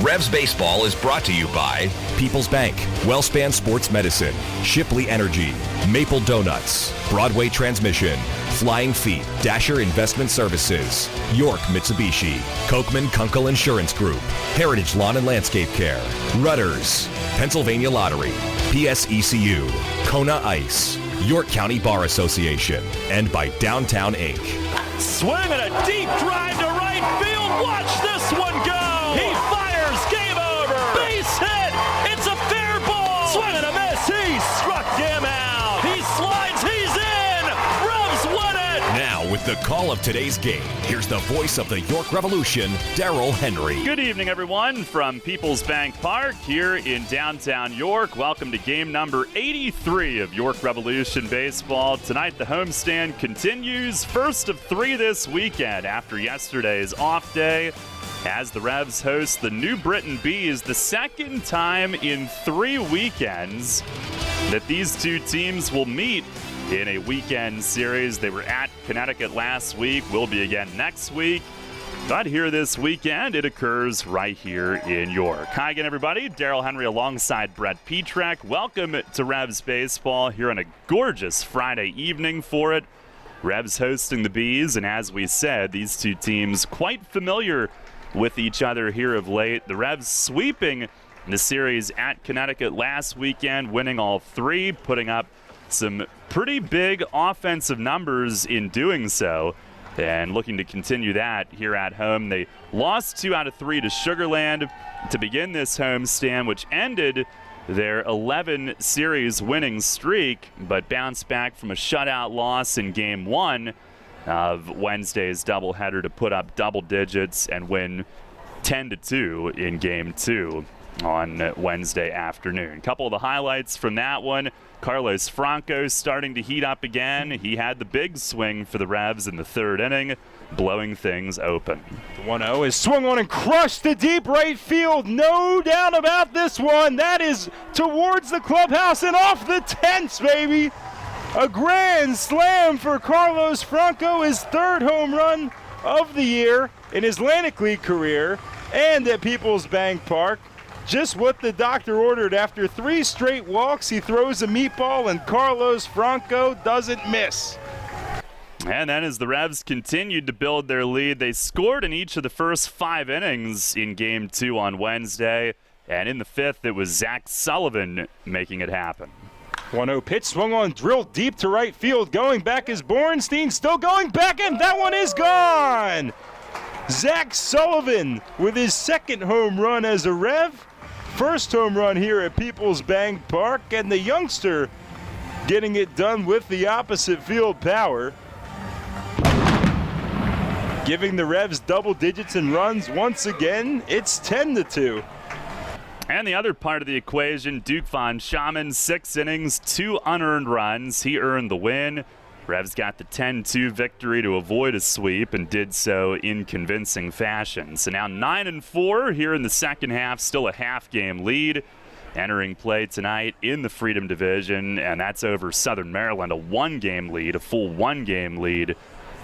Revs Baseball is brought to you by People's Bank, WellSpan Sports Medicine, Shipley Energy, Maple Donuts, Broadway Transmission, Flying Feet, Dasher Investment Services, York Mitsubishi, Kochman Kunkel Insurance Group, Heritage Lawn and Landscape Care, Rudders, Pennsylvania Lottery, PSECU, Kona Ice, York County Bar Association, and by Downtown Inc. Swing and a deep drive to right field. Watch this one go. He fires. Game over. Base hit. It's a fair ball. Swing and a miss. He struck him out. He slides. He's in. Revs won it. Now with the call of today's game, here's the voice of the York Revolution, Darrell Henry. Good evening, everyone, from People's Bank Park here in downtown York. Welcome to game number 83 of York Revolution Baseball. Tonight, the homestand continues. First of 3 this weekend after yesterday's off day, as the Revs host the New Britain Bees, the second time in 3 weekends that these two teams will meet in a weekend series. They were at Connecticut last week, will be again next week. But here this weekend, it occurs right here in York. Hi again, everybody. Darrell Henry alongside Brett Petrek. Welcome to Revs Baseball here on a gorgeous Friday evening for it. Revs hosting the Bees, and as we said, these two teams quite familiar with each other here of late. The Revs sweeping the series at Connecticut last weekend, winning all 3, putting up some pretty big offensive numbers in doing so, and looking to continue that here at home. They lost 2 out of 3 to Sugar Land to begin this homestand, which ended their 11 series winning streak, but bounced back from a shutout loss in game 1 of Wednesday's doubleheader to put up double digits and win 10-2 in game 2 on Wednesday afternoon. A couple of the highlights from that one: Carlos Franco starting to heat up again. He had the big swing for the Revs in the 3rd inning, blowing things open. The 1-0 is swung on and crushed to deep right field. No doubt about this one. That is towards the clubhouse and off the tents, baby. A grand slam for Carlos Franco, his 3rd home run of the year in his Atlantic League career and at People's Bank Park. Just what the doctor ordered. After 3 straight walks, he throws a meatball, and Carlos Franco doesn't miss. And then as the Revs continued to build their lead, they scored in each of the first 5 innings in Game 2 on Wednesday. And in the 5th, it was Zach Sullivan making it happen. 1-0 pitch swung on, drilled deep to right field. Going back is Borenstein, still going back, and that one is gone! Zach Sullivan with his 2nd home run as a Rev. First home run here at People's Bank Park, and the youngster getting it done with the opposite field power, giving the Revs double digits in runs once again. It's 10-2. And the other part of the equation, Duke Von Schaman, 6 innings, 2 unearned runs. He earned the win. Revs got the 10-2 victory to avoid a sweep and did so in convincing fashion. So now 9-4 here in the second half, still a half-game lead. Entering play tonight in the Freedom Division, and that's over Southern Maryland, a 1-game lead, a full 1-game lead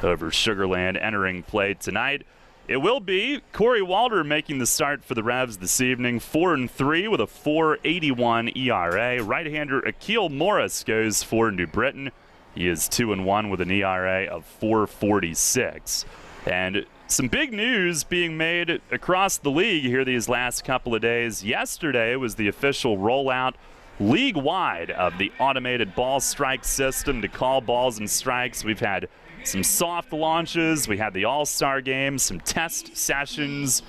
over Sugar Land entering play tonight. It will be Corey Walter making the start for the Revs this evening, 4-3 with a 4.81 ERA. Right-hander Akil Morris goes for New Britain. He is 2-1 with an ERA of 4.46. And some big news being made across the league here these last couple of days. Yesterday was the official rollout league-wide of the automated ball strike system to call balls and strikes. We've had some soft launches. We had the All-Star game, some test sessions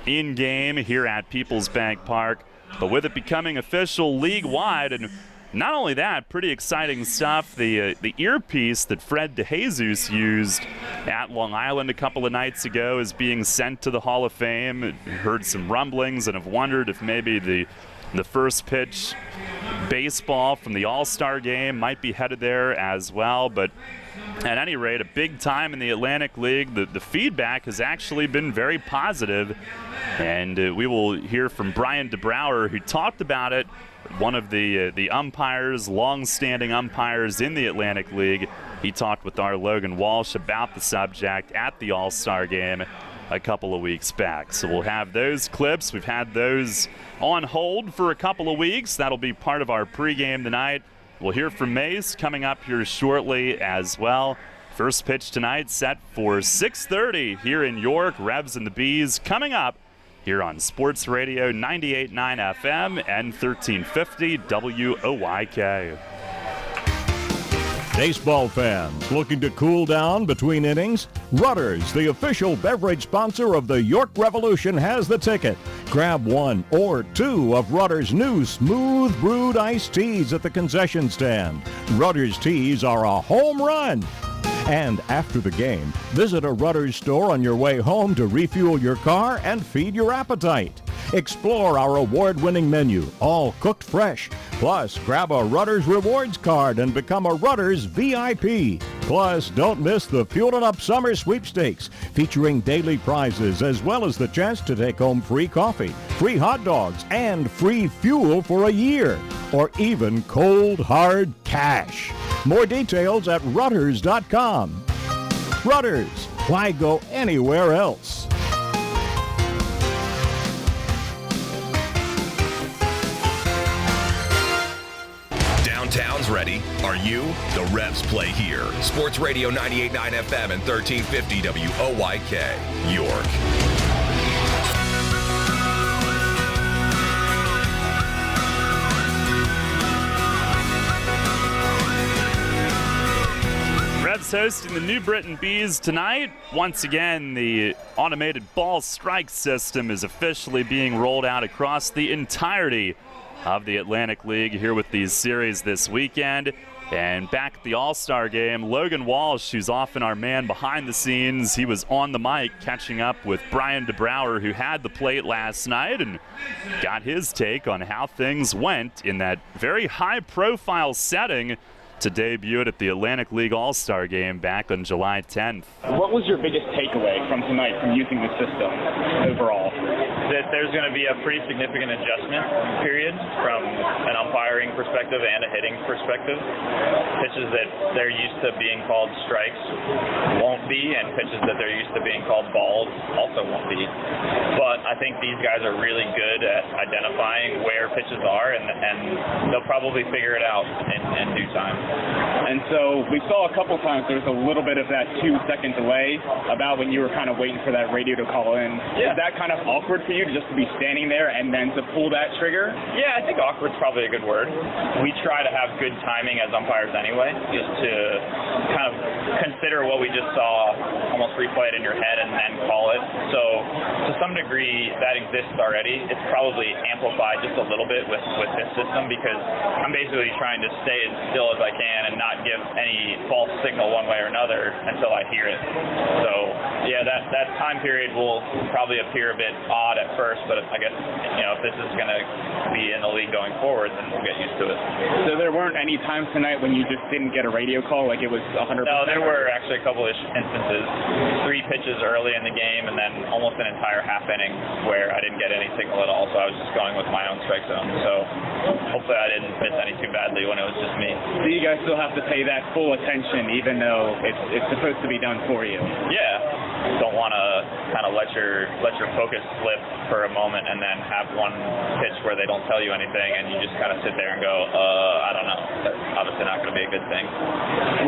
in-game here at People's Bank Park. But with it becoming official league-wide, and not only that, pretty exciting stuff. The earpiece that Fred DeJesus used at Long Island a couple of nights ago is being sent to the Hall of Fame. Heard some rumblings and have wondered if maybe the first pitch baseball from the All-Star game might be headed there as well. But at any rate, a big time in the Atlantic League. The feedback has actually been very positive. And we will hear from Brian DeBrouwer, who talked about it, one of the umpires, long-standing umpires in the Atlantic League. He talked with our Logan Walsh about the subject at the All-Star game. a couple of weeks back. So we'll have those clips. We've had those on hold for a couple of weeks. That'll be part of our pregame tonight. We'll hear from Mace coming up here shortly as well. First pitch tonight set for 6:30 here in York. Revs and the Bees coming up here on Sports Radio 98.9 FM and 1350 WOYK. Baseball fans looking to cool down between innings? Rudders, the official beverage sponsor of the York Revolution, has the ticket. Grab 1 or 2 of Rudders' new smooth brewed iced teas at the concession stand. Rudders' teas are a home run. And after the game, visit a Rudders store on your way home to refuel your car and feed your appetite. Explore our award-winning menu, all cooked fresh. Plus, grab a Rudders Rewards card and become a Rudders VIP. Plus, don't miss the Fuelin' Up Summer Sweepstakes, featuring daily prizes as well as the chance to take home free coffee, free hot dogs, and free fuel for a year. Or even cold, hard cash. More details at Rudders.com. Rudders, why go anywhere else? Downtown's ready. Are you? The Revs play here. Sports Radio 98.9 FM and 1350 WOYK, York. Revs hosting the New Britain Bees tonight. Once again, the automated ball strike system is officially being rolled out across the entirety of the Atlantic League here with these series this weekend. And back at the All-Star game, Logan Walsh, who's often our man behind the scenes, he was on the mic catching up with Brian DeBrouwer, who had the plate last night, and got his take on how things went in that very high-profile setting to debut it at the Atlantic League All-Star game back on July 10th. What was your biggest takeaway from tonight from using the system overall? That there's going to be a pretty significant adjustment period from an umpiring perspective and a hitting perspective. Pitches that they're used to being called strikes won't be, and pitches that they're used to being called balls also won't be. But I think these guys are really good at identifying where pitches are, and they'll probably figure it out in due time. And so we saw a couple times there was a little bit of that 2-second delay about when you were kind of waiting for that radio to call in. Yeah. Is that kind of awkward for you just to be standing there and then to pull that trigger? Yeah, I think awkward's probably a good word. We try to have good timing as umpires anyway, just to kind of consider what we just saw, almost replay it in your head and then call it. So to some degree that exists already. It's probably amplified just a little bit with this system, because I'm basically trying to stay as still as I can and not give any false signal one way or another until I hear it. So yeah, that time period will probably appear a bit odd at first, but I guess, if this is going to be in the league going forward, then we'll get used to it. So there weren't any times tonight when you just didn't get a radio call, like it was 100%? No, there were actually a couple of instances, 3 pitches early in the game and then almost an entire half inning where I didn't get any signal at all, so I was just going with my own strike zone. So hopefully I didn't miss any too badly when it was just me. So you guys still have to pay that full attention even though it's supposed to be done for you? Yeah. Don't want to kind of let your focus slip for a moment and then have one pitch where they don't tell you anything and you just kind of sit there and go, I don't know. That's obviously not going to be a good thing.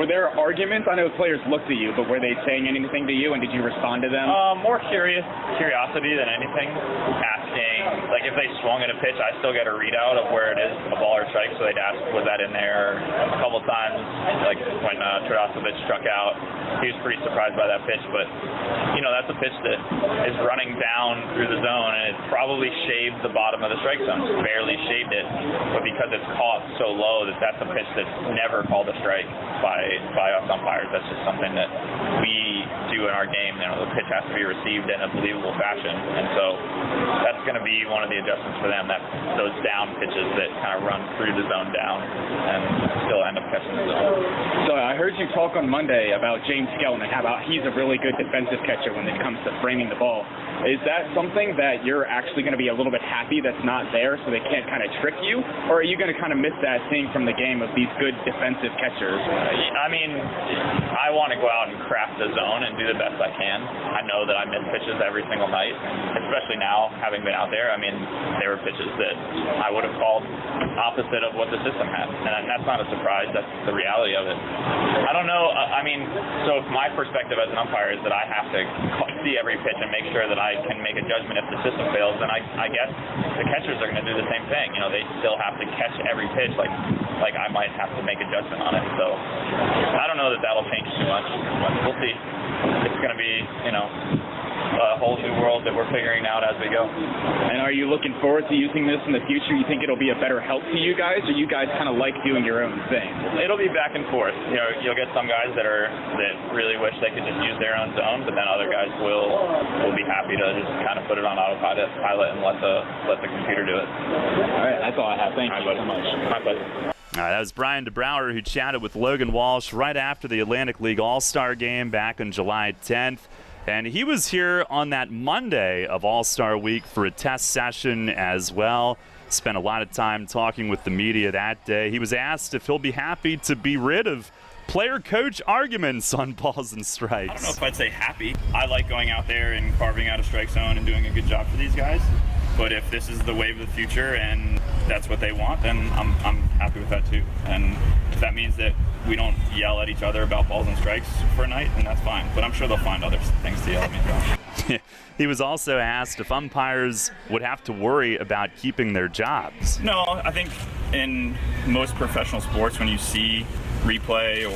Were there arguments? I know players looked at you, but were they saying anything to you, and did you respond to them? More curiosity than anything. Asking, like if they swung at a pitch, I still get a readout of where it is, a ball or strike, so they'd ask, was that in there? A couple times, like when Trudasovich struck out, he was pretty surprised by that pitch, but that's a pitch that is running down through the zone, and it probably shaved the bottom of the strike zone, just barely shaved it, but because it's caught so low that's a pitch that's never called a strike by us umpires. That's just something that we do in our game. The pitch has to be received in a believable fashion, and so that's going to be one of the adjustments for them, that those down pitches that kind of run through the zone down and still end up catching the zone. So I heard you talk on Monday about James Skelton and how about he's a really good defensive catcher when it comes to framing the ball. Is that something that you're actually going to be a little bit happy that's not there so they can't kind of trick you? Or are you going to kind of miss that thing from the game of these good defensive catchers? I mean, I want to go out and craft the zone and do the best I can. I know that I miss pitches every single night, especially now having been out there. I mean, there were pitches that I would have called opposite of what the system had. And that's not a surprise. That's the reality of it. I don't know. I mean, so my perspective as an umpire is that I have to see every pitch and make sure that I can make a judgment if the system fails. And I guess the catchers are going to do the same thing. You know, they still have to catch every pitch like I might have to make a judgment on it. So I don't know that that'll change too much. We'll see. It's going to be, a whole new world that we're figuring out as we go. And are you looking forward to using this in the future? You think it'll be a better help to you guys, or you guys kind of like doing your own thing? It'll be back and forth. You know, you'll get some guys that really wish they could just use their own zone, but then other guys will be happy to just kind of put it on autopilot and let the computer do it. All right, that's all I have. Thank you so much. My pleasure. All right, that was Brian DeBrouwer, who chatted with Logan Walsh right after the Atlantic League All-Star game back on July 10th. And he was here on that Monday of All-Star Week for a test session as well. Spent a lot of time talking with the media that day. He was asked if he'll be happy to be rid of player-coach arguments on balls and strikes. I don't know if I'd say happy. I like going out there and carving out a strike zone and doing a good job for these guys. But if this is the wave of the future and that's what they want, then I'm happy with that too. And if that means that we don't yell at each other about balls and strikes for a night, then that's fine. But I'm sure they'll find other things to yell at me about. He was also asked if umpires would have to worry about keeping their jobs. No, I think in most professional sports, when you see replay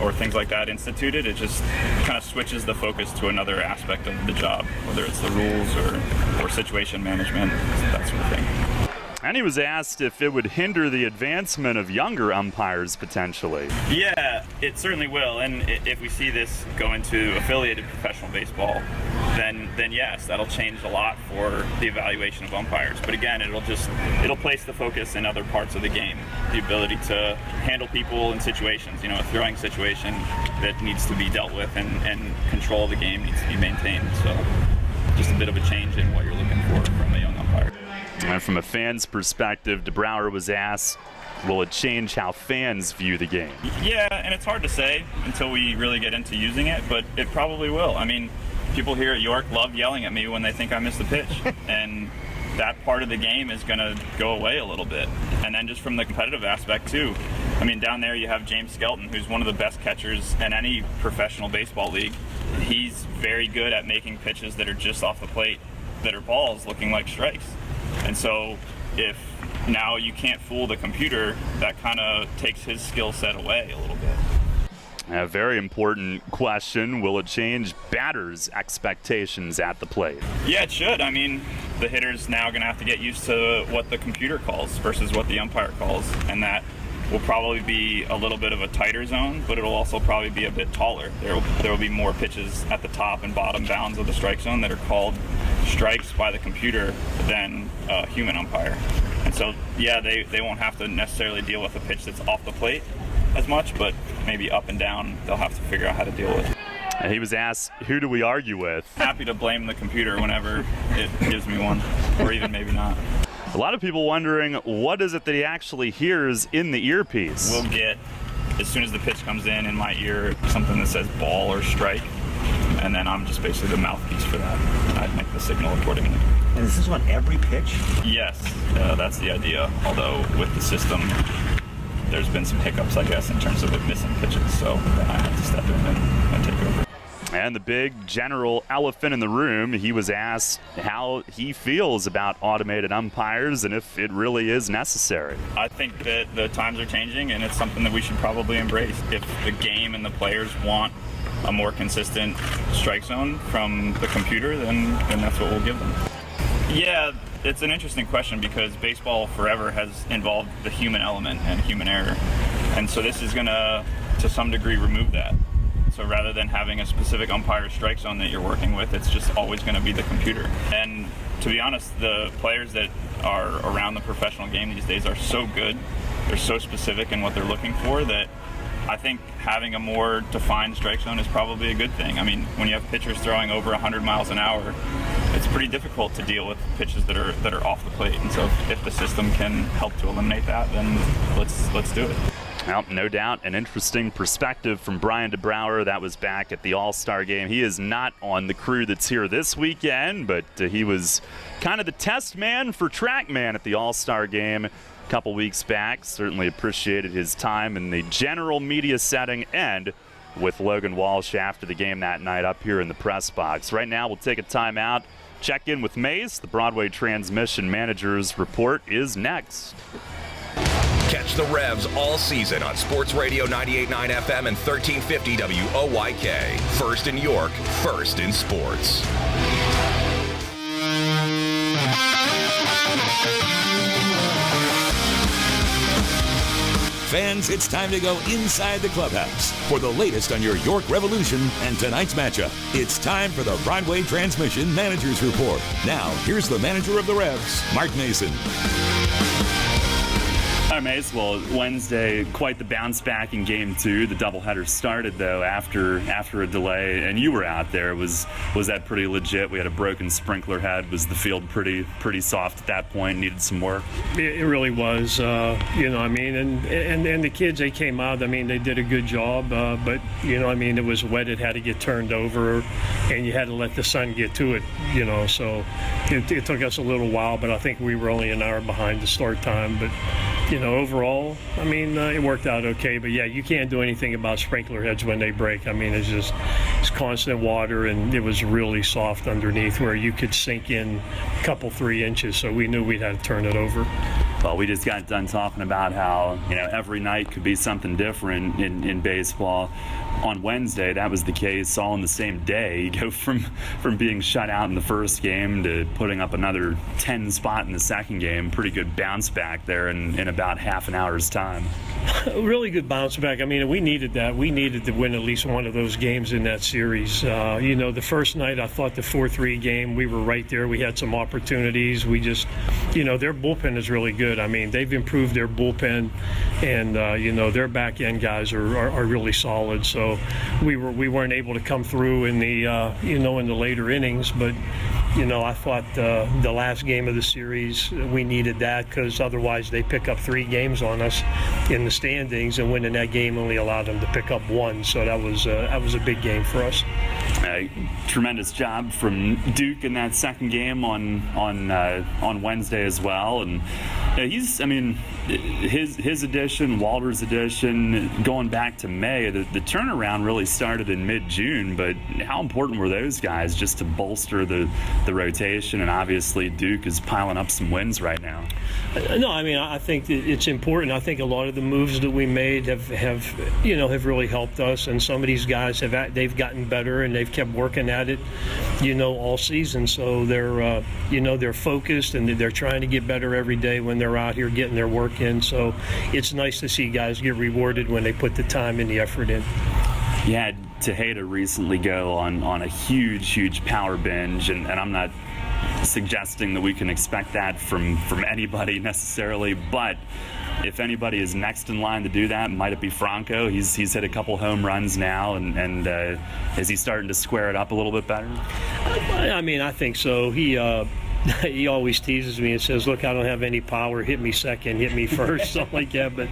or things like that instituted, it just kind of switches the focus to another aspect of the job, whether it's the rules or situation management, that sort of thing. And he was asked if it would hinder the advancement of younger umpires potentially. Yeah, it certainly will. And if we see this go into affiliated professional baseball, then yes, that'll change a lot for the evaluation of umpires. But again, it'll place the focus in other parts of the game. The ability to handle people in situations, a throwing situation that needs to be dealt with and control of the game needs to be maintained. So just a bit of a change in what you're looking for from a young umpire. And from a fan's perspective, DeBrouwer was asked, will it change how fans view the game? Yeah, and it's hard to say until we really get into using it, but it probably will. I mean, people here at York love yelling at me when they think I missed the pitch, and that part of the game is going to go away a little bit. And then just from the competitive aspect, too. I mean, down there you have James Skelton, who's one of the best catchers in any professional baseball league. He's very good at making pitches that are just off the plate, that are balls looking like strikes. And so if now you can't fool the computer, that kind of takes his skill set away a little bit. A very important question. Will it change batters' expectations at the plate? Yeah, it should. I mean, the hitter's now going to have to get used to what the computer calls versus what the umpire calls. And that will probably be a little bit of a tighter zone, but it'll also probably be a bit taller. There will be more pitches at the top and bottom bounds of the strike zone that are called strikes by the computer than a human umpire. And so, yeah, they won't have to necessarily deal with a pitch that's off the plate as much, but maybe up and down they'll have to figure out how to deal with. And he was asked, who do we argue with? Happy to blame the computer whenever it gives me one, or even maybe not. A lot of people wondering, what is it that he actually hears in the earpiece? We'll get, as soon as the pitch comes in my ear, something that says ball or strike, and then I'm just basically the mouthpiece for that. I make the signal accordingly. And is this on every pitch? Yes, that's the idea, although with the system, there's been some hiccups, I guess, in terms of it missing pitches, so then I have to step in and take over. And the big general elephant in the room, he was asked how he feels about automated umpires and if it really is necessary. I think that the times are changing, and it's something that we should probably embrace. If the game and the players want a more consistent strike zone from the computer, then that's what we'll give them. Yeah, it's an interesting question because baseball forever has involved the human element and human error. And so this is going to some degree, remove that. So rather than having a specific umpire strike zone that you're working with, it's just always going to be the computer. And to be honest, the players that are around the professional game these days are so good, they're so specific in what they're looking for, that I think having a more defined strike zone is probably a good thing. I mean, when you have pitchers throwing over 100 miles an hour, it's pretty difficult to deal with pitches that are off the plate. And so if the system can help to eliminate that, then let's do it. Well, no doubt an interesting perspective from Brian DeBrouwer. That was back at the All-Star game. He is not on the crew that's here this weekend, but he was kind of the test man for TrackMan at the All-Star game a couple weeks back. Certainly appreciated his time in the general media setting and with Logan Walsh after the game that night up here in the press box. Right now, we'll take a timeout, check in with Mace. The Broadway Transmission Manager's Report is next. Catch the Revs all season on Sports Radio 98.9 FM and 1350 WOYK. First in York, first in sports. Fans, it's time to go inside the clubhouse for the latest on your York Revolution and tonight's matchup. It's time for the Broadway Transmission Manager's Report. Now, here's the manager of the Revs, Mark Mason. All right, Mace. Well, Wednesday, quite the bounce back in Game 2. The doubleheader started, though, after a delay, and you were out there. Was that pretty legit? We had a broken sprinkler head. Was the field pretty soft at that point? Needed some work? It really was, and the kids, they came out. They did a good job, but, it was wet. It had to get turned over, and you had to let the sun get to it, so it took us a little while, but I think we were only an hour behind the start time, but overall, it worked out okay. But yeah, you can't do anything about sprinkler heads when they break. It's constant water, and it was really soft underneath where you could sink in a couple, 3 inches. So we knew we'd have to turn it over. Well, we just got done talking about how, every night could be something different in baseball. On Wednesday, that was the case all in the same day. You go from being shut out in the first game to putting up another 10 spot in the second game. Pretty good bounce back there in about half an hour's time. Really good bounce back. We needed that. We needed to win at least one of those games in that series. The first night, I thought the 4-3 game, we were right there. We had some opportunities. We just, their bullpen is really good. They've improved their bullpen, and their back end guys are really solid. So we weren't able to come through in the in the later innings, but I thought the last game of the series we needed that, because otherwise they pick up 3 games on us in the standings, and winning that game only allowed them to pick up 1. So that was a big game for us. Tremendous job from Duke in that second game on Wednesday as well, and his addition, Walter's addition, going back to May, the turnaround really started in mid-June. But how important were those guys just to bolster the rotation? And obviously Duke is piling up some wins right now. No, I think it's important. I think a lot of the moves that we made have really helped us, and some of these guys they've gotten better, and they've kept working at it, all season. So they're focused, and they're trying to get better every day when they're out here getting their work in. So it's nice to see guys get rewarded when they put the time and the effort in. You had Tejeda recently go on a huge power binge, and I'm not suggesting that we can expect that from anybody necessarily, but if anybody is next in line to do that, might it be Franco? He's hit a couple home runs now, and is he starting to square it up a little bit better? I think so. He always teases me and says, look, I don't have any power, hit me second, hit me first, something like that. But,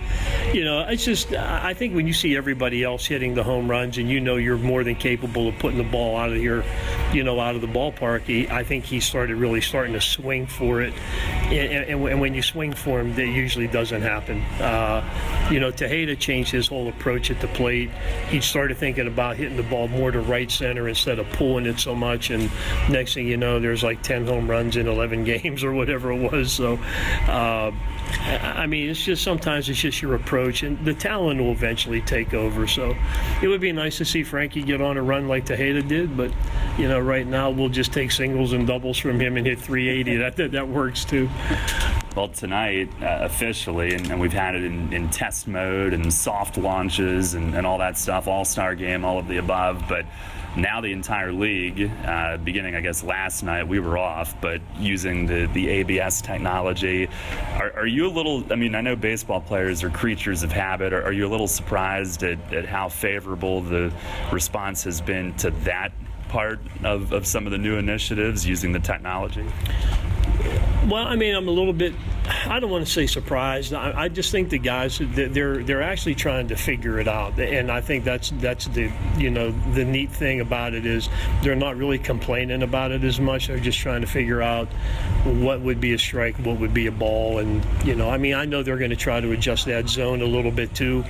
it's just, I think when you see everybody else hitting the home runs and you're more than capable of putting the ball out of here, out of the ballpark, I think he's starting to swing for it. And when you swing for him, that usually doesn't happen. Tejeda changed his whole approach at the plate. He started thinking about hitting the ball more to right center instead of pulling it so much. And next thing you know, there's like 10 home runs in 11 games or whatever it was. So, it's just sometimes it's just your approach, and the talent will eventually take over. So it would be nice to see Frankie get on a run like Tejeda did, but, right now we'll just take singles and doubles from him and hit 380. That works too. Well, tonight, officially, and we've had it in test mode and soft launches and all that stuff, all-star game, all of the above, but now the entire league, beginning, I guess, last night, we were off, but using the ABS technology, are you a little, I know baseball players are creatures of habit. Are you a little surprised at how favorable the response has been to that part of some of the new initiatives using the technology? Well, I mean, I'm a little bit, I don't want to say surprised. I just think the guys, they're actually trying to figure it out. And I think that's the, the neat thing about it is they're not really complaining about it as much. They're just trying to figure out what would be a strike, what would be a ball. And, I mean, I know they're going to try to adjust that zone a little bit too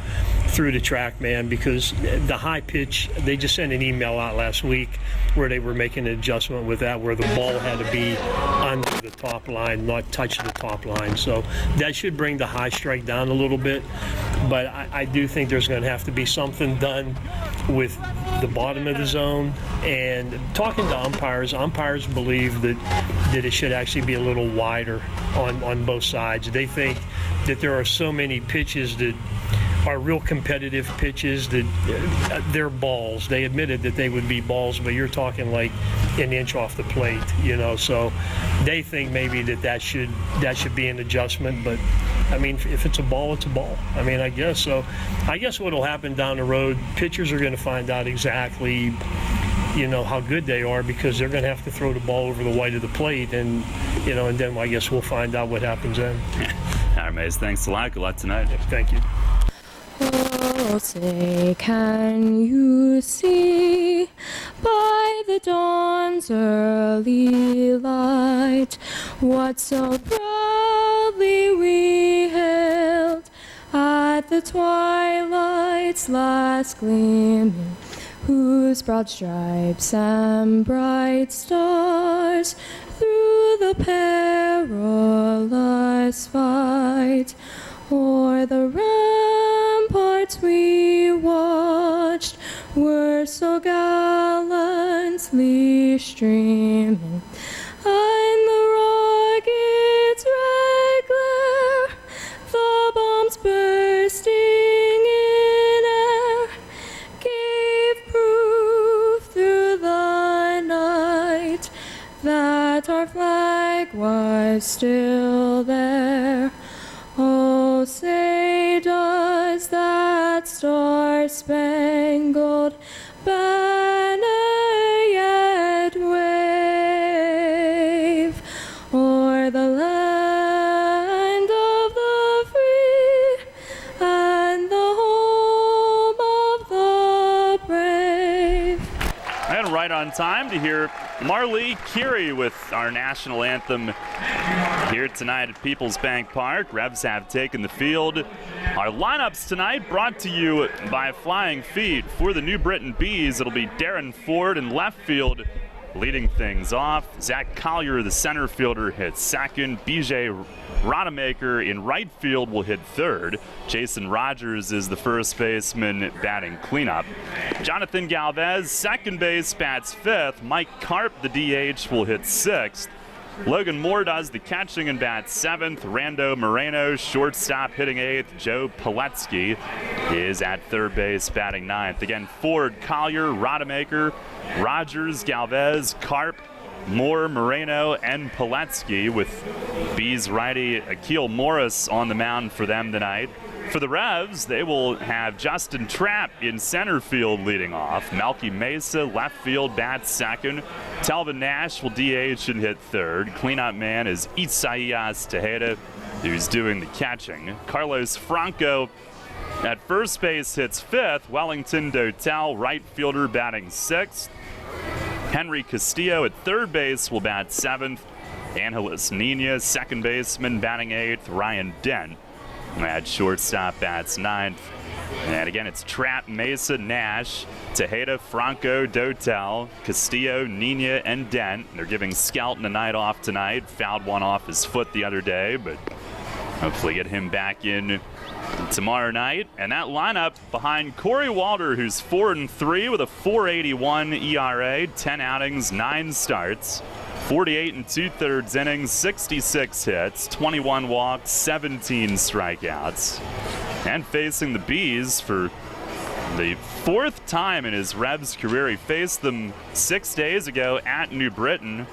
through the TrackMan, because the high pitch, they just sent an email out last week where they were making an adjustment with that, where the ball had to be under the top line, not touch the top line. So that should bring the high strike down a little bit. But I do think there's going to have to be something done with the bottom of the zone. And talking to umpires believe that it should actually be a little wider on both sides. They think that there are so many pitches that are real competitive pitches that they're balls. They admitted that they would be balls, but you're talking like an inch off the plate, So they think maybe that should be an adjustment. But I mean, if it's a ball, it's a ball. I mean, I guess so. I guess what will happen down the road, pitchers are going to find out exactly, how good they are, because they're going to have to throw the ball over the white of the plate, and and then I guess we'll find out what happens then. All right, Mays, thanks a lot. Good luck tonight. Thank you. Oh, say, can you see by the dawn's early light what so proudly we hailed at the twilight's last gleaming, whose broad stripes and bright stars through the perilous fight o'er the ramparts we watched were so gallantly streaming, and the rockets' red glare, the bombs bursting in air, gave proof through the night that our flag was still there. Oh, say does that star-spangled banner yet wave o'er the land of the free and the home of the brave? And right on time to hear Marlee Curie with our national anthem here tonight at People's Bank Park. Revs have taken the field. Our lineups tonight brought to you by Flying Feet. For the New Britain Bees, it'll be Darren Ford in left field leading things off. Zach Collier, the center fielder, hits second. BJ Rodemaker in right field will hit third. Jason Rogers is the first baseman batting cleanup. Jonathan Galvez, second base, bats fifth. Mike Karp, the DH, will hit sixth. Logan Moore does the catching and bats seventh. Rando Moreno, shortstop, hitting eighth. Joe Piletsky is at third base, batting ninth. Again, Ford, Collier, Rodemaker, Rogers, Galvez, Karp, Moore, Moreno, and Piletsky, with Bees righty Akil Morris on the mound for them tonight. For the Revs, they will have Justin Trapp in center field leading off. Melky Mesa, left field, bats second. Telvin Nash will DH and hit third. Cleanup man is Isaias Tejeda, who's doing the catching. Carlos Franco at first base hits fifth. Wellington Dotel, right fielder, batting sixth. Henry Castillo at third base will bat seventh. Angeles Nina, second baseman, batting eighth. Ryan Dent at shortstop, bats ninth. And again, it's Trapp, Mesa, Nash, Tejeda, Franco, Dotel, Castillo, Nina, and Dent. They're giving Skelton a night off tonight. Fouled one off his foot the other day, but hopefully get him back in tomorrow night. And that lineup behind Corey Walter, who's 4-3 with a 4.81 ERA, 10 outings, 9 starts. 48 2/3 innings, 66 hits, 21 walks, 17 strikeouts. And facing the Bees for the fourth time in his Revs career. He faced them 6 days ago at New Britain.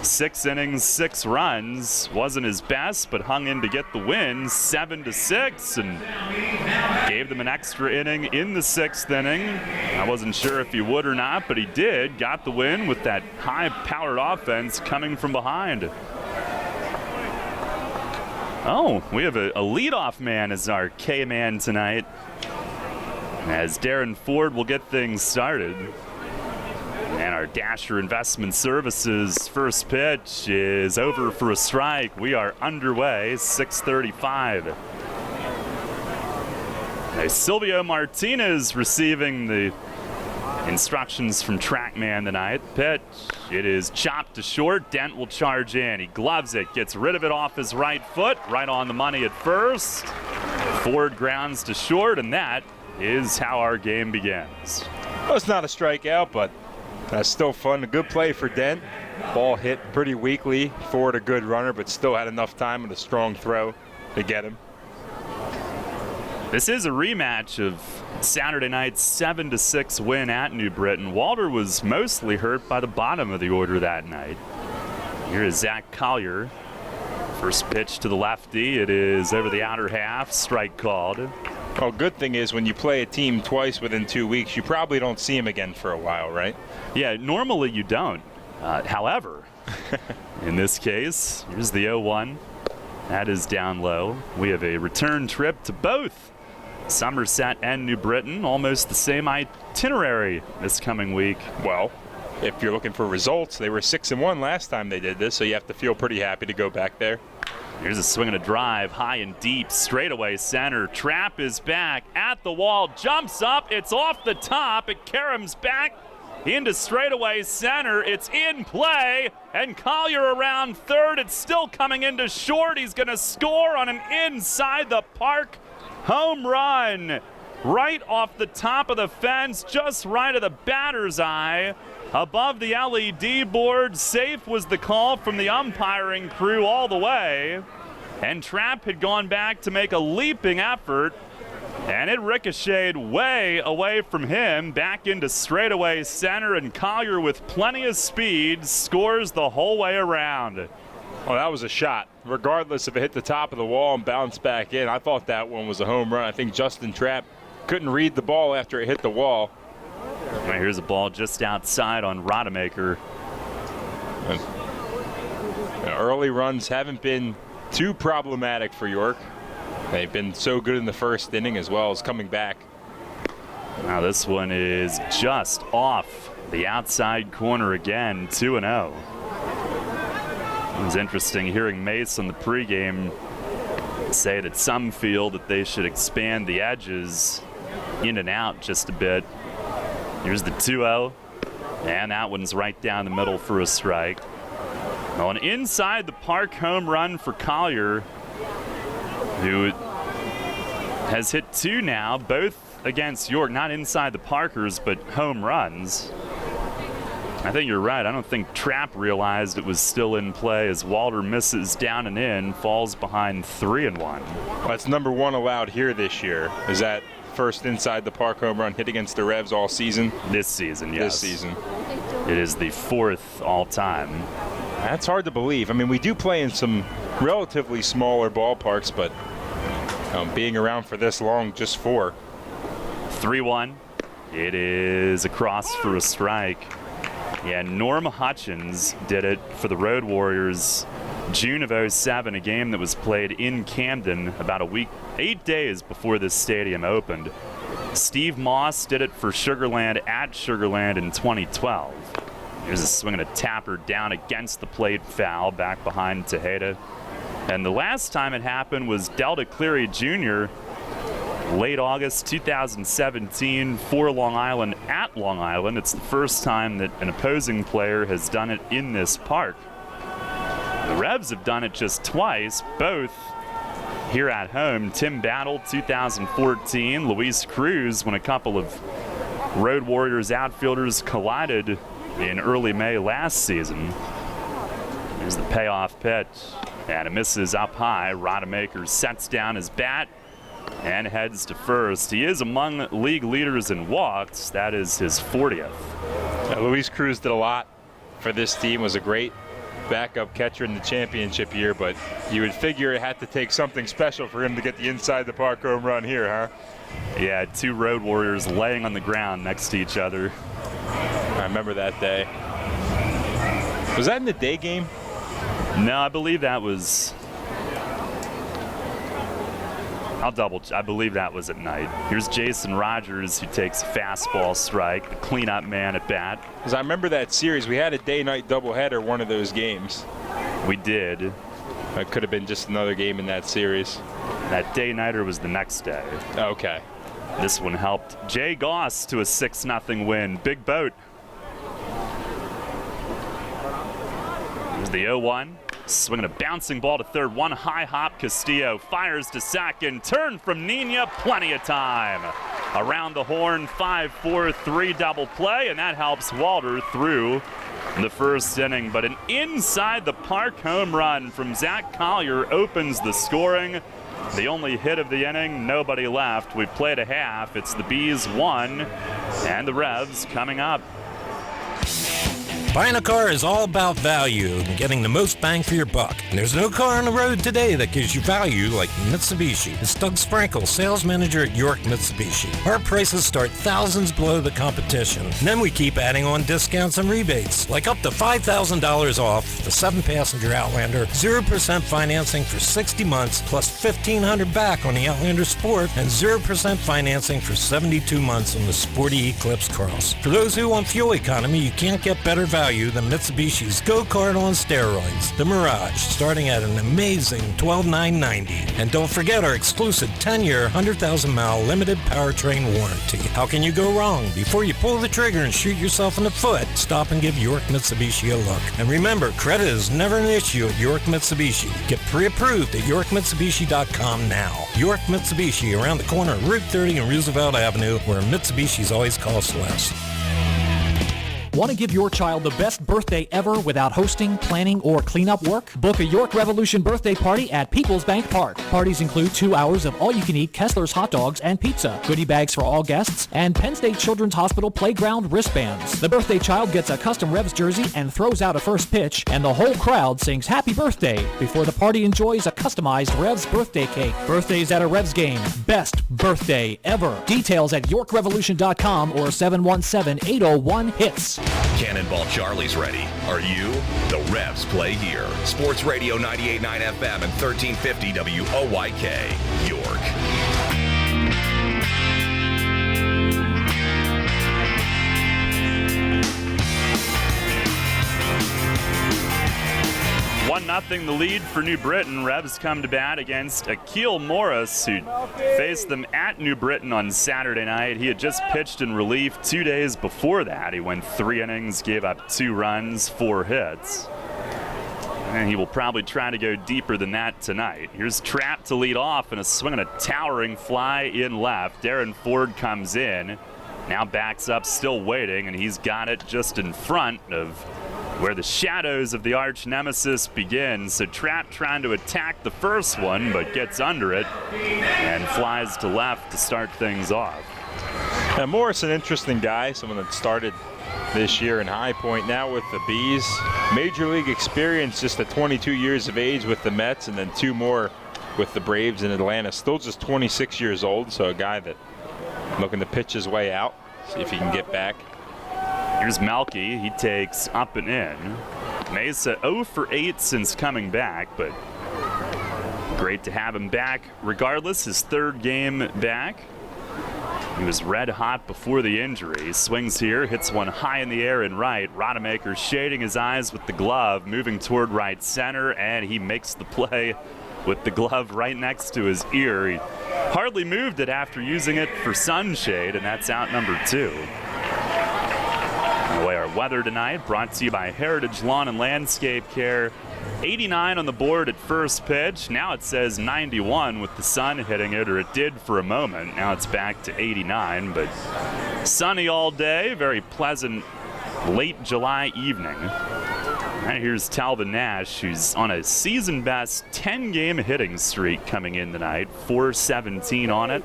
6 innings, 6 runs. Wasn't his best, but hung in to get the win, 7-6, and gave them an extra inning in the 6th inning. I wasn't sure if he would or not, but he did. Got the win with that high-powered offense coming from behind. Oh, we have a leadoff man as our K-man tonight, as Darren Ford will get things started. And our Dasher Investment Services first pitch is over for a strike. We are underway, 6:35. Silvio Martinez receiving the instructions from TrackMan tonight. Pitch, it is chopped to short. Dent will charge in. He gloves it, gets rid of it off his right foot, right on the money at first. Ford grounds to short, and that is how our game begins. Well, it's not a strikeout, but that's still fun. A good play for Dent. Ball hit pretty weakly. Ford a good runner, but still had enough time and a strong throw to get him. This is a rematch of Saturday night's 7-6 win at New Britain. Walter was mostly hurt by the bottom of the order that night. Here is Zach Collier. First pitch to the lefty. It is over the outer half. Strike called. Well, good thing is when you play a team twice within 2 weeks, you probably don't see him again for a while, right? Yeah, normally you don't. However, in this case, here's the 0-1. That is down low. We have a return trip to both Somerset and New Britain, almost the same itinerary this coming week. Well, if you're looking for results, they were 6-1 last time they did this, so you have to feel pretty happy to go back there. Here's a swing and a drive, high and deep, straightaway center. Trap is back at the wall, jumps up, it's off the top, it caroms back into straightaway center. It's in play, and Collier around third. It's still coming into short. He's going to score on an inside the park home run. Right off the top of the fence, just right of the batter's eye. Above the LED board, safe was the call from the umpiring crew all the way. And Trapp had gone back to make a leaping effort, and it ricocheted way away from him, back into straightaway center, and Collier with plenty of speed scores the whole way around. Well, that was a shot. Regardless if it hit the top of the wall and bounced back in, I thought that one was a home run. I think Justin Trapp couldn't read the ball after it hit the wall. Well, here's a ball just outside on Rodemaker. Early runs haven't been too problematic for York. They've been so good in the first inning as well as coming back. Now this one is just off the outside corner again, 2-0. It was interesting hearing Mace on the pregame say that some feel that they should expand the edges in and out just a bit. Here's the 2-0, and that one's right down the middle for a strike. Well, an inside the park home run for Collier, who has hit 2 now, both against York, not inside the Parkers, but home runs. I think you're right. I don't think Trapp realized it was still in play as Walter misses down and in, falls behind 3-1. Well, that's number 1 allowed here this year. Is that first inside the park home run hit against the Revs all season? This season, yes. This season. It is the 4th all time. That's hard to believe. I mean, we do play in some relatively smaller ballparks, but being around for this long, just 4. 3-1. It is across for a strike. Yeah, Norm Hutchins did it for the Road Warriors June of 07, a game that was played in Camden about a week, 8 days before this stadium opened. Steve Moss did it for Sugarland at Sugarland in 2012. Here's a swing and a tapper down against the plate, foul back behind Tejeda. And the last time it happened was Delta Cleary Jr., late August 2017 for Long Island at Long Island. It's the first time that an opposing player has done it in this park. The Revs have done it just twice, both here at home. Tim Battle, 2014. Luis Cruz, when a couple of Road Warriors outfielders collided in early May last season. Here's the payoff pitch, and it misses up high. Rodemaker sets down his bat and heads to first. He is among league leaders in walks. That is his 40th. Luis Cruz did a lot for this team, was a great backup catcher in the championship year, but you would figure it had to take something special for him to get the inside the park home run here, huh? Yeah, 2 road warriors laying on the ground next to each other. I remember that day. Was that in the day game? No, I believe that was... I believe that was at night. Here's Jason Rogers, who takes a fastball strike, the cleanup man at bat. Because I remember that series. We had a day-night doubleheader one of those games. We did. It could have been just another game in that series. That day-nighter was the next day. Okay. This one helped Jay Goss to a 6-0 win. Big boat. Here's the 0-1. Swinging a bouncing ball to third. One high hop. Castillo fires to second. Turn from Nina. Plenty of time. Around the horn. 5-4-3 double play. And that helps Walter through the first inning. But an inside the park home run from Zach Collier opens the scoring. The only hit of the inning. Nobody left. We've played a half. It's the Bees 1 and the Revs coming up. Buying a car is all about value and getting the most bang for your buck. And there's no car on the road today that gives you value like Mitsubishi. It's Doug Sprankle, sales manager at York Mitsubishi. Our prices start thousands below the competition. And then we keep adding on discounts and rebates, like up to $5,000 off the 7-passenger Outlander, 0% financing for 60 months, plus $1,500 back on the Outlander Sport, and 0% financing for 72 months on the Sporty Eclipse Cross. For those who want fuel economy, you can't get better value than Mitsubishi's Go-Kart on steroids, the Mirage, starting at an amazing $12,990. And don't forget our exclusive 10-year, 100,000-mile limited powertrain warranty. How can you go wrong? Before you pull the trigger and shoot yourself in the foot, stop and give York Mitsubishi a look. And remember, credit is never an issue at York Mitsubishi. Get pre-approved at YorkMitsubishi.com now. York Mitsubishi, around the corner of Route 30 and Roosevelt Avenue, where Mitsubishi's always cost less. Want to give your child the best birthday ever without hosting, planning, or cleanup work? Book a York Revolution birthday party at Peoples Bank Park. Parties include 2 hours of all-you-can-eat Kessler's hot dogs and pizza, goodie bags for all guests, and Penn State Children's Hospital playground wristbands. The birthday child gets a custom Revs jersey and throws out a first pitch, and the whole crowd sings Happy Birthday before the party enjoys a customized Revs birthday cake. Birthdays at a Revs game. Best birthday ever. Details at YorkRevolution.com or 717-801-HITS. Cannonball Charlie's ready. Are you? The Revs play here. Sports Radio 98.9 FM and 1350 WOYK, York. Nothing the lead for New Britain. Revs come to bat against Akil Morris, who faced them at New Britain on Saturday night. He had just pitched in relief 2 days before that. He went 3 innings, gave up 2 runs, 4 hits. And he will probably try to go deeper than that tonight. Here's Trapp to lead off, and a swing and a towering fly in left. Darren Ford comes in, now backs up, still waiting, and he's got it just in front of where the shadows of the arch nemesis begin. So Trapp trying to attack the first one, but gets under it and flies to left to start things off. Now Morris, an interesting guy, someone that started this year in High Point, now with the Bees. Major league experience, just at 22 years of age with the Mets, and then 2 more with the Braves in Atlanta. Still just 26 years old, so a guy that looking to pitch his way out, see if he can get back. Here's Melky. He takes up and in. Mesa 0 for 8 since coming back, but great to have him back regardless. His 3rd game back. He was red hot before the injury. Swings here, hits one high in the air and right. Rodemaker shading his eyes with the glove, moving toward right center, and he makes the play with the glove right next to his ear. He hardly moved it after using it for sunshade, and that's out number 2. Away our weather tonight, brought to you by Heritage Lawn and Landscape Care. 89 on the board at first pitch. Now it says 91 with the sun hitting it, or it did for a moment. Now it's back to 89, but sunny all day. Very pleasant late July evening. Right, here's Talvin Nash, who's on a season-best 10-game hitting streak coming in tonight. 417 on it.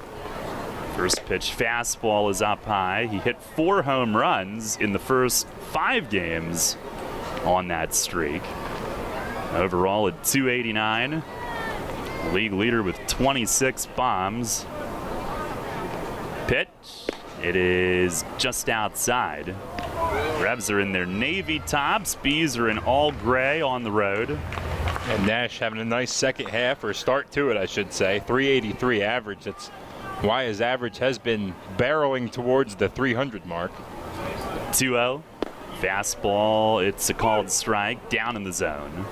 First pitch fastball is up high. He hit 4 home runs in the first 5 games on that streak. Overall at 289. League leader with 26 bombs. Pitch. It is just outside. Revs are in their navy tops. Bees are in all gray on the road. And Nash having a nice second half, or start to it, I should say. 383 average. That's why his average has been barreling towards the 300 mark. 2-0. Fastball. It's a called strike. Down in the zone.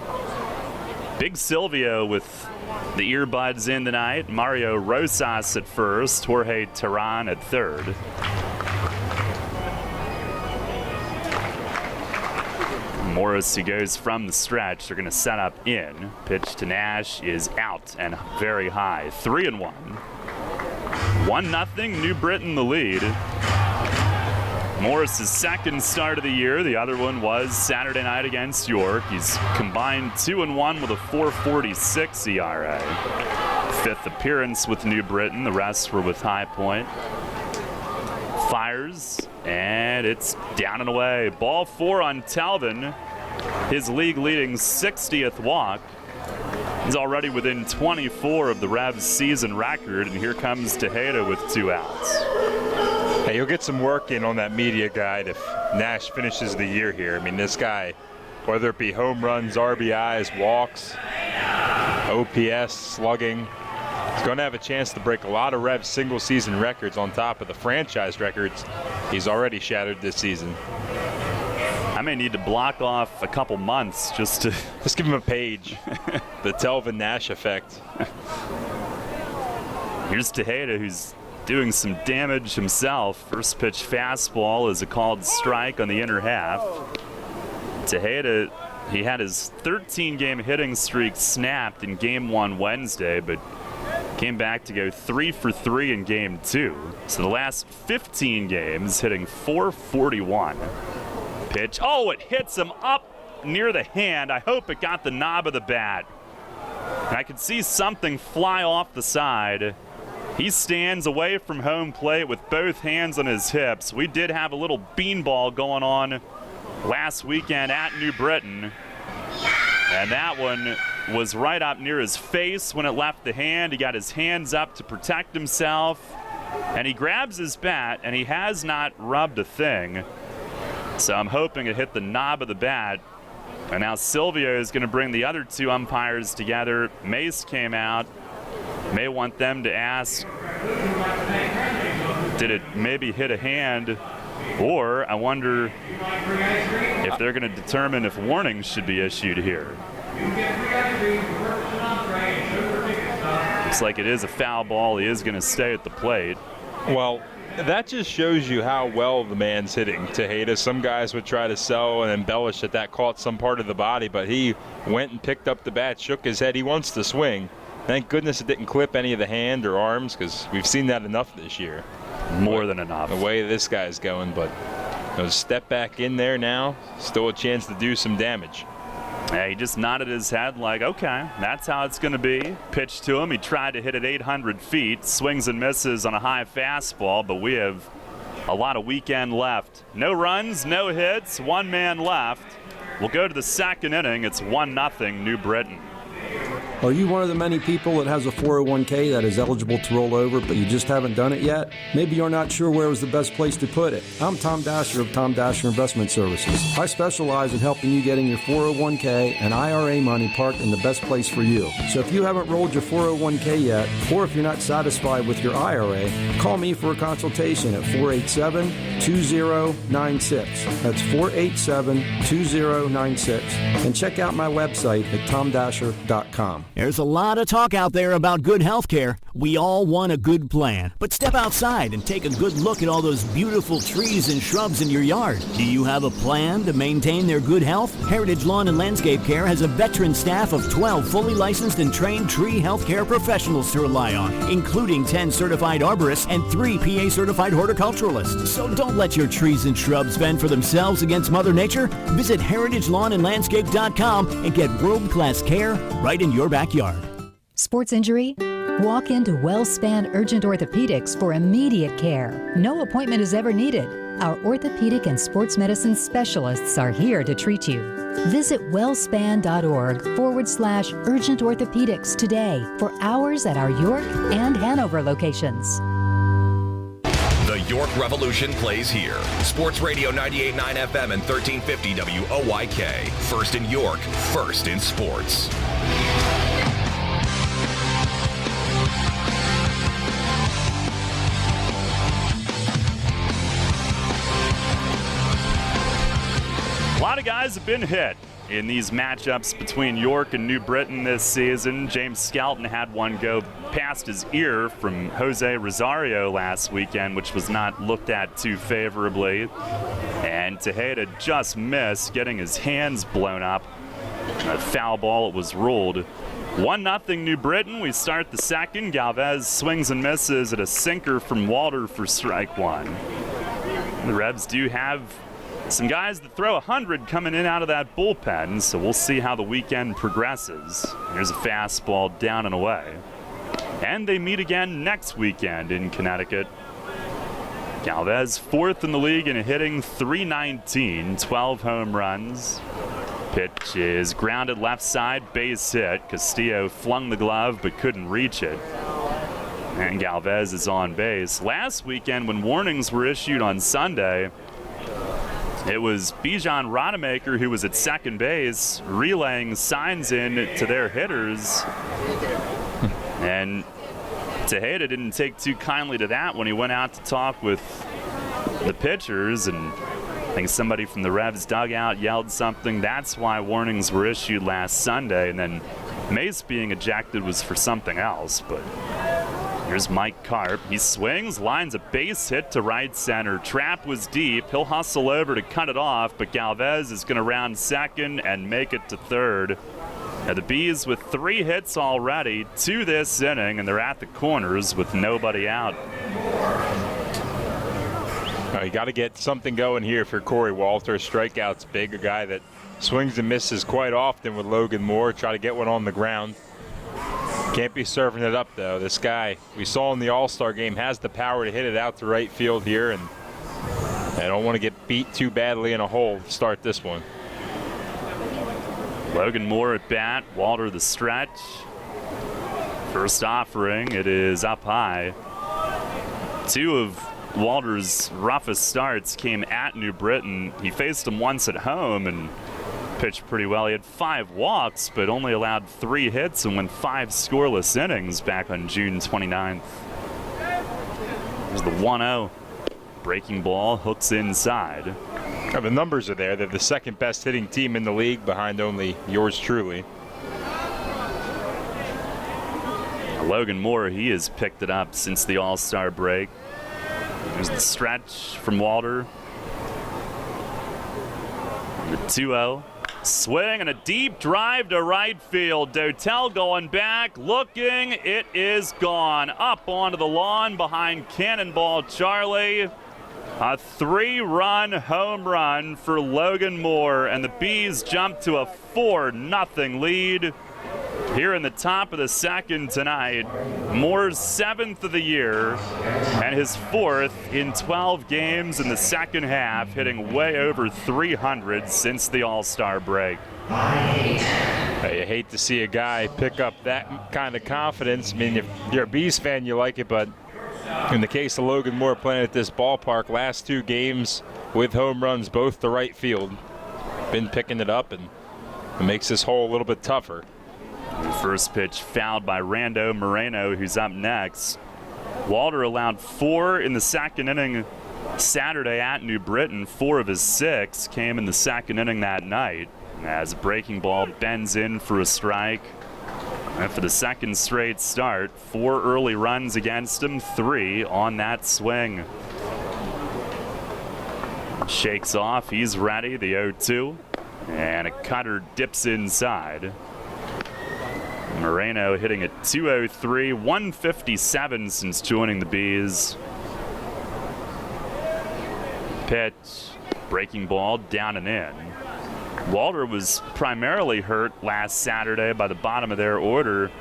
Big Silvio with the earbuds in tonight. Mario Rosas at first. Jorge Terran at third. Morris, who goes from the stretch, they're going to set up in. Pitch to Nash is out and very high. 3-1. 1-0, New Britain the lead. Morris's second start of the year. The other one was Saturday night against York. He's combined 2-1 with a 4.46 ERA. Fifth appearance with New Britain. The rest were with High Point. Fires, and it's down and away. Ball 4 on Talvin. His league-leading 60th walk. He's already within 24 of the Revs season record, and here comes Tejeda with 2 outs. Hey, you'll get some work in on that media guide if Nash finishes the year here. I mean, this guy, whether it be home runs, RBIs, walks, OPS, slugging, he's going to have a chance to break a lot of Revs single-season records on top of the franchise records he's already shattered this season. I may need to block off a couple months just to... Just give him a page. The Telvin Nash effect. Here's Tejeda, who's doing some damage himself. First pitch fastball is a called strike on the inner half. Tejeda, he had his 13-game hitting streak snapped in Game 1 Wednesday, but came back to go 3 for 3 in Game 2. So the last 15 games hitting .441. Pitch. Oh, it hits him up near the hand. I hope it got the knob of the bat. And I could see something fly off the side. He stands away from home plate with both hands on his hips. We did have a little beanball going on last weekend at New Britain. And that one was right up near his face when it left the hand. He got his hands up to protect himself. And he grabs his bat, and he has not rubbed a thing. So I'm hoping it hit the knob of the bat. And now Silvio is going to bring the other two umpires together. Mace came out. May want them to ask, did it maybe hit a hand? Or I wonder if they're going to determine if warnings should be issued here. Looks like it is a foul ball. He is going to stay at the plate. Well, that just shows you how well the man's hitting. Tejeda, some guys would try to sell and embellish that caught some part of the body, but he went and picked up the bat, shook his head. He wants to swing. Thank goodness it didn't clip any of the hand or arms, because we've seen that enough this year. More than enough. The way this guy's going, but step back in there now, still a chance to do some damage. Yeah, he just nodded his head like, okay, that's how it's going to be. Pitch to him. He tried to hit it 800 feet. Swings and misses on a high fastball, but we have a lot of weekend left. No runs, no hits, one man left. We'll go to the second inning. It's 1-0 New Britain. Are you one of the many people that has a 401k that is eligible to roll over, but you just haven't done it yet? Maybe you're not sure where was the best place to put it. I'm Tom Dasher of Tom Dasher Investment Services. I specialize in helping you getting your 401k and IRA money parked in the best place for you. So if you haven't rolled your 401k yet, or if you're not satisfied with your IRA, call me for a consultation at 487-2096. That's 487-2096. And check out my website at tomdasher.com. There's a lot of talk out there about good health care. We all want a good plan. But step outside and take a good look at all those beautiful trees and shrubs in your yard. Do you have a plan to maintain their good health? Heritage Lawn and Landscape Care has a veteran staff of 12 fully licensed and trained tree health care professionals to rely on, including 10 certified arborists and 3 PA certified horticulturalists. So don't let your trees and shrubs fend for themselves against Mother Nature. Visit heritagelawnandlandscape.com and get world-class care right in your backyard. Sports injury? Walk into WellSpan Urgent Orthopedics for immediate care. No appointment is ever needed. Our orthopedic and sports medicine specialists are here to treat you. Visit wellspan.org/urgent orthopedics today for hours at our York and Hanover locations. The York Revolution plays here. Sports Radio 98.9 FM and 1350 WOYK. First in York, first in sports. A lot of guys have been hit in these matchups between York and New Britain this season. James Skelton had one go past his ear from Jose Rosario last weekend, which was not looked at too favorably. And Tejeda just missed, getting his hands blown up. A foul ball, it was ruled. 1-0 New Britain. We start the second. Galvez swings and misses at a sinker from Walter for strike one. The Revs do have some guys that throw 100 coming in out of that bullpen, so we'll see how the weekend progresses. Here's a fastball down and away. And they meet again next weekend in Connecticut. Galvez fourth in the league in hitting, .319, 12 home runs. Pitch is grounded left side, base hit. Castillo flung the glove but couldn't reach it. And Galvez is on base. Last weekend when warnings were issued on Sunday, it was Bijan Rodemaker who was at second base relaying signs in to their hitters. And Tejeda didn't take too kindly to that when he went out to talk with the pitchers, and I think somebody from the Revs dugout yelled something. That's why warnings were issued last Sunday, and then Mace being ejected was for something else. But here's Mike Karp. He swings, lines a base hit to right center. Trap was deep. He'll hustle over to cut it off, but Galvez is going to round second and make it to third. Now the Bees with 3 hits already to this inning, and they're at the corners with nobody out. You got to get something going here for Corey Walter. Strikeout's big, a guy that swings and misses quite often with Logan Moore. Try to get one on the ground. Can't be serving it up, though. This guy we saw in the All-Star game has the power to hit it out to right field here, and I don't want to get beat too badly in a hole to start this one. Logan Moore at bat, Walter the stretch. First offering, it is up high. 2 of Walter's roughest starts came at New Britain. He faced him once at home and pitched pretty well. He had 5 walks, but only allowed 3 hits and went 5 scoreless innings back on June 29th. There's the 1-0. Breaking ball, hooks inside. The numbers are there. They're the second best hitting team in the league behind only yours truly. Logan Moore, he has picked it up since the All-Star break. There's the stretch from Walter. The 2-0. Swing and a deep drive to right field. Dotel going back, looking. It is gone. Up onto the lawn behind Cannonball Charlie. A 3-run home run for Logan Moore, and the Bees jump to a 4-0 lead here in the top of the second tonight. Moore's 7th of the year and his 4th in 12 games in the second half, hitting way over 300 since the All-Star break. You hate to see a guy pick up that kind of confidence. I mean, if you're a Bees fan, you like it, but in the case of Logan Moore playing at this ballpark, last 2 games with home runs, both to right field, been picking it up, and it makes this hole a little bit tougher. The first pitch fouled by Rando Moreno, who's up next. Walter allowed 4 in the second inning Saturday at New Britain. 4 of his 6 came in the second inning that night, as a breaking ball bends in for a strike. And for the second straight start, 4 early runs against him, 3 on that swing. Shakes off, he's ready, the 0-2. And a cutter dips inside. Moreno hitting at .203, 157 since joining the Bees. Pitch, breaking ball, down and in. Walter was primarily hurt last Saturday by the bottom of their order.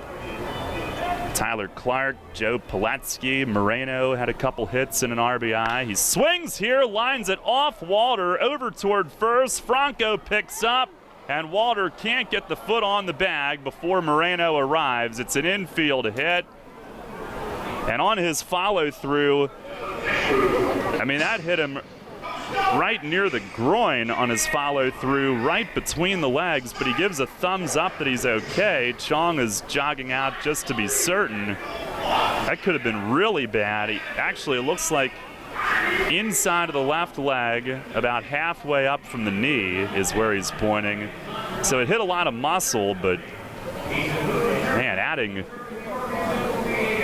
Tyler Clark, Joe Pilecki, Moreno had a couple hits and an RBI. He swings here, lines it off Walter, over toward first. Franco picks up, and Walter can't get the foot on the bag before Moreno arrives. It's an infield hit. And on his follow-through, I mean, that hit him right near the groin on his follow-through, right between the legs, but he gives a thumbs up that he's okay. Chong is jogging out just to be certain. That could have been really bad. Actually, it looks like inside of the left leg, about halfway up from the knee is where he's pointing. So it hit a lot of muscle, but man, adding,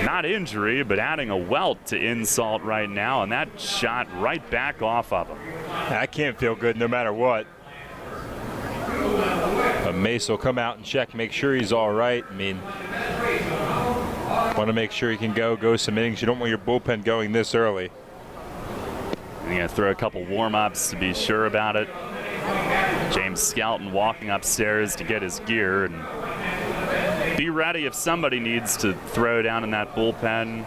not injury, but adding a welt to insult right now, and that shot right back off of him. I can't feel good no matter what. But Mace will come out and check, make sure he's all right. I mean, want to make sure he can go some innings. You don't want your bullpen going this early. You're going to throw a couple warm-ups to be sure about it. James Skelton walking upstairs to get his gear and be ready if somebody needs to throw down in that bullpen.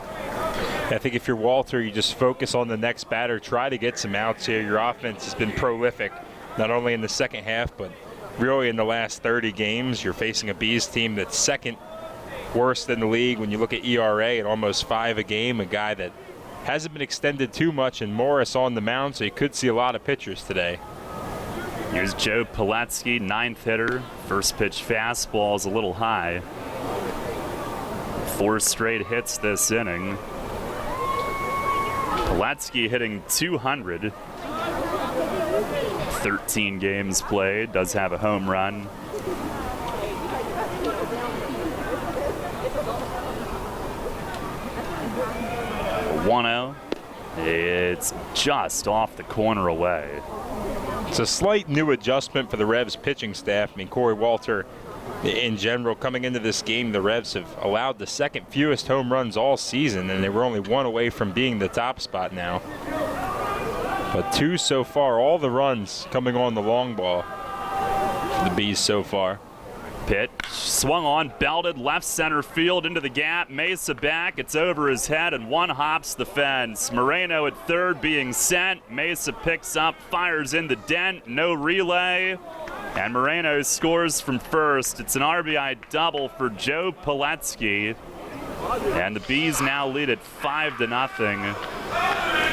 I think if you're Walter, you just focus on the next batter. Try to get some outs here. Your offense has been prolific, not only in the second half, but really in the last 30 games. You're facing a Bees team that's second worst in the league when you look at ERA at almost 5 a game, a guy that hasn't been extended too much, and Morris on the mound, so you could see a lot of pitchers today. Here's Joe Pilecki, 9th hitter. First pitch fastball is a little high. 4 straight hits this inning. Pilecki hitting 200. 13 games played, does have a home run. A 1-0. It's just off the corner away. It's a slight new adjustment for the Revs pitching staff. I mean, Corey Walter, in general, coming into this game, the Revs have allowed the second fewest home runs all season, and they were only 1 away from being the top spot now. But 2 so far, all the runs coming on the long ball for the Bees so far. Pitch swung on, belted left center field into the gap. Mesa back, it's over his head, and one hops the fence. Moreno at third being sent. Mesa picks up, fires in the dent, no relay. And Moreno scores from first. It's an RBI double for Joe Pilecki. And the Bees now lead at 5-0.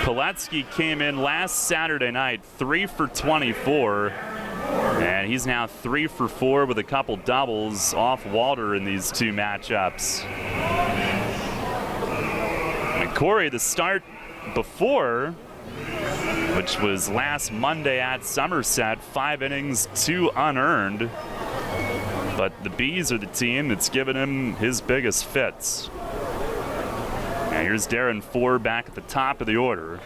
Pilecki came in last Saturday night, 3 for 24. And he's now 3 for 4 with a couple doubles off Walter in these 2 matchups. And Corey, the start before, which was last Monday at Somerset, 5 innings, 2 unearned. But the Bees are the team that's given him his biggest fits. And here's Darren Ford back at the top of the order.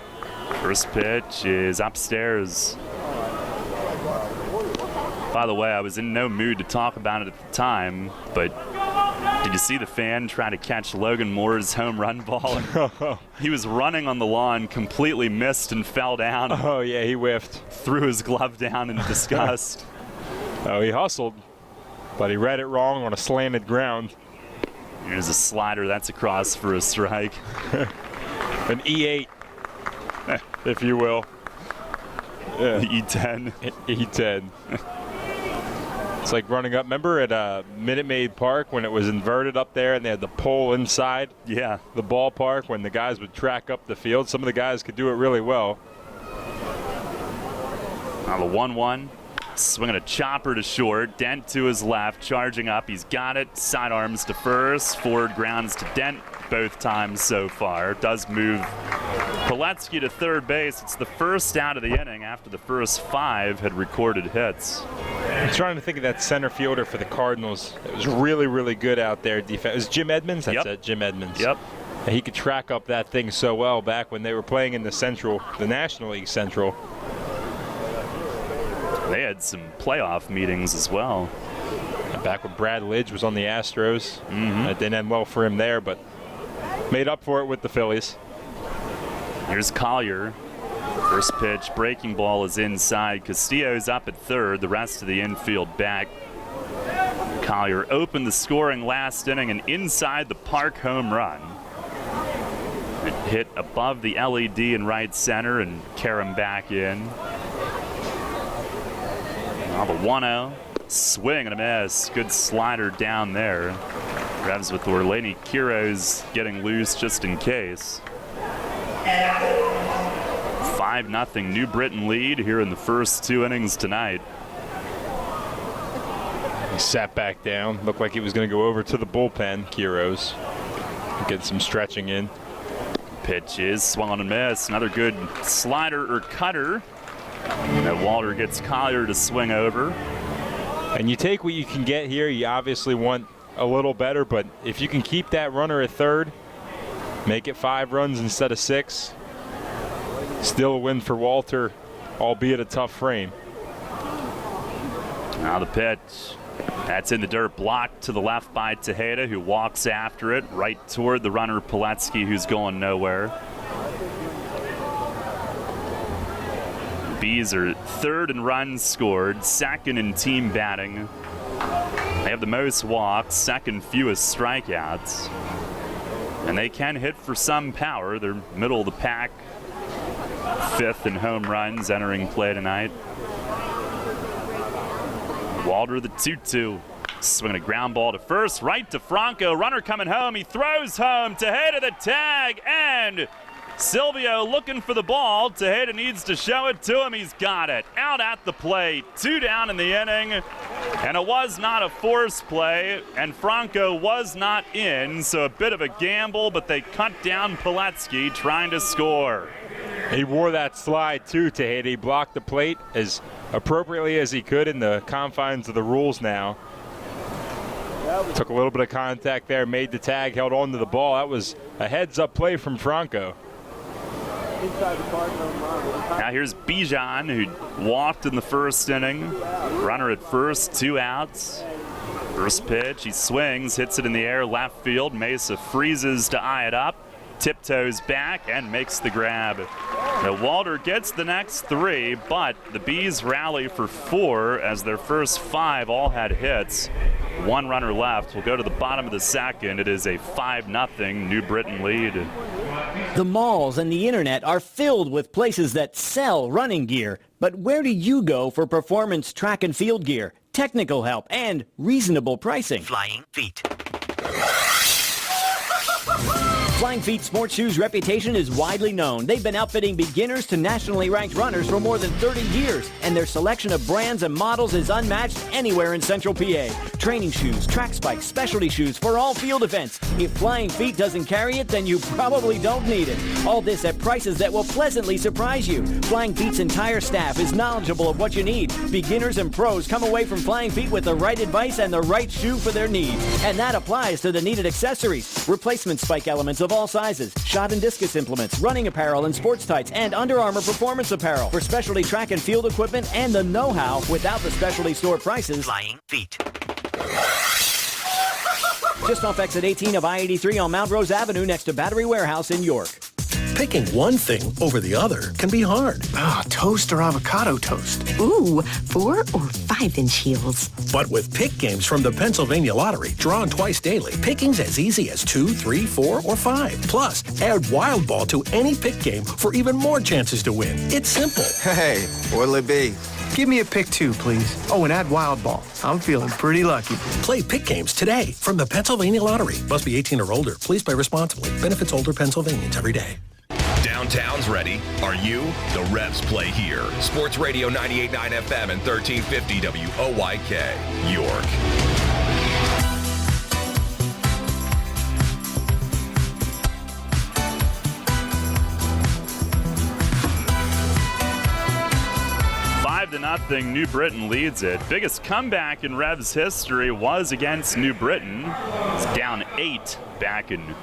First pitch is upstairs. By the way, I was in no mood to talk about it at the time, but did you see the fan try to catch Logan Moore's home run ball? He was running on the lawn, completely missed and fell down. Oh, yeah, he whiffed. Threw his glove down in disgust. Oh, he hustled, but he read it wrong on a slanted ground. Here's a slider. That's across for a strike. An E8, if you will. Yeah. E10. E10. It's like running up. Remember at Minute Maid Park when it was inverted up there and they had the pole inside? Yeah. The ballpark when the guys would track up the field. Some of the guys could do it really well. Now the 1-1. Swinging a chopper to short. Dent to his left. Charging up. He's got it. Sidearms to first. Forward grounds to Dent both times so far. Does move Pilecki to third base. It's the first out of the inning after the first 5 had recorded hits. I'm trying to think of that center fielder for the Cardinals. It was really, really good out there. Defense. It was Jim Edmonds? That's it, Jim Edmonds. Yep. And he could track up that thing so well back when they were playing in the National League Central. They had some playoff meetings as well. Back when Brad Lidge was on the Astros. It didn't end well for him there, but made up for it with the Phillies. Here's Collier. First pitch, breaking ball is inside. Castillo's up at third. The rest of the infield back. Collier opened the scoring last inning, an inside the park home run. It hit above the LED in right center and carry him back in. Now the 1-0. Swing and a miss. Good slider down there. Revs with Orleni Quiroz getting loose just in case. 5-0 New Britain lead here in the first 2 innings tonight. He sat back down. Looked like he was going to go over to the bullpen, Quiroz. Get some stretching in. Pitch is swung on and miss. Another good slider or cutter. That Walter gets Collier to swing over. And you take what you can get here. You obviously want a little better, but if you can keep that runner at third, make it 5 runs instead of 6, still a win for Walter, albeit a tough frame. Now the pitch. That's in the dirt, blocked to the left by Tejeda, who walks after it right toward the runner Pilecki, who's going nowhere. Bees are third in runs scored, second in team batting. They have the most walks, second fewest strikeouts. And they can hit for some power. They're middle of the pack, 5th in home runs entering play tonight. Walter the 2-2. Swinging a ground ball to first, right to Franco. Runner coming home. He throws home. Tejeda the tag, and Silvio looking for the ball. Tejeda needs to show it to him. He's got it. Out at the plate. 2 down in the inning. And it was not a forced play, and Franco was not in, so a bit of a gamble, but they cut down Pilecki trying to score. He wore that slide too, Tejeda. He blocked the plate as appropriately as he could in the confines of the rules now. Took a little bit of contact there, made the tag, held on to the ball. That was a heads-up play from Franco. Now here's Bijan, who walked in the first inning. Runner at first, 2 outs. First pitch, he swings, hits it in the air, left field. Mesa freezes to eye it up, tiptoes back, and makes the grab. Now Walter gets the next 3, but the Bees rally for 4 as their first 5 all had hits. 1 runner left. We'll go to the bottom of the second. It is a 5-0 New Britain lead. The malls and the internet are filled with places that sell running gear. But where do you go for performance track and field gear, technical help, and reasonable pricing? Flying Feet. Flying Feet Sports Shoes' reputation is widely known. They've been outfitting beginners to nationally ranked runners for more than 30 years, and their selection of brands and models is unmatched anywhere in Central PA. Training shoes, track spikes, specialty shoes for all field events. If Flying Feet doesn't carry it, then you probably don't need it. All this at prices that will pleasantly surprise you. Flying Feet's entire staff is knowledgeable of what you need. Beginners and pros come away from Flying Feet with the right advice and the right shoe for their needs. And that applies to the needed accessories. Replacement spike elements of all sizes, shot and discus implements, running apparel and sports tights, and Under Armour performance apparel for specialty track and field equipment and the know-how without the specialty store prices. Flying Feet. Just off exit 18 of I-83 on Mount Rose Avenue next to Battery Warehouse in York. Picking one thing over the other can be hard. Toast or avocado toast? Ooh, 4 or 5-inch heels. But with Pick Games from the Pennsylvania Lottery, drawn twice daily, picking's as easy as 2, 3, 4, or 5. Plus, add Wild Ball to any Pick Game for even more chances to win. It's simple. Hey, what'll it be? Give me a pick 2, please. Oh, and add Wild Ball. I'm feeling pretty lucky. Play Pick Games today from the Pennsylvania Lottery. Must be 18 or older. Please play responsibly. Benefits older Pennsylvanians every day. Downtown's ready. Are you? The Revs play here. Sports Radio 98.9 FM and 1350 WOYK, York. Nothing. New Britain leads it. Biggest comeback in Revs history was against New Britain. It's down 8 back in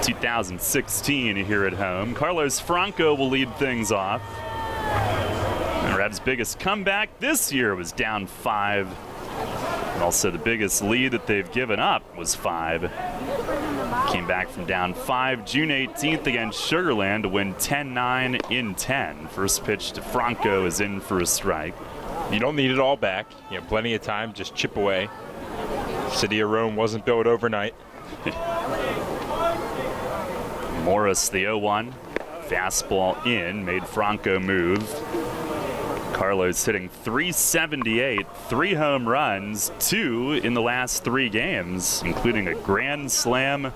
2016 here at home. Carlos Franco will lead things off. And Revs' biggest comeback this year was down 5. And also the biggest lead that they've given up was 5. Came back from down 5 June 18th against Sugar Land to win 10-9 in 10. First pitch to Franco is in for a strike. You don't need it all back. You have plenty of time. Just chip away. City of Rome wasn't built overnight. Morris, the 0-1. Fastball in, made Franco move. Carlos hitting .378, 3 home runs, 2 in the last 3 games, including a grand slam.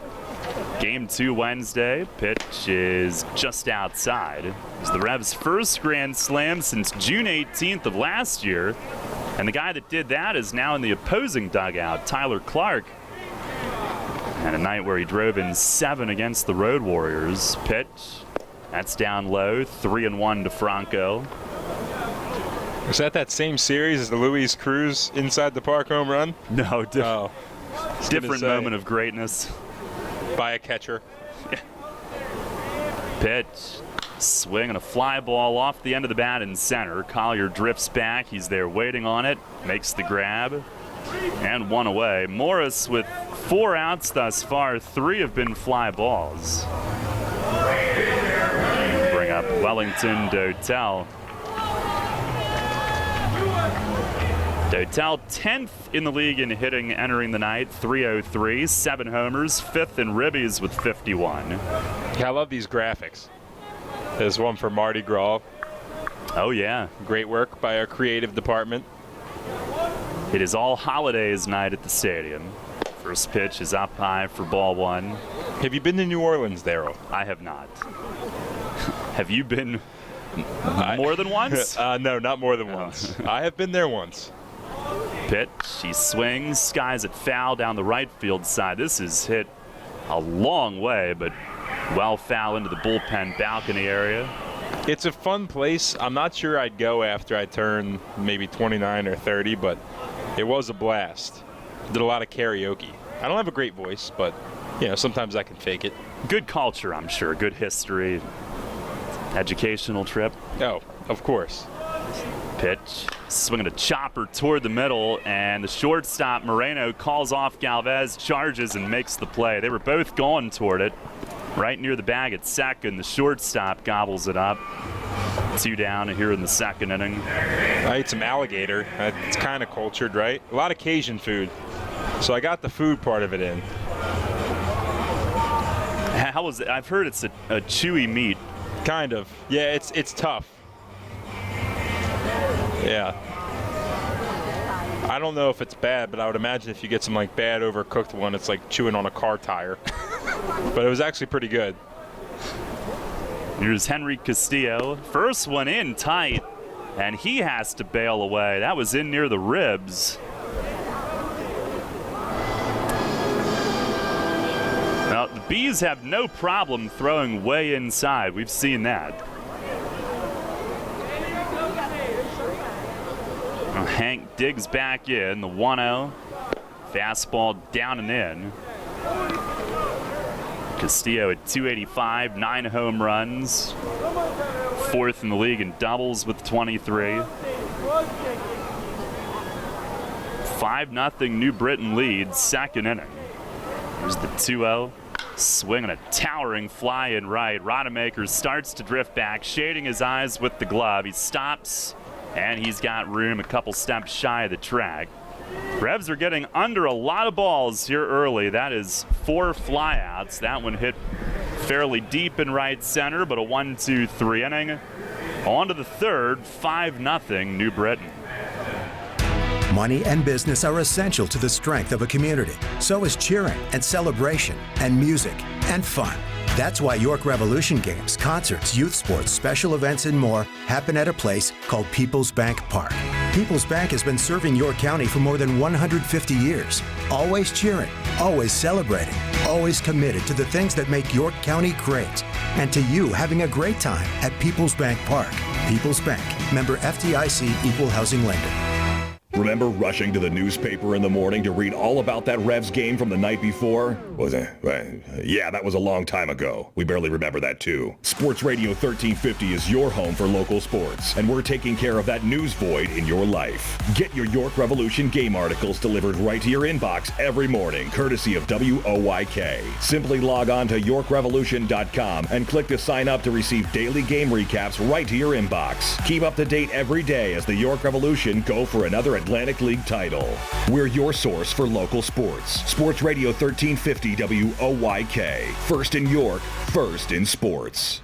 Game 2 Wednesday. Pitch is just outside. It's the Revs' first grand slam since June 18th of last year. And the guy that did that is now in the opposing dugout, Tyler Clark. And a night where he drove in 7 against the Road Warriors. Pitch, that's down low, 3-1 to Franco. Was that same series as the Luis Cruz inside the park home run? No, different moment of greatness. By a catcher. Yeah. Pitch, swing and a fly ball off the end of the bat in center. Collier drifts back. He's there waiting on it. Makes the grab. And 1 away. Morris with 4 outs thus far. 3 have been fly balls. Bring up Wellington Dotel. Dotel 10th in the league in hitting entering the night, .303, 7 homers, 5th in ribbies with 51. Yeah, I love these graphics. There's one for Mardi Gras. Oh, yeah. Great work by our creative department. It is all holidays night at the stadium. First pitch is up high for ball 1. Have you been to New Orleans, Daryl? I have not. Have you been more than once? No, not more than once. I have been there once. Pitch, he swings, skies it foul down the right field side. This is hit a long way, but well foul into the bullpen balcony area. It's a fun place. I'm not sure I'd go after I turn maybe 29 or 30, but it was a blast. Did a lot of karaoke. I don't have a great voice, but sometimes I can fake it. Good culture, I'm sure. Good history. Educational trip. Oh, of course. Pitch, swinging a chopper toward the middle, and the shortstop Moreno calls off Galvez, charges and makes the play. They were both going toward it. Right near the bag at second, the shortstop gobbles it up. 2 down here in the second inning. I ate some alligator. It's kind of cultured, right? A lot of Cajun food. So I got the food part of it in. How was it? I've heard it's a chewy meat. Kind of. Yeah, it's tough. Yeah. I don't know if it's bad, but I would imagine if you get some bad overcooked one, it's like chewing on a car tire. But it was actually pretty good. Here's Henry Castillo. First one in tight, and he has to bail away. That was in near the ribs. Now, the Bees have no problem throwing way inside. We've seen that. Hank digs back in, the 1-0. Fastball down and in. Castillo at .285, 9 home runs. 4th in the league in doubles with 23. 5-0 New Britain lead, second inning. Here's the 2-0. Swinging a towering fly in right. Rodemaker starts to drift back, shading his eyes with the glove. He stops, and he's got room a couple steps shy of the track. Revs are getting under a lot of balls here early. That is 4 flyouts. That one hit fairly deep in right center, but a 1-2-3 inning. On to the third, 5-0 New Britain. Money and business are essential to the strength of a community. So is cheering and celebration and music and fun. That's why York Revolution games, concerts, youth sports, special events, and more happen at a place called People's Bank Park. People's Bank has been serving York County for more than 150 years. Always cheering, always celebrating, always committed to the things that make York County great. And to you having a great time at People's Bank Park. People's Bank, member FDIC, equal housing lender. Remember rushing to the newspaper in the morning to read all about that Revs game from the night before? Yeah, that was a long time ago. We barely remember that too. Sports Radio 1350 is your home for local sports, and we're taking care of that news void in your life. Get your York Revolution game articles delivered right to your inbox every morning, courtesy of WOYK. Simply log on to YorkRevolution.com and click to sign up to receive daily game recaps right to your inbox. Keep up to date every day as the York Revolution go for another Atlantic League title. We're your source for local sports. Sports Radio 1350 WOYK. First in York, first in sports.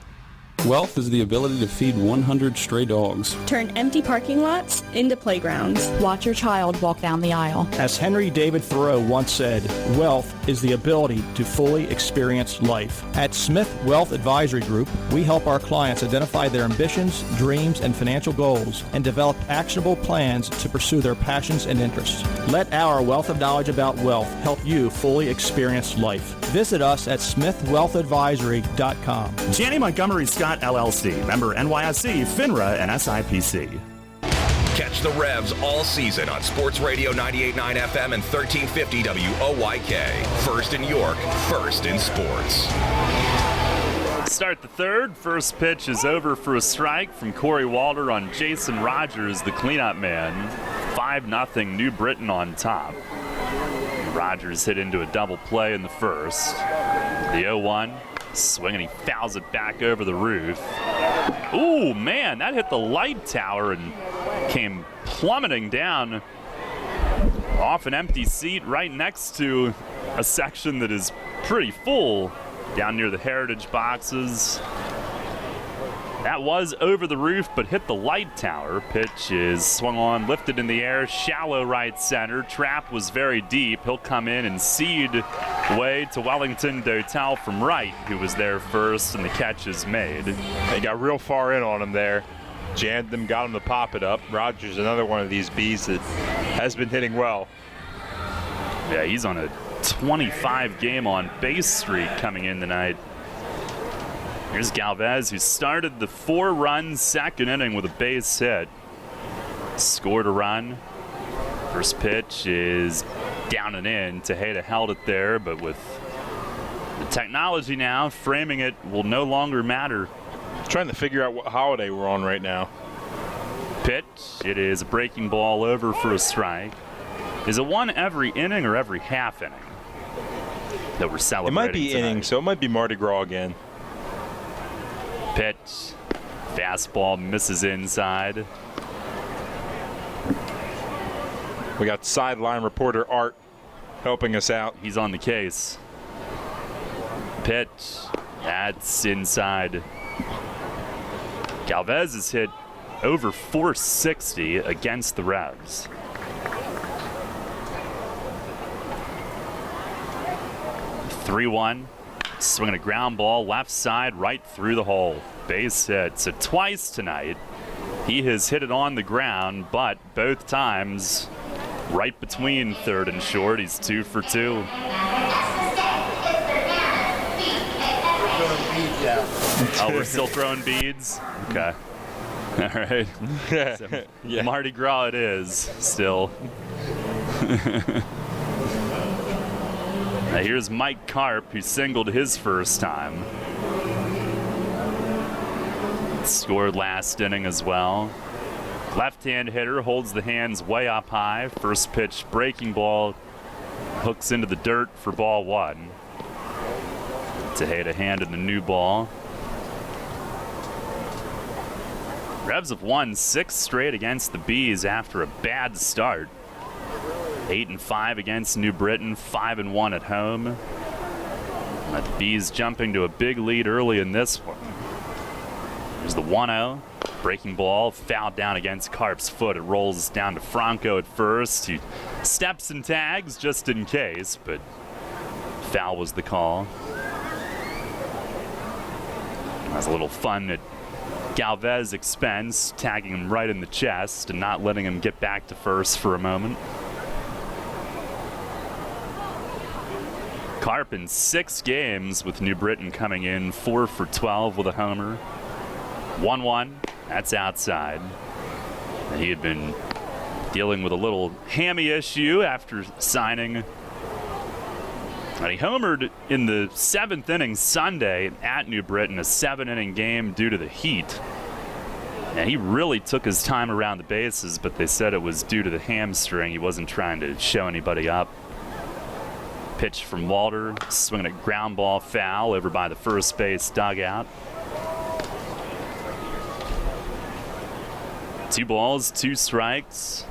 Wealth is the ability to feed 100 stray dogs. Turn empty parking lots into playgrounds. Watch your child walk down the aisle. As Henry David Thoreau once said, wealth is the ability to fully experience life. At Smith Wealth Advisory Group, we help our clients identify their ambitions, dreams, and financial goals and develop actionable plans to pursue their passions and interests. Let our wealth of knowledge about wealth help you fully experience life. Visit us at smithwealthadvisory.com. Janney Montgomery Scott LLC, member NYSE, FINRA, and SIPC. Catch the Revs all season on Sports Radio 98.9 FM and 1350 WOYK. First in York, first in sports. Start the third. First pitch is over for a strike from Corey Walter on Jason Rogers, the cleanup man. 5-0 New Britain on top. Rogers hit into a double play in the first. The 0-1. Swing and he fouls it back over the roof. Ooh, man, that hit the light tower and came plummeting down off an empty seat right next to a section that is pretty full down near the Heritage boxes. That was over the roof, but hit the light tower. Pitch is swung on, lifted in the air, shallow right center. Trap was very deep. He'll come in and cede way to Wellington Dotel from right, who was there first, and the catch is made. They got real far in on him there. Jammed them, got him to pop it up. Rogers, another one of these bees that has been hitting well. Yeah, he's on a 25-game on base streak coming in tonight. Here's Galvez, who started the 4-run second inning with a base hit. Scored a run. First pitch is down and in. Tejeda held it there, but with the technology now, framing it will no longer matter. Trying to figure out what holiday we're on right now. Pitch. It is a breaking ball over for a strike. Is it one every inning or every half inning that we're celebrating? It might be tonight? inning, so it might be Mardi Gras again. Pitch. Fastball misses inside. We got sideline reporter Art helping us out. He's on the case. Pitch. That's inside. Galvez has hit over 460 against the Revs. (3-1). Swinging a ground ball left side right through the hole. Base hit. So twice tonight he has hit it on the ground, but both times right between third and short. He's 2 for 2. Oh, we're still throwing beads? Okay. All right. So Yeah. Mardi Gras it is still. Now here's Mike Karp, who singled his first time. Scored last inning as well. Left-hand hitter holds the hands way up high. First pitch breaking ball hooks into the dirt for ball 1. Tejeda handed the new ball. Revs have won 6 straight against the Bees after a bad start. 8-5 against New Britain, 5-1 at home. The Bees jumping to a big lead early in this one. There's the 1-0. Breaking ball, fouled down against Karp's foot. It rolls down to Franco at first. He steps and tags just in case, but foul was the call. That's a little fun at Galvez's expense, tagging him right in the chest and not letting him get back to first for a moment. Karp in 6 games with New Britain coming in 4 for 12 with a homer. 1-1, that's outside. He had been dealing with a little hammy issue after signing. And he homered in the 7th inning Sunday at New Britain, a 7-inning game due to the heat. And he really took his time around the bases, but they said it was due to the hamstring. He wasn't trying to show anybody up. Pitch from Walter, swinging a ground ball foul over by the first base dugout. 2 balls, 2 strikes.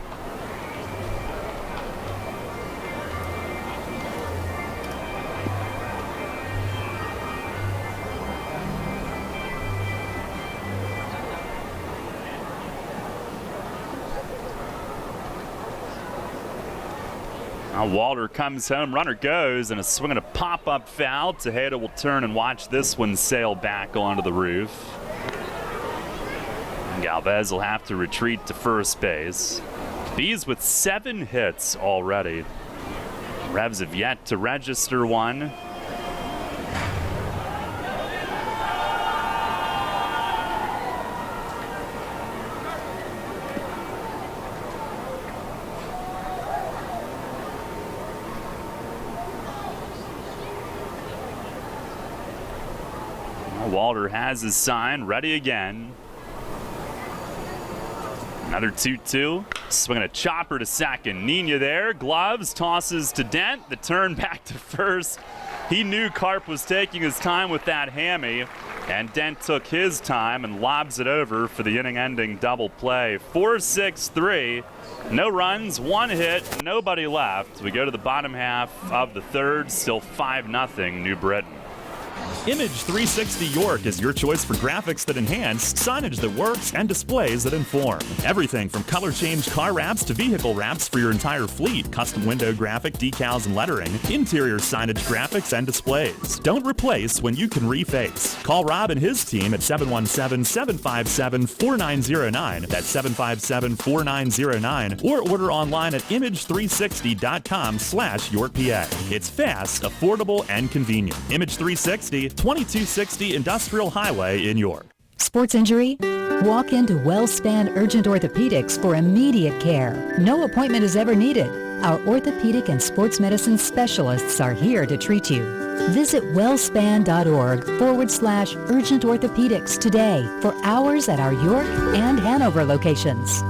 Now Walter comes home, runner goes, and a swing and a pop-up foul. Tejeda will turn and watch this one sail back onto the roof. And Galvez will have to retreat to first base. Bees with 7 hits already. Revs have yet to register one. Walter has his sign, ready again. Another 2-2. Swinging a chopper to second. Nina there. Gloves. Tosses to Dent. The turn back to first. He knew Karp was taking his time with that hammy. And Dent took his time and lobs it over for the inning-ending double play. 4-6-3. No runs, 1 hit, nobody left. We go to the bottom half of the third. Still 5-0 New Britain. Image 360 York is your choice for graphics that enhance, signage that works, and displays that inform. Everything from color change car wraps to vehicle wraps for your entire fleet, custom window graphic, decals and lettering, interior signage graphics and displays. Don't replace when you can reface. Call Rob and his team at 717-757-4909. That's 757-4909. Or order online at image360.com/YorkPA. It's fast, affordable, and convenient. Image 360, 2260 Industrial Highway in York. Sports injury? Walk into WellSpan Urgent Orthopedics for immediate care. No appointment is ever needed. Our orthopedic and sports medicine specialists are here to treat you. Visit wellspan.org/urgent orthopedics today for hours at our York and Hanover locations.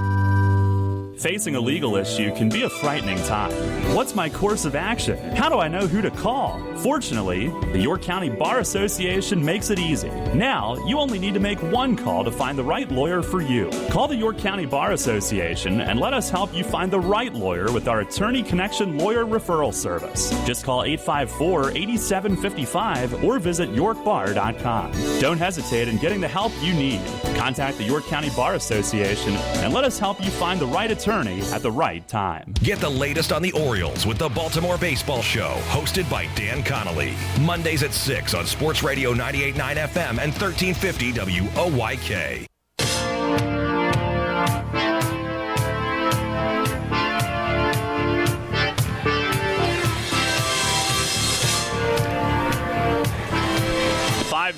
Facing a legal issue can be a frightening time. What's my course of action? How do I know who to call? Fortunately, the York County Bar Association makes it easy. Now, you only need to make one call to find the right lawyer for you. Call the York County Bar Association and let us help you find the right lawyer with our Attorney Connection Lawyer Referral Service. Just call 854-8755 or visit yorkbar.com. Don't hesitate in getting the help you need. Contact the York County Bar Association and let us help you find the right attorney at the right time. Get the latest on the Orioles with the Baltimore Baseball Show, hosted by Dan Connolly. Mondays at 6 on Sports Radio 98.9 FM and 1350 WOYK.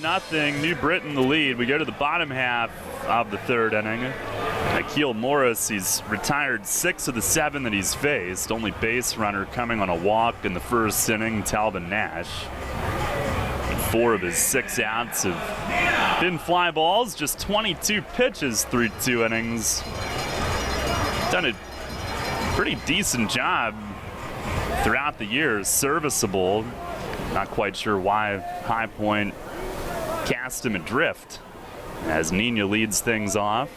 Nothing. New Britain the lead. We go to the bottom half of the third inning. Akil Morris, he's retired 6 of the 7 that he's faced. Only base runner coming on a walk in the first inning, Talvin Nash. And 4 of his 6 outs have been fly balls. Just 22 pitches through 2 innings. Done a pretty decent job throughout the year. Serviceable. Not quite sure why High Point cast him adrift as Nina leads things off.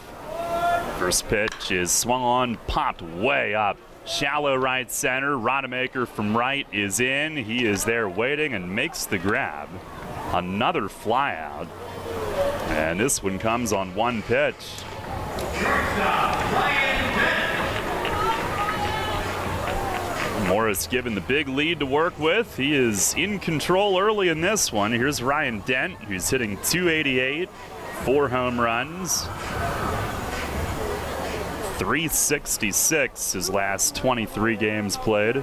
First pitch is swung on, popped way up. Shallow right center. Rodemaker from right is in. He is there waiting and makes the grab. Another fly out. And this one comes on 1 pitch. Morris given the big lead to work with. He is in control early in this one. Here's Ryan Dent, who's hitting .288, 4 home runs, .366 his last 23 games played.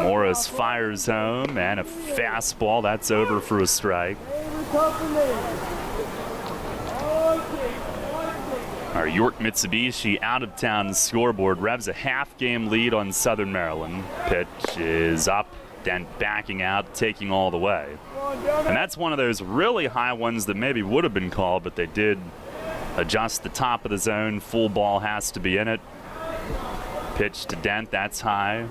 Morris fires home and a fastball. That's over for a strike. Our York Mitsubishi out-of-town scoreboard. Revs a half-game lead on Southern Maryland. Pitch is up, Dent backing out, taking all the way. And that's one of those really high ones that maybe would have been called, but they did adjust the top of the zone. Full ball has to be in it. Pitch to Dent, that's high.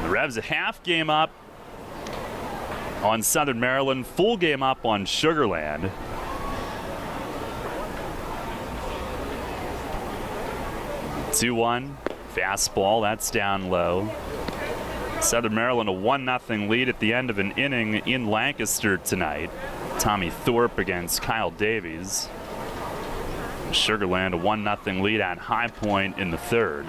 The Revs a half game up on Southern Maryland, full game up on Sugar Land. (2-1) fastball, that's down low. Southern Maryland a 1-0 lead at the end of an inning in Lancaster tonight. Tommy Thorpe against Kyle Davies. Sugar Land a 1-0 lead at High Point in the third.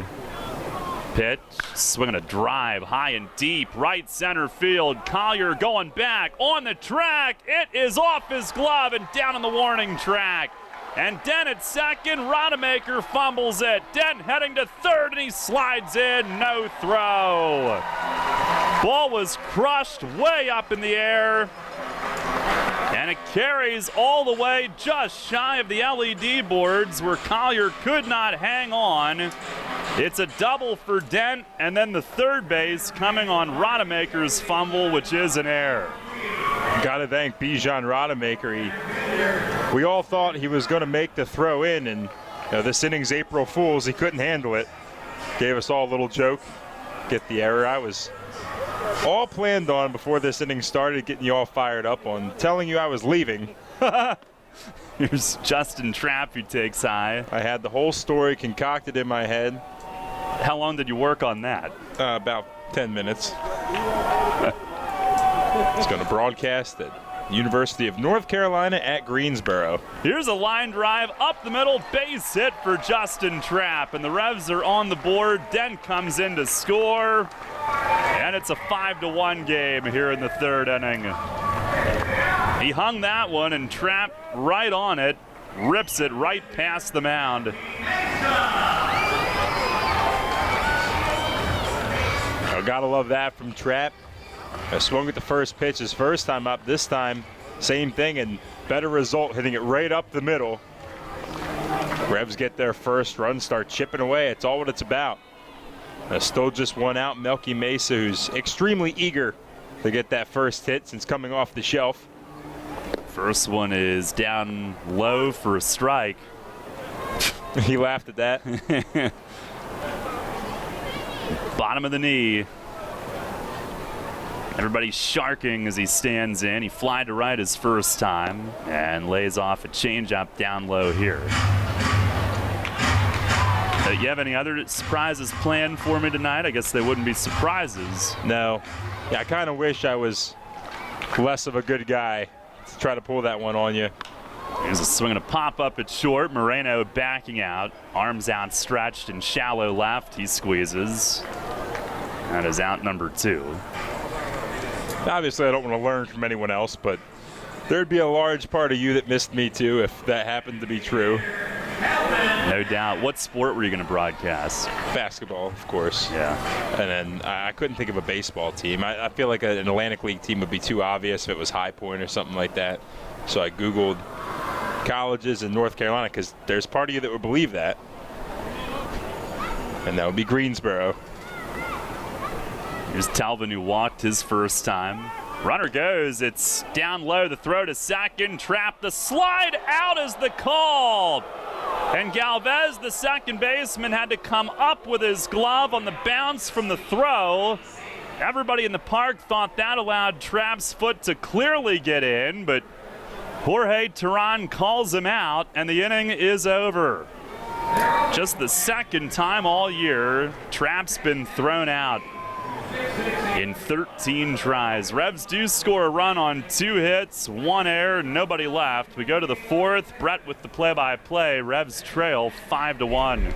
Pitch, swinging a drive high and deep, right center field. Collier going back on the track. It is off his glove and down on the warning track. And Dent at second, Rodemaker fumbles it. Dent heading to third, and he slides in, no throw. Ball was crushed way up in the air. And it carries all the way just shy of the LED boards where Collier could not hang on. It's a double for Dent, and then the third base coming on Rodemaker's fumble, which is an error. Got to thank Bijan Rodemaker. We all thought he was going to make the throw in, and this inning's April Fools. He couldn't handle it. Gave us all a little joke. Get the error. I was all planned on before this inning started, getting you all fired up on telling you I was leaving. Here's Justin Trapp, who takes high. I had the whole story concocted in my head. How long did you work on that? About 10 minutes. It's going to broadcast at University of North Carolina at Greensboro. Here's a line drive up the middle, base hit for Justin Trapp, and the Revs are on the board. Dent comes in to score, and it's a 5-1 game here in the third inning. He hung that one, and Trapp right on it, rips it right past the mound. Gotta love that from Trapp. Swung at the first pitch his first time up. This time, same thing and better result, hitting it right up the middle. Revs get their first run, start chipping away. It's all what it's about. Still just one out. Melky Mesa, who's extremely eager to get that first hit since coming off the shelf. First one is down low for a strike. He laughed at that. Bottom of the knee. Everybody's sharking as he stands in. He flied to right his first time and lays off a changeup down low here. You have any other surprises planned for me tonight? I guess they wouldn't be surprises. No. Yeah, I kind of wish I was less of a good guy to try to pull that one on you. Here's a swing and a pop-up at short. Moreno backing out. Arms outstretched and shallow left. He squeezes. That is out number 2. Obviously, I don't want to learn from anyone else, but there'd be a large part of you that missed me, too, if that happened to be true. No doubt. What sport were you going to broadcast? Basketball, of course. Yeah. And then I couldn't think of a baseball team. I feel like an Atlantic League team would be too obvious if it was High Point or something like that. So I Googled colleges in North Carolina because there's part of you that would believe that. And that would be Greensboro. Here's Talvin, who walked his first time. Runner goes. It's down low. The throw to second. Trapp. The slide out is the call. And Galvez, the second baseman, had to come up with his glove on the bounce from the throw. Everybody in the park thought that allowed Trapp's foot to clearly get in, but Jorge Teran calls him out, and the inning is over. Just the second time all year, Trapp's been thrown out in 13 tries. Revs do score a run on 2 hits, 1 error, nobody left. We go to the fourth. Brett with the play-by-play. Revs trail 5-1.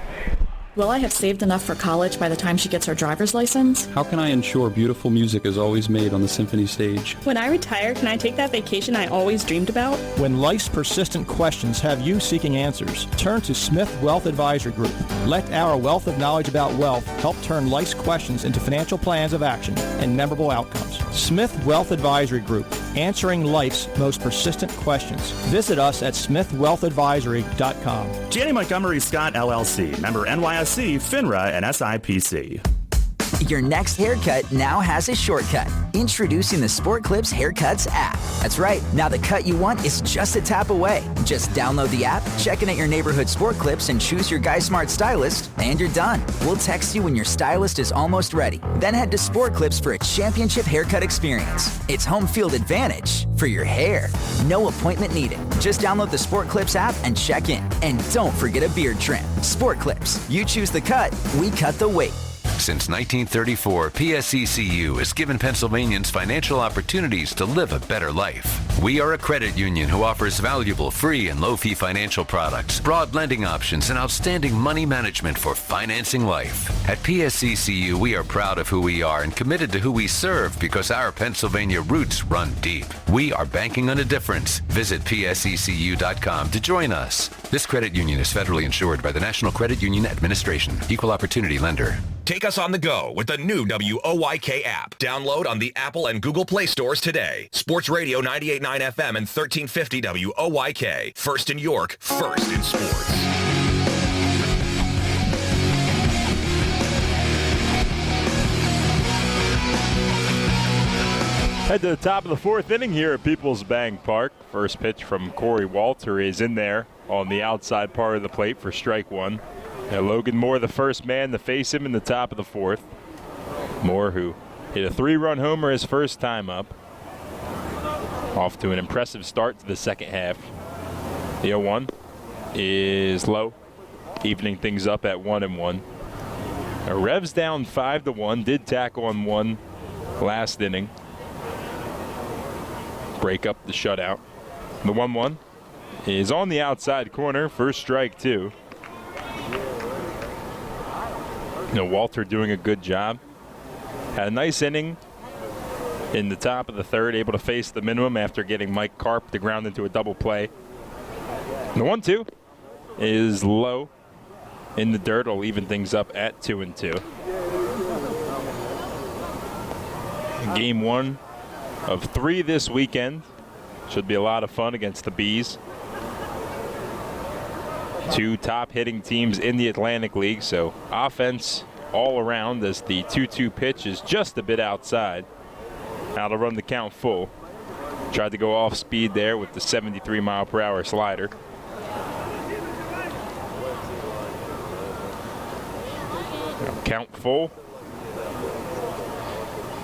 Will I have saved enough for college by the time she gets her driver's license? How can I ensure beautiful music is always made on the symphony stage? When I retire, can I take that vacation I always dreamed about? When life's persistent questions have you seeking answers, turn to Smith Wealth Advisory Group. Let our wealth of knowledge about wealth help turn life's questions into financial plans of action and memorable outcomes. Smith Wealth Advisory Group, answering life's most persistent questions. Visit us at smithwealthadvisory.com. Janney Montgomery Scott LLC, member NYSE, FINRA, and SIPC. Your next haircut now has a shortcut. Introducing the Sport Clips Haircuts app. That's right, now the cut you want is just a tap away. Just download the app, check in at your neighborhood Sport Clips, and choose your Guy Smart stylist, and you're done. We'll text you when your stylist is almost ready. Then head to Sport Clips for a championship haircut experience. It's home field advantage for your hair. No appointment needed. Just download the Sport Clips app and check in. And don't forget a beard trim. Sport Clips. You choose the cut, we cut the weight. Since 1934, PSECU has given Pennsylvanians financial opportunities to live a better life. We are a credit union who offers valuable free and low-fee financial products, broad lending options, and outstanding money management for financing life. At PSECU, we are proud of who we are and committed to who we serve because our Pennsylvania roots run deep. We are banking on a difference. Visit PSECU.com to join us. This credit union is federally insured by the National Credit Union Administration. Equal Opportunity Lender. Take us on the go with the new WOYK app. Download on the Apple and Google Play stores today. Sports Radio 98.9 FM and 1350 WOYK. First in York, first in sports. Head to the top of the fourth inning here at Peoples Bank Park. First pitch from Corey Walter is in there on the outside part of the plate for strike one. Now Logan Moore, the first man to face him in the top of the fourth. Moore, who hit a 3-run homer his first time up. Off to an impressive start to the second half. The 0-1 is low, evening things up at 1-1. Revs down 5-1, did tack on one last inning. Break up the shutout. The 1-1 is on the outside corner, first strike two. Walter doing a good job. Had a nice inning in the top of the third, able to face the minimum after getting Mike Karp to ground into a double play. The 1-2 is low in the dirt. It'll even things up at 2-2. Game one of 3 this weekend. Should be a lot of fun against the Bees. 2 top hitting teams in the Atlantic League, so offense all around as the 2-2 pitch is just a bit outside. Now to run the count full. Tried to go off speed there with the 73-mile-per-hour slider. Now count full.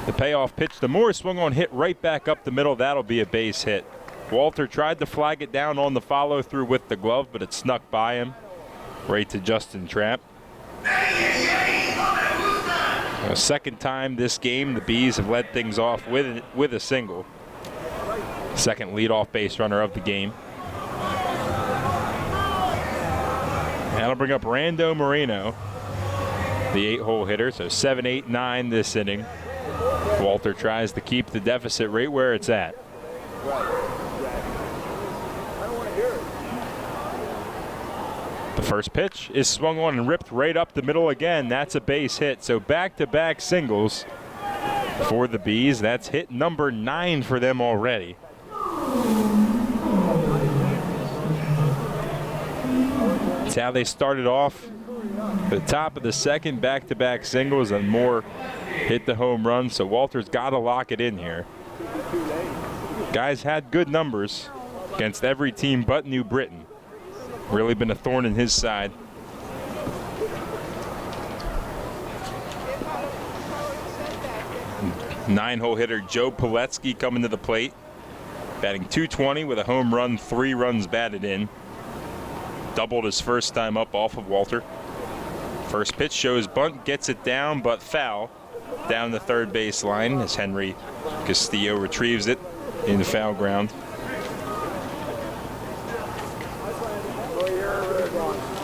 The payoff pitch to Moore, swung on, hit right back up the middle. That'll be a base hit. Walter tried to flag it down on the follow-through with the glove, but it snuck by him right to Justin Trapp. A second time this game, the Bees have led things off with a single. Second leadoff base runner of the game. That'll bring up Rando Moreno, the 8-hole hitter, so 7, 8, 9 this inning. Walter tries to keep the deficit right where it's at. The first pitch is swung on and ripped right up the middle again. That's a base hit. So back-to-back singles for the Bees. That's hit number 9 for them already. That's how they started off. The top of the second, back-to-back singles, and Moore hit the home run. So Walter's got to lock it in here. Guys had good numbers against every team but New Britain. Really been a thorn in his side. Nine-hole hitter Joe Pilecki coming to the plate. Batting .220 with a home run, 3 runs batted in. Doubled his first time up off of Walter. First pitch shows bunt, gets it down, but foul. Down the third base line as Henry Castillo retrieves it in the foul ground.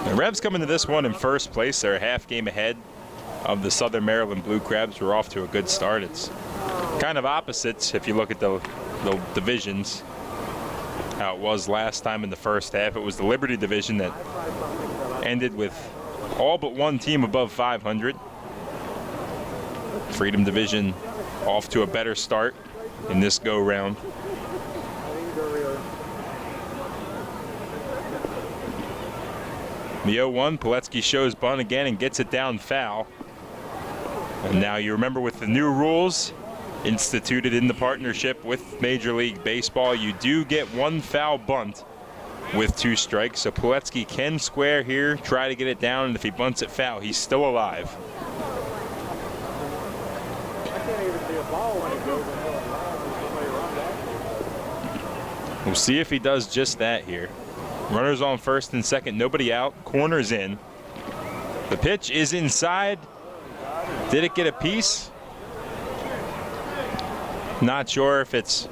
The Revs come into this one in first place. They're a half game ahead of the Southern Maryland Blue Crabs. We're off to a good start. It's kind of opposites if you look at the divisions. How it was last time in the first half. It was the Liberty division that ended with all but one team above 500. Freedom division off to a better start in this go-round. The 0-1, Pilecki shows bunt again and gets it down foul. And now you remember with the new rules instituted in the partnership with Major League Baseball, you do get 1 foul bunt with 2 strikes. So Pilecki can square here, try to get it down, and if he bunts it foul, he's still alive. We'll see if he does just that here. Runners on first and second, nobody out, corners in. The pitch is inside Did it get a piece? Not sure if it's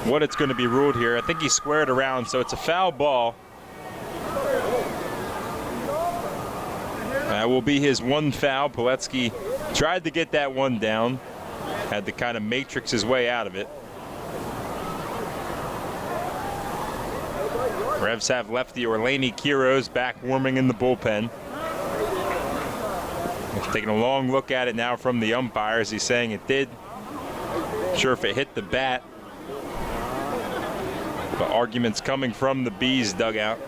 what it's going to be ruled here. I think he squared around, so it's a foul ball. That will be his one foul. Pilecki tried to get that one down. Had to kind of matrix his way out of it. Revs have lefty Orlani Quiros back warming in the bullpen. He's taking a long look at it now from the umpires. He's saying it did. Not sure if it hit the bat. But arguments coming from the Bees dugout.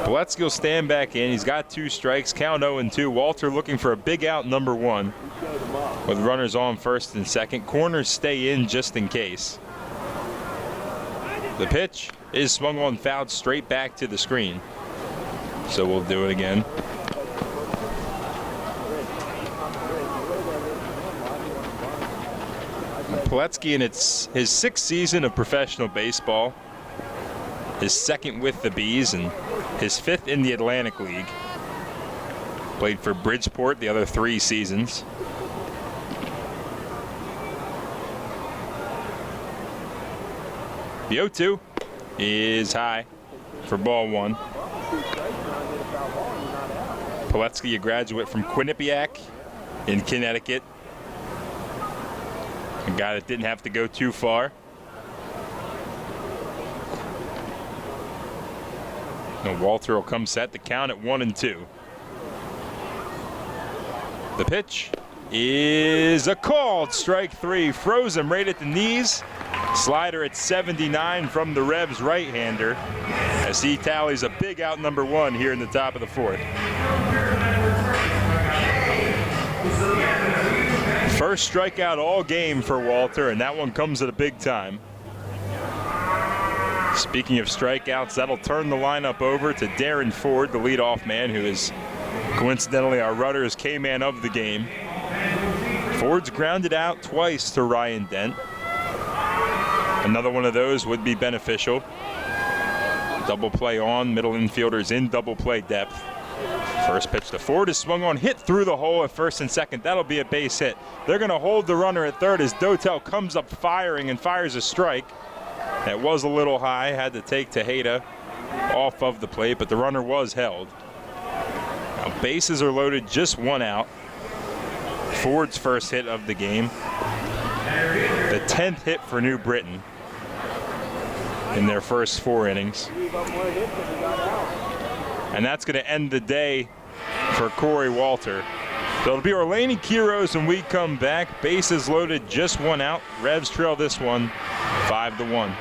Pilecki will stand back in. He's got 2 strikes, count 0-2. Walter looking for a big out, number 1, with runners on first and second. Corners stay in just in case. The pitch is swung on, fouled straight back to the screen. So we'll do it again. Pilecki in his 6th season of professional baseball, his 2nd with the Bees, and his 5th in the Atlantic League. Played for Bridgeport the other 3 seasons. The 0-2 is high for ball 1. Pilecki, a graduate from Quinnipiac in Connecticut. A guy that didn't have to go too far. And Walter will come set to count at 1-2. The pitch is a called strike 3. Froze him right at the knees. Slider at 79 from the Revs right-hander as he tallies a big out, number 1 here in the top of the 4th. First strikeout all game for Walter, and that one comes at a big time. Speaking of strikeouts, that'll turn the lineup over to Darren Ford, the leadoff man, who is coincidentally our Rudders K-man of the game. Ford's grounded out twice to Ryan Dent. Another one of those would be beneficial. Double play on, middle infielders in double play depth. First pitch to Ford is swung on, hit through the hole at first and second. That'll be a base hit. They're going to hold the runner at third as Dotel comes up firing and fires a strike. That was a little high, had to take Tejeda off of the plate, but the runner was held. Now bases are loaded, just 1 out. Ford's first hit of the game. The 10th hit for New Britain in their first 4 innings. And that's going to end the day for Corey Walter. So it'll be Orlani Quiros when we come back. Bases loaded, just 1 out. Revs trail this one 5-1.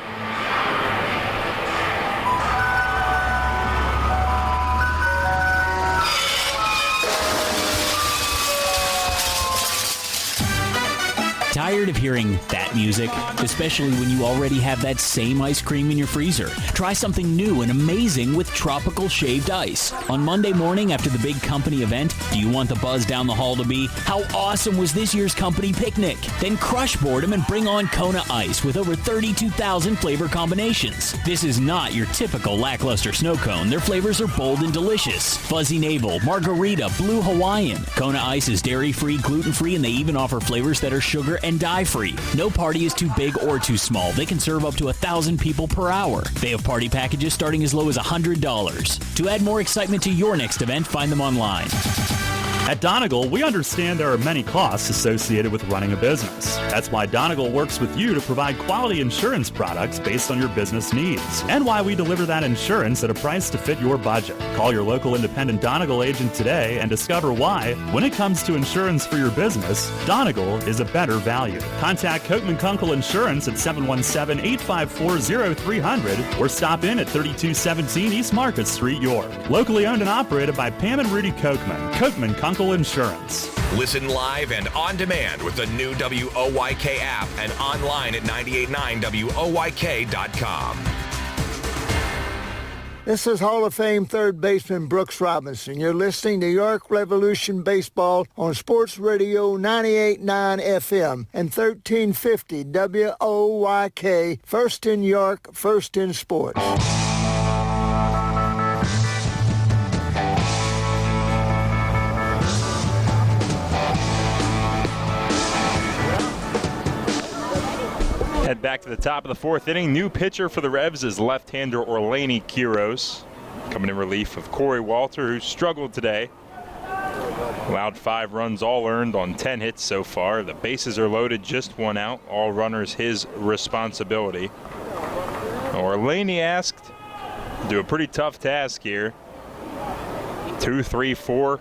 Tired of hearing that music? Especially when you already have that same ice cream in your freezer. Try something new and amazing with Tropical Shaved Ice. On Monday morning after the big company event, do you want the buzz down the hall to be, how awesome was this year's company picnic? Then crush boredom and bring on Kona Ice with over 32,000 flavor combinations. This is not your typical lackluster snow cone. Their flavors are bold and delicious. Fuzzy Navel, Margarita, Blue Hawaiian. Kona Ice is dairy-free, gluten-free, and they even offer flavors that are sugar and dye-free. No party is too big or too small. They can serve up to 1,000 people per hour. They have party packages starting as low as $100. To add more excitement to your next event, find them online. At Donegal, we understand there are many costs associated with running a business. That's why Donegal works with you to provide quality insurance products based on your business needs, and why we deliver that insurance at a price to fit your budget. Call your local independent Donegal agent today and discover why, when it comes to insurance for your business, Donegal is a better value. Contact Kochman Kunkel Insurance at 717-854-0300 or stop in at 3217 East Market Street, York. Locally owned and operated by Pam and Rudy Kochman. Kochman Kunkel Insurance. Listen live and on demand with the new WOYK app and online at 989WOYK.com. This is Hall of Fame third baseman Brooks Robinson. You're listening to York Revolution Baseball on Sports Radio 98.9 FM and 1350 WOYK. First in York, first in sports. back to the top of the fourth inning. New pitcher for the Revs is left-hander Orlani Quiros, coming in relief of Corey Walter, who struggled today. Allowed 5 runs, all earned on 10 hits so far. The bases are loaded, just 1 out. All runners his responsibility. Orlani asked to do a pretty tough task here. 2, 3, 4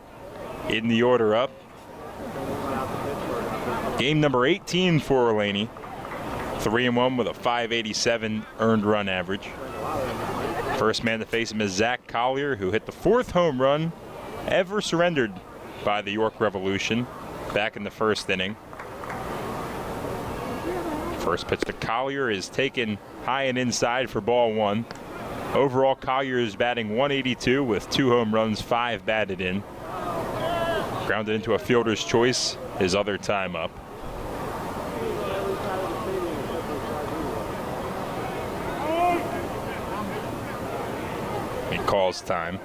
in the order up. Game number 18 for Orlani. 3-1 with a .587 earned run average. First man to face him is Zach Collier, who hit the 4th home run ever surrendered by the York Revolution back in the first inning. First pitch to Collier is taken high and inside for ball 1. Overall, Collier is batting .182 with 2 home runs, 5 batted in. Grounded into a fielder's choice his other time up. He calls time.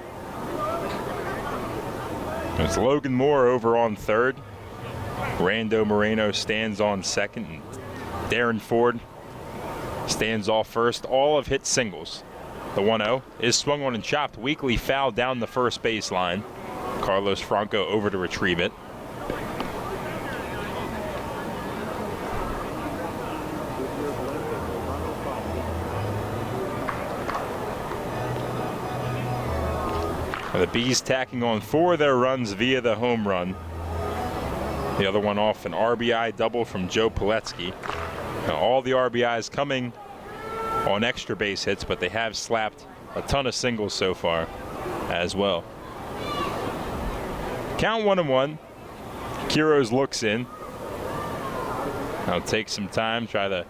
It's Logan Moore over on third. Rando Moreno stands on second. And Darren Ford stands off first. All have hit singles. The 1-0 is swung on and chopped. Weekly foul down the first baseline. Carlos Franco over to retrieve it. The Bees tacking on 4 of their runs via the home run. The other one off an RBI double from Joe Pilecki. Now, all the RBIs coming on extra base hits, but they have slapped a ton of singles so far as well. Count 1-1. Quiros looks in. Now take some time, try to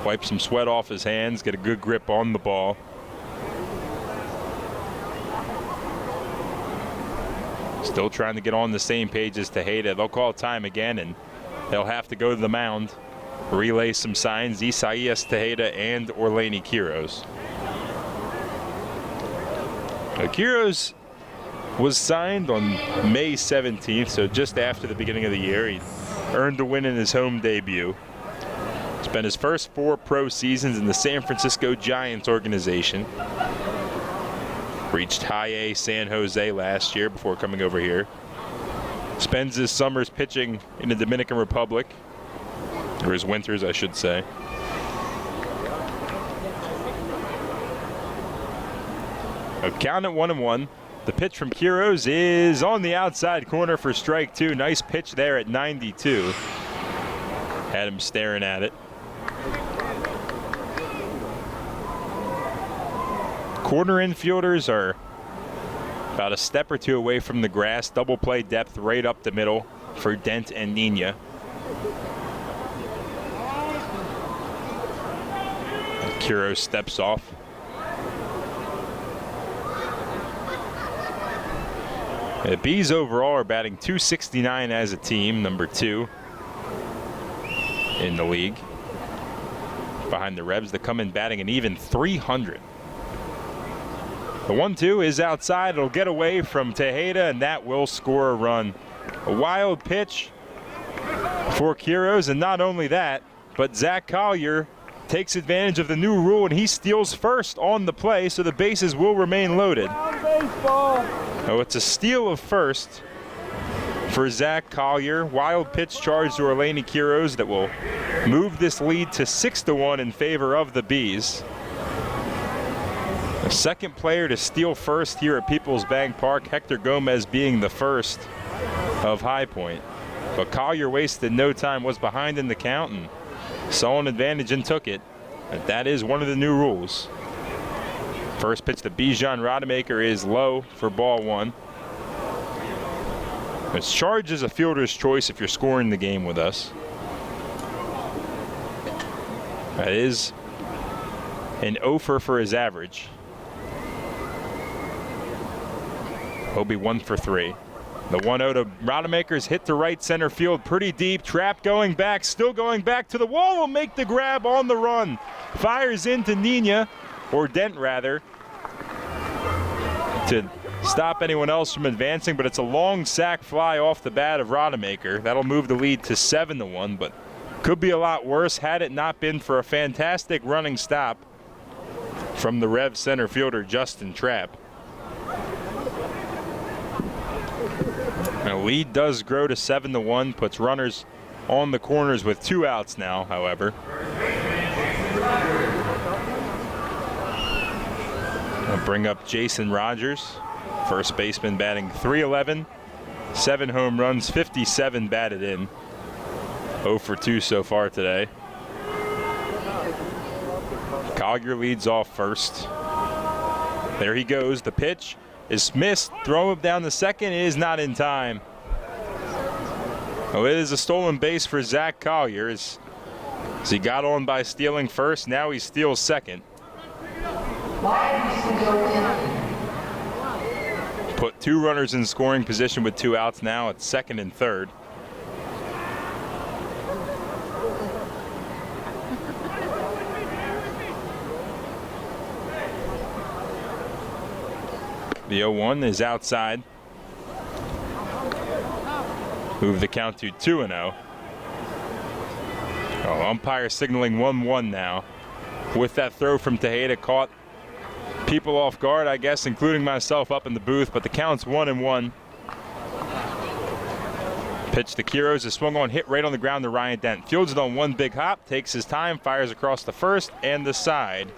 wipe some sweat off his hands, get a good grip on the ball. Still trying to get on the same page as Tejeda. They'll call time again, and they'll have to go to the mound, relay some signs, Isaias Tejeda and Orlani Quiros. Quiros was signed on May 17th, so just after the beginning of the year. He earned a win in his home debut. Spent his first 4 pro seasons in the San Francisco Giants organization. Reached High A San Jose last year before coming over here. Spends his summers pitching in the Dominican Republic, or his winters, I should say. A count at 1-1. The pitch from Quiros is on the outside corner for strike 2. Nice pitch there at 92. Had him staring at it. Corner infielders are about a step or 2 away from the grass. Double play depth right up the middle for Dent and Nina. Quiros steps off. The Bees overall are batting .269 as a team, number 2 in the league. Behind the Revs, they come in batting an even .300. The 1-2 is outside. It'll get away from Tejeda, and that will score a run. A wild pitch for Quiros, and not only that, but Zach Collier takes advantage of the new rule, and he steals first on the play, so the bases will remain loaded. Oh, it's a steal of first for Zach Collier. Wild pitch charge to Orlani Quiros that will move this lead to 6-1 in favor of the Bees. The second player to steal first here at Peoples Bank Park, Hector Gomez being the first of High Point. But Collier wasted no time, was behind in the count, and saw an advantage and took it. And that is one of the new rules. First pitch to Bijan Rodemaker is low for ball 1. This charge is a fielder's choice if you're scoring the game with us. That is an offer for his average. He'll be 1 for 3. The 1-0 to Rodemaker's hit to right center field, pretty deep. Trap going back, still going back to the wall. Will make the grab on the run. Fires into Nina, or Dent rather, to stop anyone else from advancing, but it's a long sac fly off the bat of Rodemaker. That'll move the lead to 7-1, but Could be a lot worse had it not been for a fantastic running stop from the Revs center fielder Justin Trapp. The lead does grow to 7-1, puts runners on the corners with 2 outs now, however. I'll bring up Jason Rogers, first baseman, batting .311, 7 home runs, 57 batted in. 0 for 2 so far today. Collier leads off first. There he goes. The pitch is missed. Throw him down the second is not in time. Oh, it is a stolen base for Zach Collier as he got on by stealing first. Now he steals second. Put 2 runners in scoring position with 2 outs now at second and third. The 0-1 is outside. Move the count to 2-0. Umpire signaling 1-1 now. With that throw from Tejeda, caught people off guard, I guess, including myself up in the booth, but the count's 1-1. Pitch to Quiros, a swung on, hit right on the ground to Ryan Dent. Fields it on one big hop, takes his time, fires across the first, and the side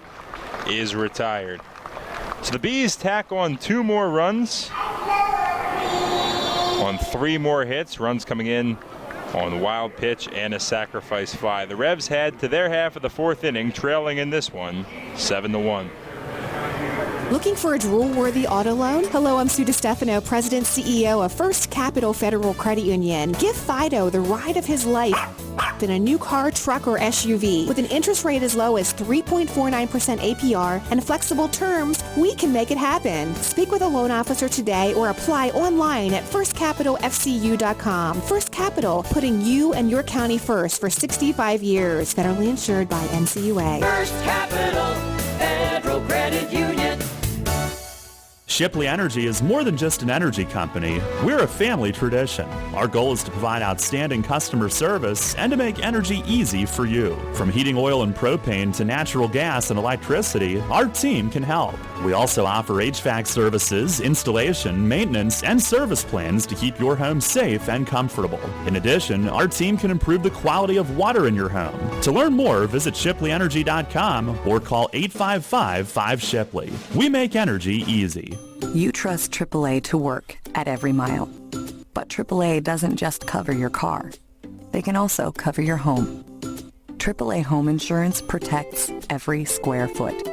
is retired. So the Bees tack on 2 more runs on 3 more hits. Runs coming in on wild pitch and a sacrifice fly. The Revs head to their half of the 4th inning, trailing in this one 7-1. Looking for a drool-worthy auto loan? Hello, I'm Sue DiStefano, President CEO of First Capital Federal Credit Union. Give Fido the ride of his life in a new car, truck, or SUV. With an interest rate as low as 3.49% APR and flexible terms, we can make it happen. Speak with a loan officer today or apply online at firstcapitalfcu.com. First Capital, putting you and your county first for 65 years. Federally insured by NCUA. First Capital Federal Credit Union. Shipley Energy is more than just an energy company. We're a family tradition. Our goal is to provide outstanding customer service and to make energy easy for you. From heating oil and propane to natural gas and electricity, our team can help. We also offer HVAC services, installation, maintenance, and service plans to keep your home safe and comfortable. In addition, our team can improve the quality of water in your home. To learn more, visit shipleyenergy.com or call 855-5-SHIPLEY. We make energy easy. You trust AAA to work at every mile. But AAA doesn't just cover your car. They can also cover your home. AAA Home Insurance protects every square foot.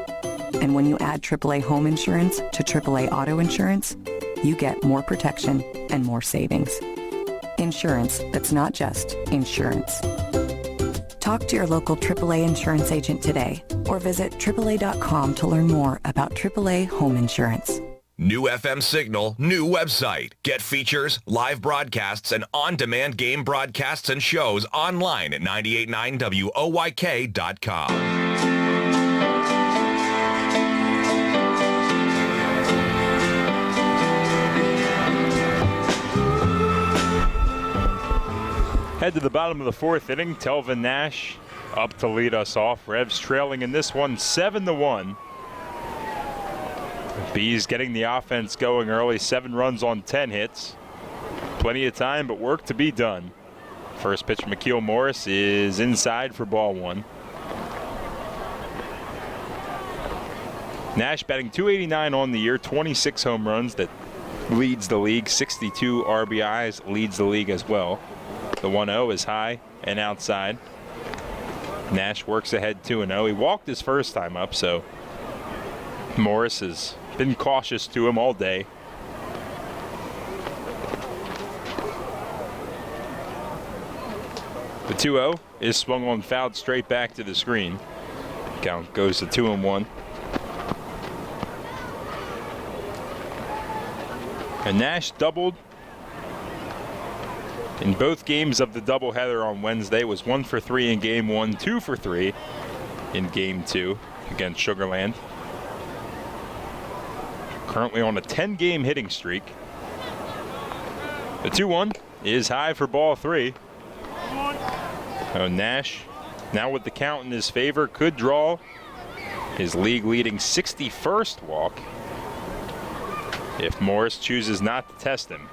And when you add AAA Home Insurance to AAA Auto Insurance, you get more protection and more savings. Insurance that's not just insurance. Talk to your local AAA insurance agent today or visit AAA.com to learn more about AAA Home Insurance. New FM signal, new website. Get features, live broadcasts, and on-demand game broadcasts and shows online at 989WOYK.com. Head to the bottom of the 4th inning. Telvin Nash up to lead us off. Revs trailing in this one 7-1. Bees getting the offense going early, 7 runs on 10 hits. Plenty of time, but work to be done. First pitch from McKeel Morris is inside for ball 1. Nash batting .289 on the year, 26 home runs. That leads the league. 62 RBIs leads the league as well. The 1-0 is high and outside. Nash works ahead 2-0. He walked his first time up, so Morris has been cautious to him all day. The 2-0 is swung on, fouled straight back to the screen. Count goes to 2-1. And Nash doubled in both games of the doubleheader on Wednesday. Was 1 for 3 in game 1, 2 for 3 in game 2 against Sugar Land. Currently on a 10-game hitting streak. The 2-1 is high for ball 3. Nash, now with the count in his favor, could draw his league-leading 61st walk if Morris chooses not to test him.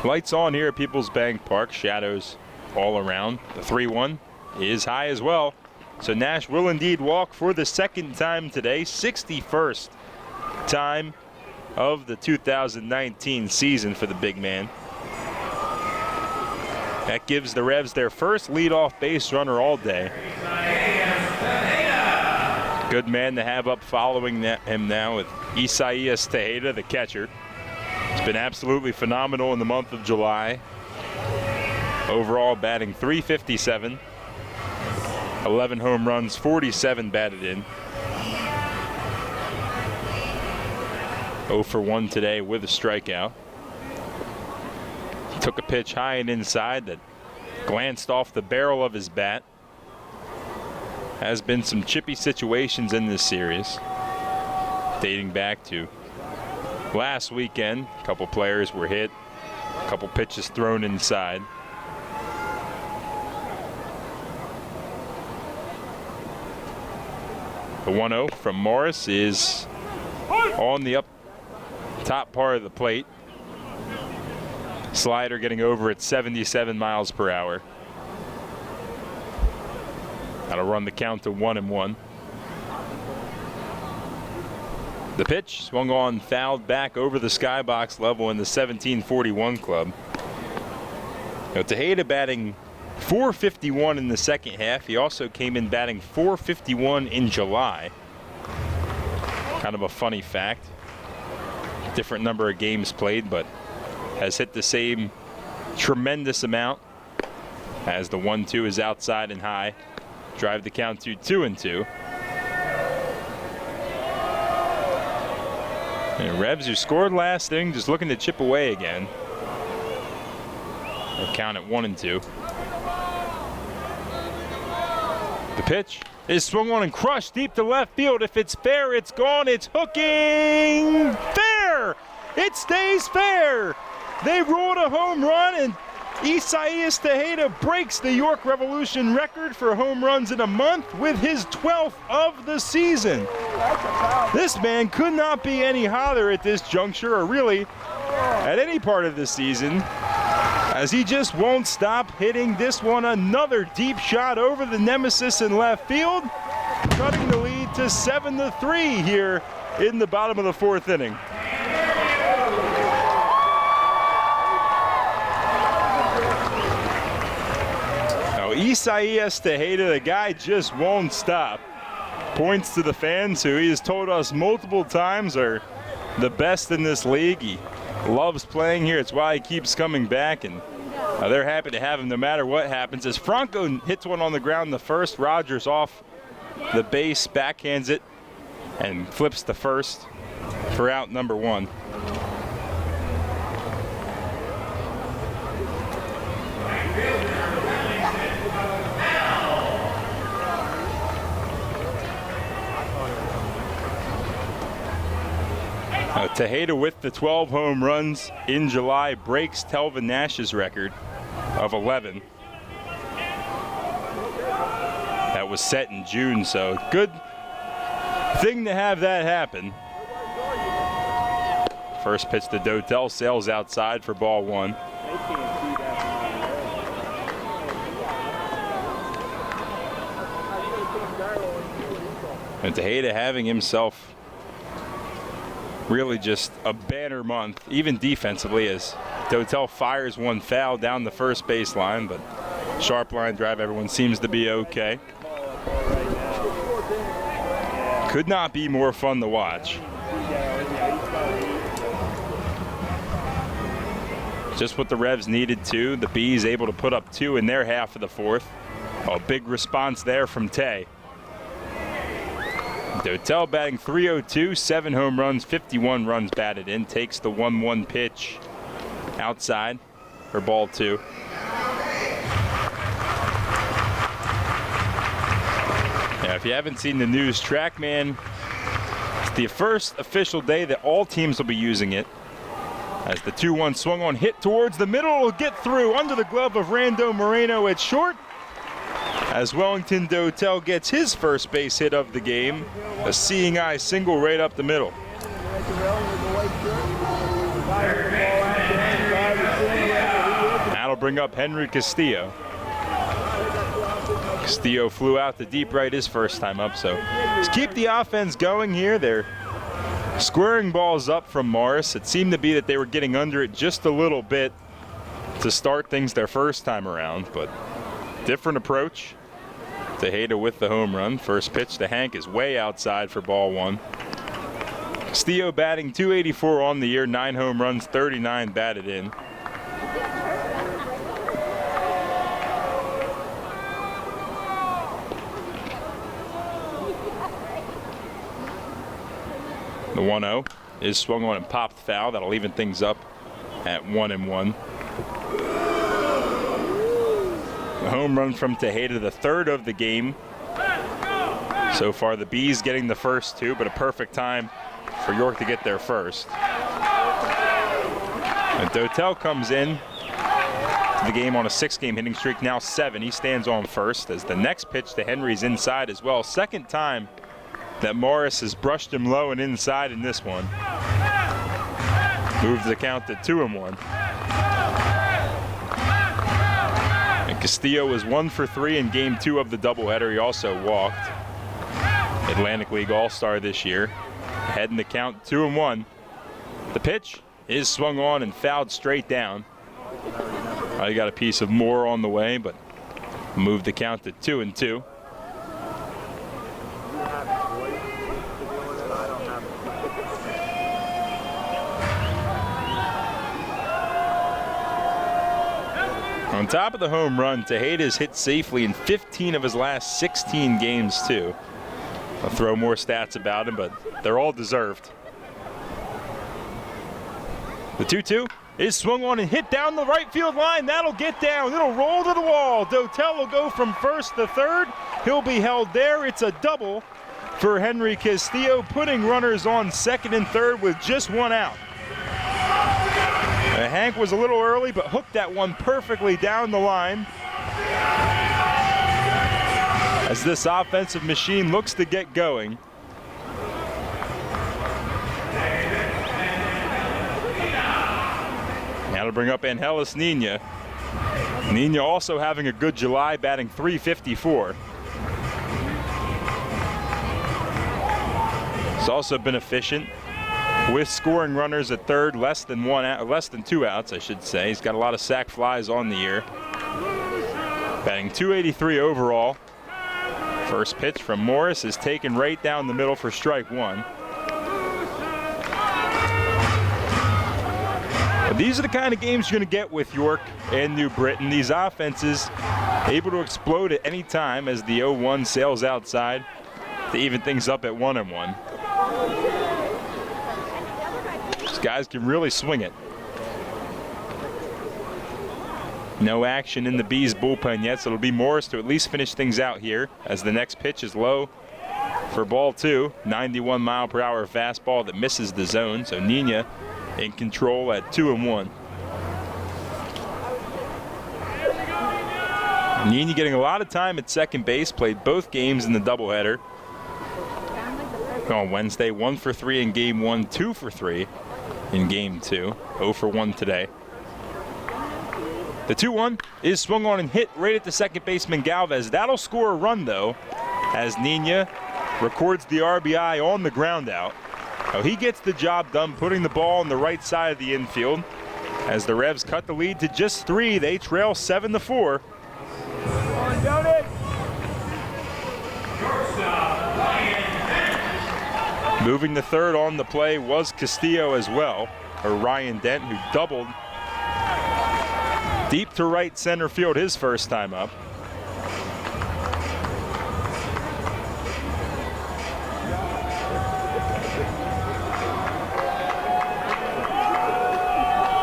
Lights on here at Peoples Bank Park. Shadows all around. The 3-1 is high as well. So Nash will indeed walk for the second time today. 61st time of the 2019 season for the big man. That gives the Revs their first leadoff base runner all day. Good man to have up following him now with Isaias Tejeda, the catcher. It's been absolutely phenomenal in the month of July. Overall batting .357, 11 home runs, 47 batted in. 0 for 1 today with a strikeout. He took a pitch high and inside that glanced off the barrel of his bat. Has been some chippy situations in this series, dating back to last weekend. A couple players were hit, a couple pitches thrown inside. The 1-0 from Morris is on the up top part of the plate. Slider getting over at 77 miles per hour. That'll run the count to 1-1. The pitch swung on, fouled back over the skybox level in the 1741 club. Now, Tejeda batting .451 in the second half. He also came in batting .451 in July. Kind of a funny fact. Different number of games played, but has hit the same tremendous amount as the 1-2 is outside and high. Drive the count to 2-2. And Revs, who scored last inning, just looking to chip away again. They'll count at 1-2. The pitch is swung on and crushed deep to left field. If it's fair, it's gone. It's hooking. Fair! It stays fair. They ruled a home run, and Isaias Tejeda breaks the York Revolution record for home runs in a month with his 12th of the season. This man could not be any hotter at this juncture, or really at any part of the season, as he just won't stop hitting this one. Another deep shot over the nemesis in left field, cutting the lead to 7-3 here in the bottom of the fourth inning. Isaias Tejeda, the guy just won't stop. Points to the fans, who he has told us multiple times are the best in this league. He loves playing here. It's why he keeps coming back, and they're happy to have him no matter what happens. As Franco hits one on the ground the first, Rogers off the base, backhands it, and flips the first for out number 1. Tejeda with the 12 home runs in July breaks Telvin Nash's record of 11. That was set in June, so good thing to have that happen. First pitch to Dotel, sails outside for ball 1. And Tejeda having himself really just a banner month, even defensively, as Dotel fires one foul down the first baseline, but sharp line drive, everyone seems to be okay. Could not be more fun to watch. Just what the Revs needed to. The Bees able to put up 2 in their half of the fourth. A big response there from Tay. Dotel batting .302, 7 home runs, 51 runs batted in. Takes the 1-1 pitch outside for ball 2. Yeah, if you haven't seen the news, TrackMan, it's the first official day that all teams will be using it. As the 2-1 swung on, hit towards the middle, will get through under the glove of Rando Moreno at short. As Wellington Dotel gets his first base hit of the game, a seeing eye single right up the middle. That'll bring up Henry Castillo. Castillo flew out to deep right his first time up, so let's keep the offense going here. They're squaring balls up from Morris. It seemed to be that they were getting under it just a little bit to start things their first time around, but different approach. Tejeda with the home run. First pitch to Hank is way outside for ball 1. Castillo batting .284 on the year, 9 home runs, 39 batted in. The 1-0 is swung on and popped foul. That'll even things up at 1-1. The home run from Tejeda, the third of the game. So far, the Bees getting the first 2, but a perfect time for York to get there first. And Dotel comes in to the game on a 6-game hitting streak, now 7. He stands on first as the next pitch to Henry's inside as well. Second time that Morris has brushed him low and inside in this one. Moves the count to 2-1. And Castillo was 1 for 3 in game 2 of the doubleheader. He also walked. Atlantic League All-Star this year. Ahead in the count, 2-1. The pitch is swung on and fouled straight down. You got a piece of Moore on the way, but moved the count to 2-2. On top of the home run, Tejeda's hit safely in 15 of his last 16 games, too. I'll throw more stats about him, but they're all deserved. The 2-2 is swung on and hit down the right field line. That'll get down. It'll roll to the wall. Dotel will go from first to third. He'll be held there. It's a double for Henry Castillo, putting runners on second and third with just 1 out. Hank was a little early, but hooked that one perfectly down the line. As this offensive machine looks to get going. That'll bring up Angelis Nina. Nina also having a good July, batting .354. He's also been efficient with scoring runners at third, less than 2 outs, I should say. He's got a lot of sac flies on the year. Batting .283 overall. First pitch from Morris is taken right down the middle for strike 1. But these are the kind of games you're going to get with York and New Britain. These offenses able to explode at any time as the 0-1 sails outside to even things up at 1-1. These guys can really swing it. No action in the Bees bullpen yet, so it'll be Morris to at least finish things out here as the next pitch is low for ball 2. 91-mile-per-hour fastball that misses the zone, so Nina in control at 2-1. Nina getting a lot of time at second base, played both games in the doubleheader. On Wednesday, 1 for 3 in game 1, 2 for 3 in game 2, 0 for 1 today. The 2-1 is swung on and hit right at the second baseman Galvez. That'll score a run, though, as Nina records the RBI on the ground out. Oh, he gets the job done, putting the ball on the right side of the infield. As the Revs cut the lead to just 3, they trail 7-4. Moving to third on the play was Castillo as well, or Ryan Dent, who doubled deep to right center field his first time up.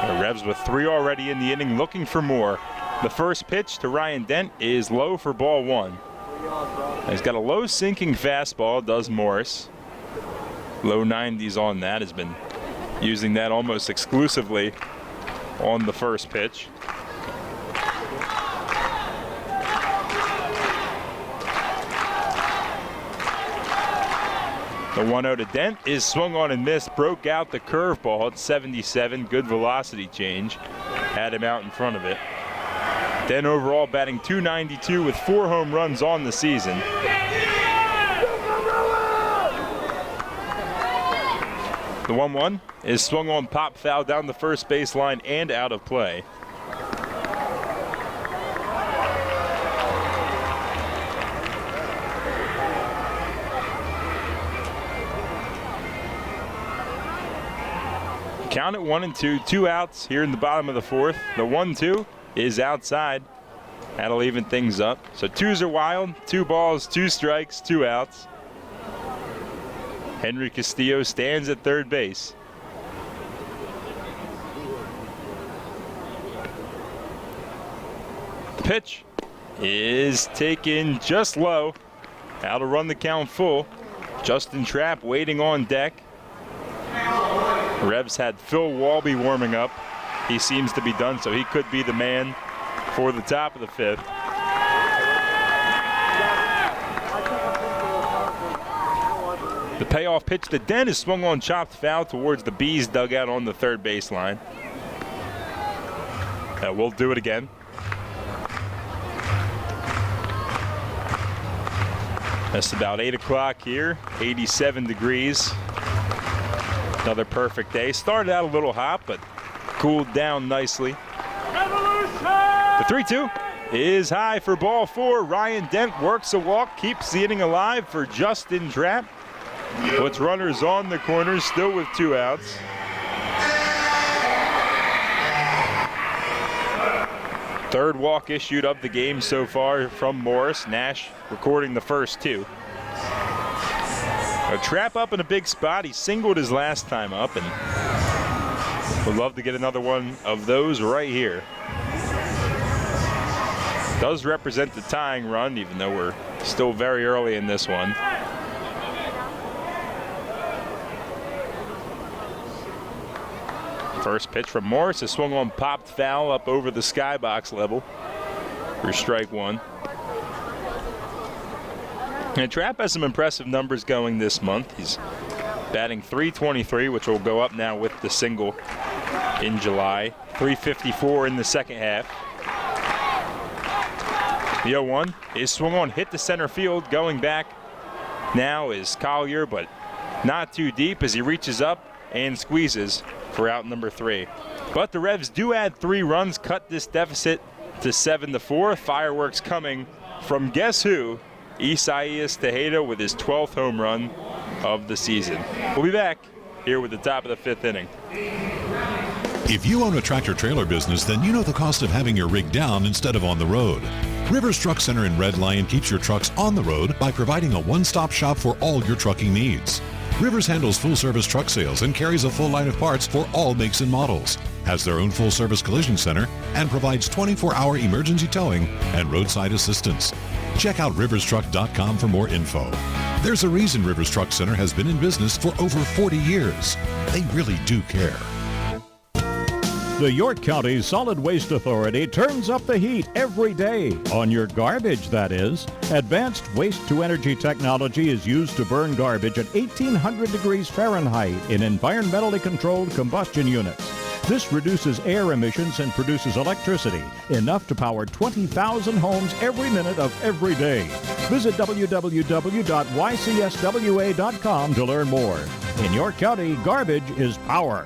The Revs with 3 already in the inning, looking for more. The first pitch to Ryan Dent is low for ball 1. He's got a low sinking fastball, does Morris. Low 90s on that, has been using that almost exclusively on the first pitch. The 1-0 to Dent is swung on and missed, broke out the curveball at 77, good velocity change, had him out in front of it. Dent overall batting .292 with 4 home runs on the season. The 1-1 is swung on, pop foul down the first baseline and out of play. Count it 1-2, 2 outs here in the bottom of the fourth. The 1-2 is outside. That'll even things up. So 2s are wild, 2 balls, 2 strikes, 2 outs. Henry Castillo stands at third base. The pitch is taken just low. Out to run the count full. Justin Trapp waiting on deck. Revs had Phil Walby warming up. He seems to be done, so he could be the man for the top of the fifth. The payoff pitch to Dent is swung on, chopped foul towards the Bees dugout on the third baseline. We'll do it again. It's about 8 o'clock here, 87 degrees. Another perfect day. Started out a little hot, but cooled down nicely. The 3-2 is high for ball 4. Ryan Dent works a walk, keeps the inning alive for Justin Trapp. Puts runners on the corners, still with 2 outs. Third walk issued of the game so far from Morris. Nash recording the first 2. A Trapp up in a big spot. He singled his last time up, and would love to get another one of those right here. Does represent the tying run, even though we're still very early in this one. First pitch from Morris is swung on, popped foul up over the skybox level for strike 1. And Trapp has some impressive numbers going this month. He's batting .323, which will go up now with the single in July. .354 in the second half. The 0-1 is swung on, hit to center field. Going back now is Collier, but not too deep as he reaches up and squeezes for out number 3. But the Revs do add 3 runs, cut this deficit to 7-4. Fireworks coming from guess who? Isaias Tejeda with his 12th home run of the season. We'll be back here with the top of the 5th inning. If you own a tractor-trailer business, then you know the cost of having your rig down instead of on the road. Rivers Truck Center in Red Lion keeps your trucks on the road by providing a one-stop shop for all your trucking needs. Rivers handles full-service truck sales and carries a full line of parts for all makes and models, has their own full-service collision center, and provides 24-hour emergency towing and roadside assistance. Check out riverstruck.com for more info. There's a reason Rivers Truck Center has been in business for over 40 years. They really do care. The York County Solid Waste Authority turns up the heat every day, on your garbage, that is. Advanced waste-to-energy technology is used to burn garbage at 1,800 degrees Fahrenheit in environmentally controlled combustion units. This reduces air emissions and produces electricity, enough to power 20,000 homes every minute of every day. Visit www.ycswa.com to learn more. In York County, garbage is power.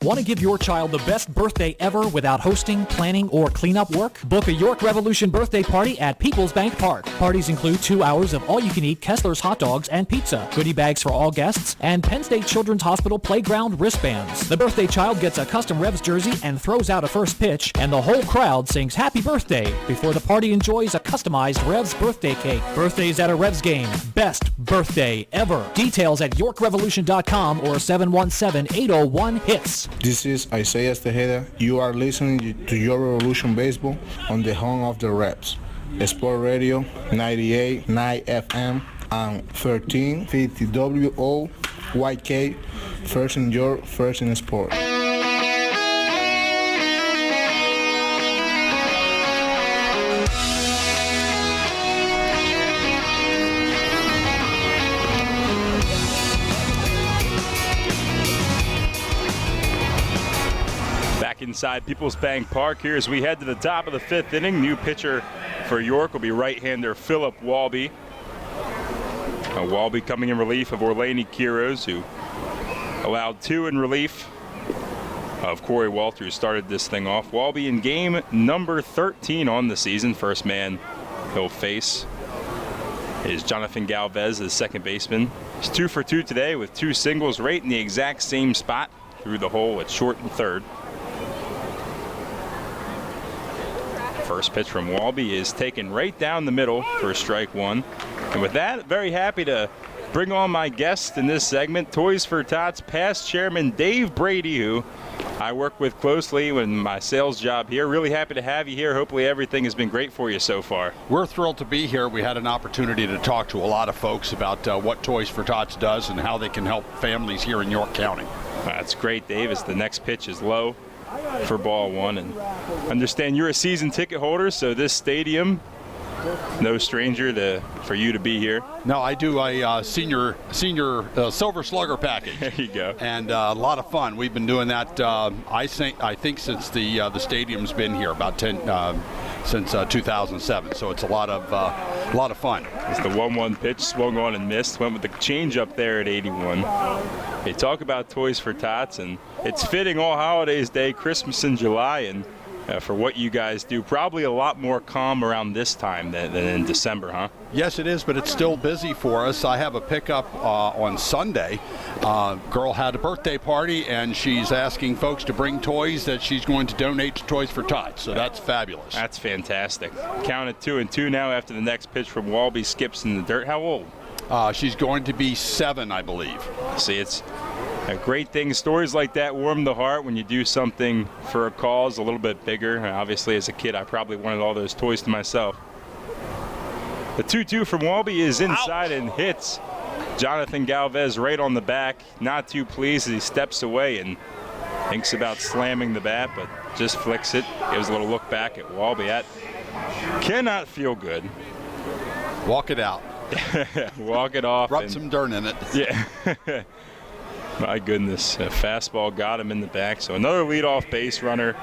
Want to give your child the best birthday ever without hosting, planning, or cleanup work? Book a York Revolution birthday party at People's Bank Park. Parties include 2 hours of all-you-can-eat Kessler's hot dogs and pizza, goodie bags for all guests, and Penn State Children's Hospital playground wristbands. The birthday child gets a custom Revs jersey and throws out a first pitch, and the whole crowd sings Happy Birthday before the party enjoys a customized Revs birthday cake. Birthdays at a Revs game. Best birthday ever. Details at YorkRevolution.com or 717-801-HITS. This is Isaias Tejeda. You are listening to Your Revolution Baseball on the home of the Revs. Sport Radio 98.9 FM and 1350 WO YK, first in York, first in sport. Inside People's Bank Park here as we head to the top of the 5th inning. New pitcher for York will be right-hander Philip Walby. Walby coming in relief of Orlani Quiroz, who allowed 2 in relief of Corey Walters, started this thing off. Walby in game number 13 on the season. First man he'll face is Jonathan Galvez, the second baseman. He's 2 for 2 today with 2 singles right in the exact same spot through the hole at short and third. First pitch from Walby is taken right down the middle for strike 1. And with that, very happy to bring on my guest in this segment, Toys for Tots past chairman Dave Brady, who I work with closely in my sales job here. Really happy to have you here. Hopefully everything has been great for you so far. We're thrilled to be here. We had an opportunity to talk to a lot of folks about what Toys for Tots does and how they can help families here in York County. That's great, Dave, as the next pitch is low for ball 1. And understand you're a season ticket holder, so this stadium, no stranger for you to be here. No, I do a senior Silver Slugger package. There you go. And a lot of fun. We've been doing that. I think since the stadium's been here about since 2007. So it's a lot of fun. It's the 1-1 pitch, swung on and missed. Went with the change up there at 81. They talk about Toys for Tots, and it's fitting all holidays day, Christmas in July, and for what you guys do. Probably a lot more calm around this time than in December, huh? Yes, it is, but it's still busy for us. I have a pickup on Sunday. Girl had a birthday party, and she's asking folks to bring toys that she's going to donate to Toys for Tots, so that's fabulous. That's fantastic. Count it 2-2 now after the next pitch from Walby skips in the dirt. How old? She's going to be 7, I believe. See, it's a great thing. Stories like that warm the heart when you do something for a cause a little bit bigger. Obviously, as a kid, I probably wanted all those toys to myself. The 2-2 from Walby is inside and hits Jonathan Galvez right on the back. Not too pleased as he steps away and thinks about slamming the bat, but just flicks it. Gives a little look back at Walby. That cannot feel good. Walk it out. Walk it off. Rub some dirt in it. Yeah. My goodness, a fastball got him in the back. So another leadoff base runner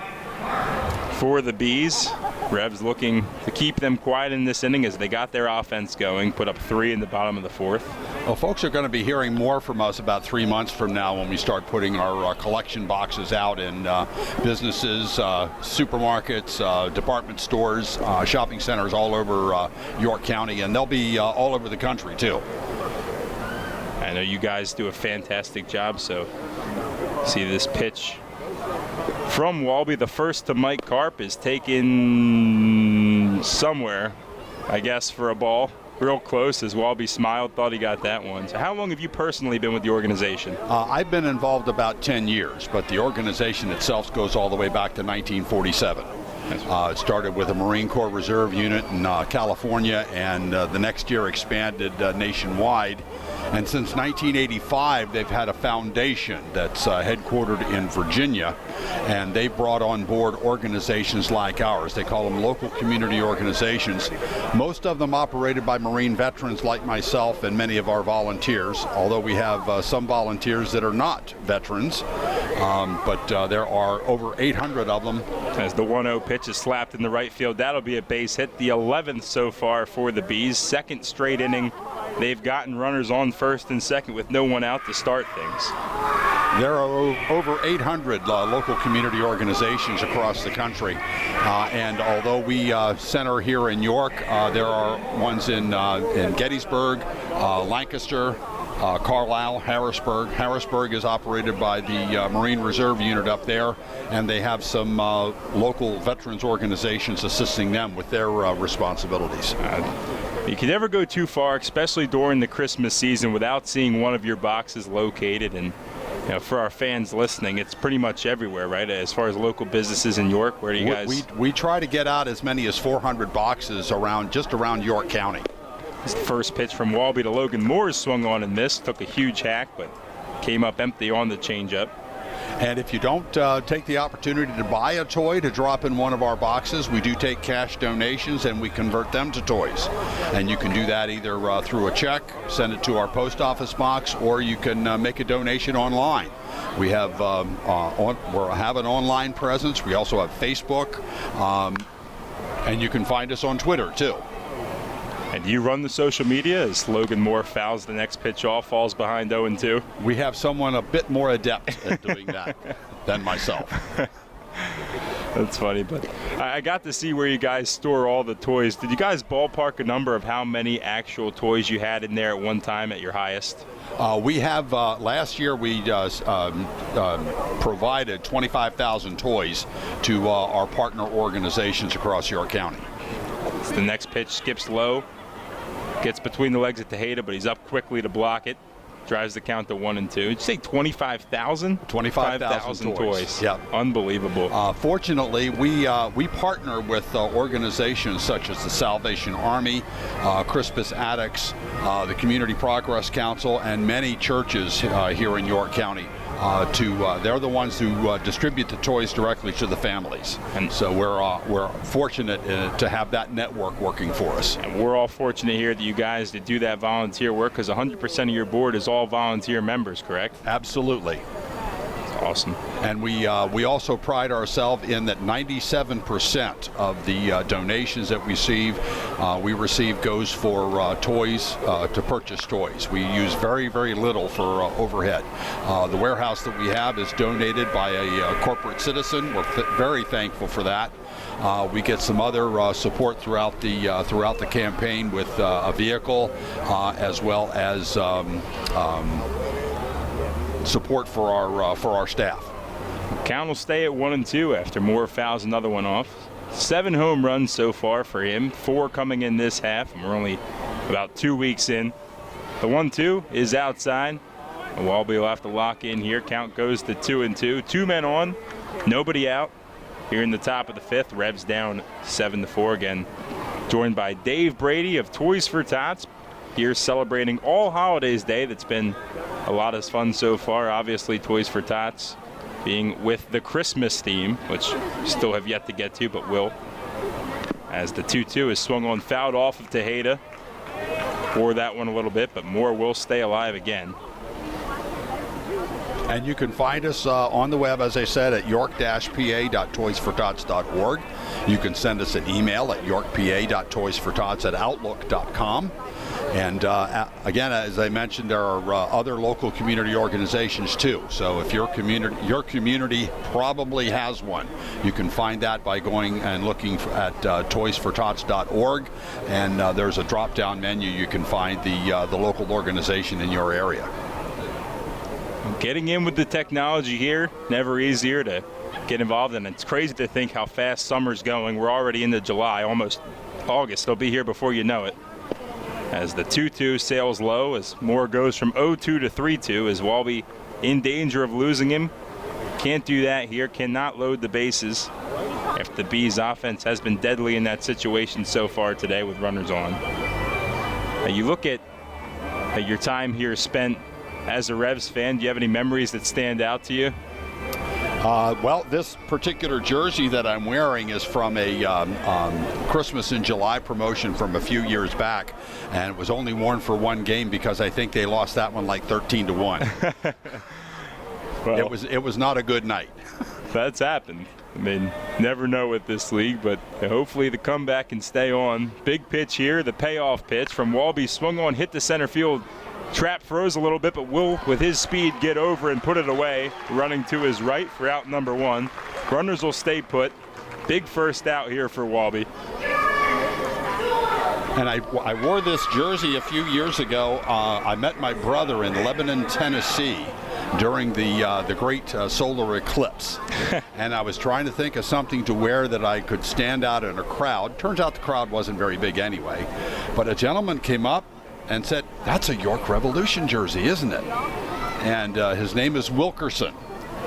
for the Bees. Revs looking to keep them quiet in this inning as they got their offense going, put up 3 in the bottom of the 4th. Well, folks are going to be hearing more from us about 3 months from now when we start putting our collection boxes out in businesses, supermarkets, department stores, shopping centers all over York County, and they'll be all over the country too. I know you guys do a fantastic job, so see this pitch from Walby. The first to Mike Karp is taken somewhere, I guess, for a ball. Real close as Walby smiled, thought he got that one. So how long have you personally been with the organization? I've been involved about 10 years, but the organization itself goes all the way back to 1947. It started with a Marine Corps Reserve unit in California, and the next year expanded nationwide. And since 1985, they've had a foundation that's headquartered in Virginia, and they brought on board organizations like ours. They call them local community organizations. Most of them operated by Marine veterans like myself and many of our volunteers, although we have some volunteers that are not veterans, but there are over 800 of them. As the 1-0 pitch is slapped in the right field, that'll be a base hit, the 11th so far for the Bees. Second straight inning they've gotten runners on first and second with no one out to start things. There are over 800 local community organizations across the country, and although we center here in York, there are ones in Gettysburg, Lancaster, Carlisle, Harrisburg. Harrisburg is operated by the Marine Reserve unit up there, and they have some local veterans organizations assisting them with their responsibilities. You can never go too far, especially during the Christmas season, without seeing one of your boxes located. And you know, for our fans listening, it's pretty much everywhere, right? As far as local businesses in York, where do you guys? We try to get out as many as 400 boxes just around York County. This first pitch from Walby to Logan Moore swung on and missed. Took a huge hack, but came up empty on the changeup. And if you don't take the opportunity to buy a toy to drop in one of our boxes, we do take cash donations and we convert them to toys. And you can do that either through a check, send it to our post office box, or you can make a donation online. We have we have an online presence. We also have Facebook, and you can find us on Twitter too. And you run the social media as Logan Moore fouls the next pitch off, falls behind 0-2? We have someone a bit more adept at doing that than myself. That's funny, but I got to see where you guys store all the toys. Did you guys ballpark a number of how many actual toys you had in there at one time at your highest? We have, last year we provided 25,000 toys to our partner organizations across York County. So the next pitch skips low, gets between the legs of Tejeda, but he's up quickly to block it. Drives the count to 1-2. Did you say 25,000? 25,000 toys. Yeah, unbelievable. Fortunately, we partner with organizations such as the Salvation Army, Crispus Attucks, the Community Progress Council, and many churches here in York County. They're the ones who distribute the toys directly to the families, and so we're fortunate to have that network working for us. And we're all fortunate here that you guys do that volunteer work, because 100% of your board is all volunteer members, correct? Absolutely. That's awesome. And we also pride ourselves in that 97% of the donations that we receive goes for toys, to purchase toys. We use very, very little for overhead. The warehouse that we have is donated by a corporate citizen. We're very thankful for that. We get some other support throughout the campaign with a vehicle, as well as support for our staff. Count will stay at 1-2 after Moore fouls another one off. 7 home runs so far for him, 4 coming in this half, and we're only about 2 weeks in. The 1-2 is outside, and Walby will have to lock in here. Count goes to 2-2. 2 men on, nobody out. Here in the top of the 5th, Revs down 7-4 again. Joined by Dave Brady of Toys for Tots, here celebrating All Holidays Day. That's been a lot of fun so far. Obviously, Toys for Tots being with the Christmas theme, which we still have yet to get to, but will. As the 2-2 is swung on, fouled off of Tejeda. For that one a little bit, but Moore will stay alive again. And you can find us on the web, as I said, at york-pa.toysfortots.org. You can send us an email at yorkpa.toysfortots@outlook.com. And again, as I mentioned, there are other local community organizations too. So if your community probably has one, you can find that by going and looking at toysfortots.org. And there's a drop-down menu. You can find the local organization in your area. Getting in with the technology here, never easier to get involved in. It's crazy to think how fast summer's going. We're already into July, almost August. They'll be here before you know it. As the 2-2 sails low, as Moore goes from 0-2 to 3-2, is Walby in danger of losing him. Can't do that here, cannot load the bases. After the Bees offense has been deadly in that situation so far today with runners on. Now you look at your time here spent as a Revs fan. Do you have any memories that stand out to you? Well, this particular jersey that I'm wearing is from a Christmas in July promotion from a few years back, and it was only worn for one game because I think they lost that one like 13-1. Well, it was not a good night. That's happened. I mean, never know with this league, but hopefully the comeback can stay on. Big pitch here, the payoff pitch from Walby, swung on, hit the center field. Trap froze a little bit, but will, with his speed, get over and put it away. Running to his right for out number 1. Runners will stay put. Big first out here for Walby. And I wore this jersey a few years ago. I met my brother in Lebanon, Tennessee, during the great solar eclipse. And I was trying to think of something to wear that I could stand out in a crowd. Turns out the crowd wasn't very big anyway. But a gentleman came up and said, "That's a York Revolution jersey, isn't it?" And his name is Wilkerson,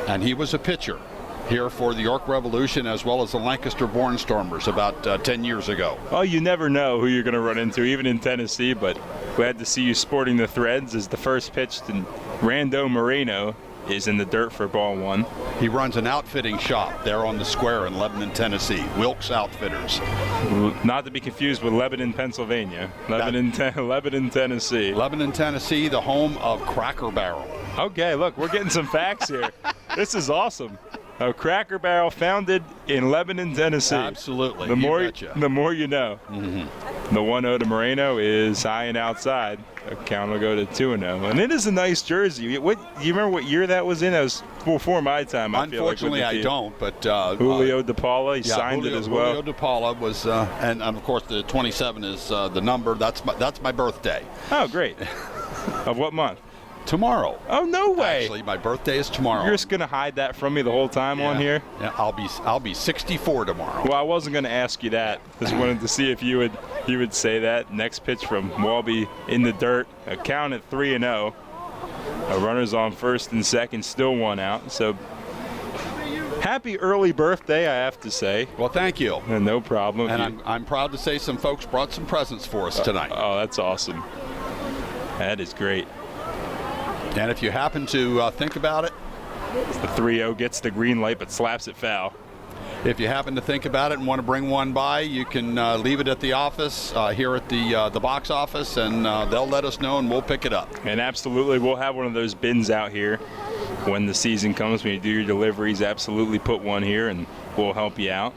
and he was a pitcher here for the York Revolution as well as the Lancaster Barnstormers about 10 years ago. Well, you never know who you're going to run into, even in Tennessee, but glad to see you sporting the threads as the first pitch Rando Moreno is in the dirt for ball 1. He runs an outfitting shop there on the square in Lebanon, Tennessee. Wilkes Outfitters. Not to be confused with Lebanon, Pennsylvania. Lebanon, Tennessee. Lebanon, Tennessee, the home of Cracker Barrel. Okay, look, we're getting some facts here. This is awesome. Cracker Barrel founded in Lebanon, Tennessee. Absolutely. The more you know. Mm-hmm. The 1-0 to Moreno is high and outside. The count will go to 2-0. And it is a nice jersey. You remember what year that was in? That was before my time, I feel like. Unfortunately, I don't, but Julio De Paula, he signed it as well. Julio De Paula was, and of course the 27 is the number. That's my birthday. Oh, great. Of what month? Tomorrow. Oh, no way. Actually, my birthday is tomorrow. You're just going to hide that from me the whole time on here? Yeah, I'll be 64 tomorrow. Well, I wasn't going to ask you that. Just wanted to see if you would say that. Next pitch from Walby in the dirt. A count at 3-0. Runners on first and second, still 1 out. So happy early birthday, I have to say. Well, thank you. No problem. And I'm proud to say some folks brought some presents for us tonight. Oh, that's awesome. That is great. And if you happen to think about it, the 3-0 gets the green light but slaps it foul. If you happen to think about it and want to bring one by, you can leave it at the office here at the box office, and they'll let us know and we'll pick it up. And absolutely, we'll have one of those bins out here when the season comes. When you do your deliveries, absolutely put one here and we'll help you out.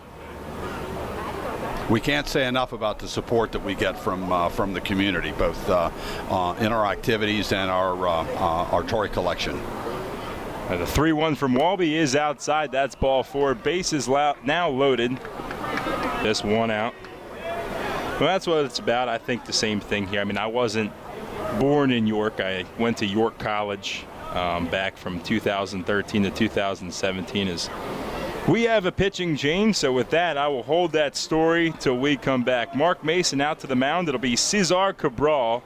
We can't say enough about the support that we get from the community, both in our activities and our toy collection. The 3-1 from Walby is outside. That's ball 4. Bases now loaded. Just 1 out. Well, that's what it's about. I think the same thing here. I mean, I wasn't born in York. I went to York College back from 2013 to 2017 as we have a pitching change, so with that, I will hold that story till we come back. Mark Mason out to the mound. It'll be Cesar Cabral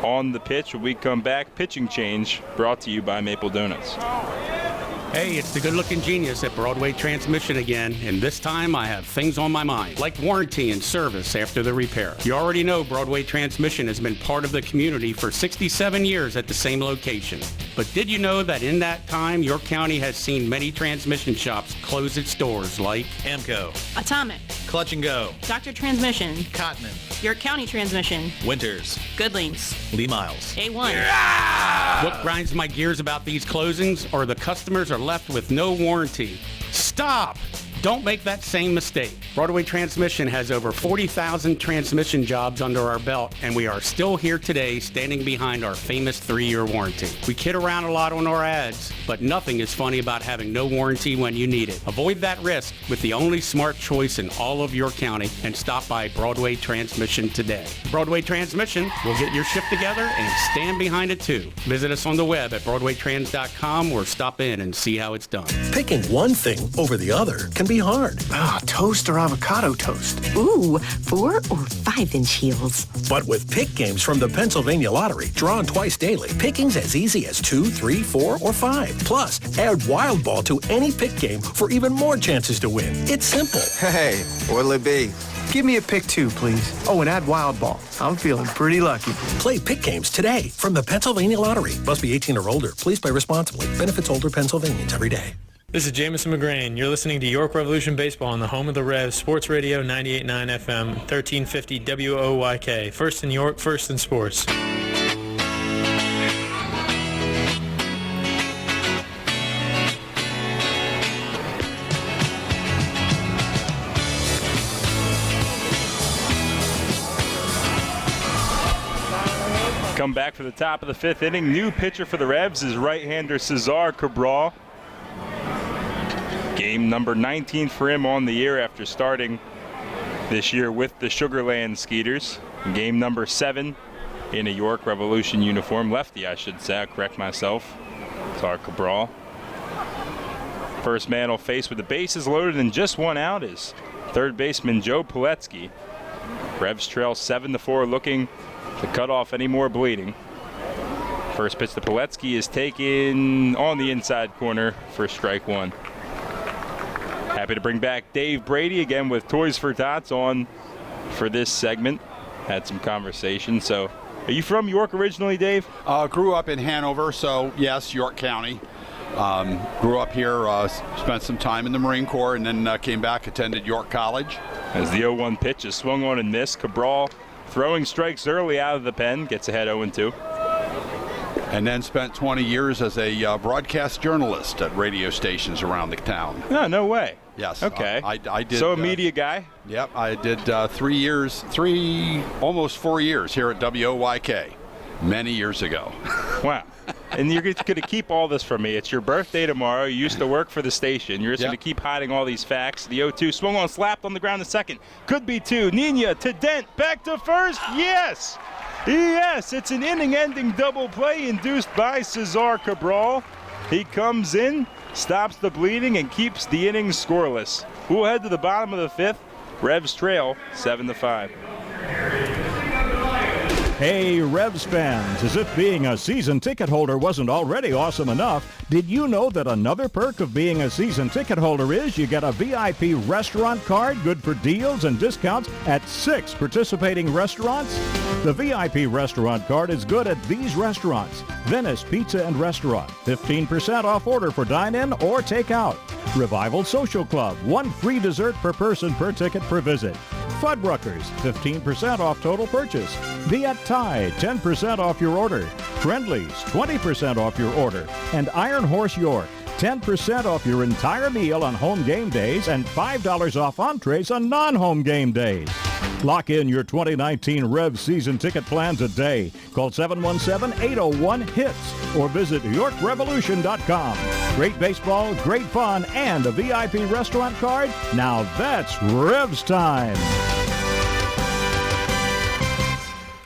on the pitch when we come back. Pitching change brought to you by Maple Donuts. Hey, it's the good-looking genius at Broadway Transmission again, and this time I have things on my mind, like warranty and service after the repair. You already know Broadway Transmission has been part of the community for 67 years at the same location. But did you know that in that time, your county has seen many transmission shops close its doors, like Amco, Atomic, Clutch and Go, Dr. Transmission, Cotman, York County Transmission, Winters, Goodlings, Lee Miles, A1. Yeah! What grinds my gears about these closings are the customers are left with no warranty. Stop! Don't make that same mistake. Broadway Transmission has over 40,000 transmission jobs under our belt, and we are still here today standing behind our famous 3-year warranty. We kid around a lot on our ads, but nothing is funny about having no warranty when you need it. Avoid that risk with the only smart choice in all of your county and stop by Broadway Transmission today. Broadway Transmission will get your shift together and stand behind it too. Visit us on the web at BroadwayTrans.com or stop in and see how it's done. Picking one thing over the other can be hard. Toast or avocado toast. Ooh, 4 or 5-inch heels. But with pick games from the Pennsylvania Lottery, drawn twice daily, picking's as easy as 2, 3, 4, or 5. Plus, add Wild Ball to any pick game for even more chances to win. It's simple. Hey, what'll it be? Give me a pick 2, please. Oh, and add Wild Ball. I'm feeling pretty lucky. Play pick games today from the Pennsylvania Lottery. Must be 18 or older. Please play responsibly. Benefits older Pennsylvanians every day. This is Jamison McGrain. You're listening to York Revolution Baseball on the home of the Revs, Sports Radio 98.9 FM, 1350 WOYK. First in York, first in sports. Come back for the top of the 5th inning. New pitcher for the Revs is right-hander Cesar Cabral. Game number 19 for him on the year after starting this year with the Sugarland Skeeters. Game number 7 in a York Revolution uniform. Lefty, I should say. I'll correct myself. Cesar Cabral. First man will face with the bases loaded and just 1 out is third baseman Joe Pilecki. Revs trail 7-4, looking to cut off any more bleeding. First pitch to Pilecki is taken on the inside corner for strike 1. Happy to bring back Dave Brady again with Toys for Tots on for this segment. Had some conversation, so Are you from York originally, Dave? Grew up in Hanover, so yes, York County. Grew up here, spent some time in the Marine Corps, and then came back, attended York College. As the 0-1 pitch is swung on and missed, Cabral throwing strikes early out of the pen, gets ahead 0-2. And then spent 20 years as a broadcast journalist at radio stations around the town. No way. Yes. Okay. I did. So a media guy? Yep. I did 3 years, almost 4 years here at WOYK many years ago. Wow. And you're going to keep all this from me. It's your birthday tomorrow. You used to work for the station. You're just going to keep hiding all these facts. The 0-2 swung on, slapped on the ground to second. Could be two. Nina to Dent. Back to first. Yes. Yes. It's an inning-ending double play induced by Cesar Cabral. He comes in, stops the bleeding, and keeps the inning scoreless. We'll head to the bottom of the fifth. Revs trail 7-5. Hey, Revs fans, as if being a season ticket holder wasn't already awesome enough, did you know that another perk of being a season ticket holder is you get a VIP restaurant card good for deals and discounts at 6 participating restaurants? The VIP restaurant card is good at these restaurants: Venice Pizza and Restaurant, 15% off order for dine-in or takeout. Revival Social Club, 1 free dessert per person per ticket per visit. Fuddruckers, 15% off total purchase. Viet Thai, 10% off your order. Friendlies, 20% off your order. And Iron Horse York, 10% off your entire meal on home game days and $5 off entrees on non-home game days. Lock in your 2019 Revs season ticket plan today. Call 717-801-HITS or visit YorkRevolution.com. Great baseball, great fun, and a VIP restaurant card? Now that's Revs time.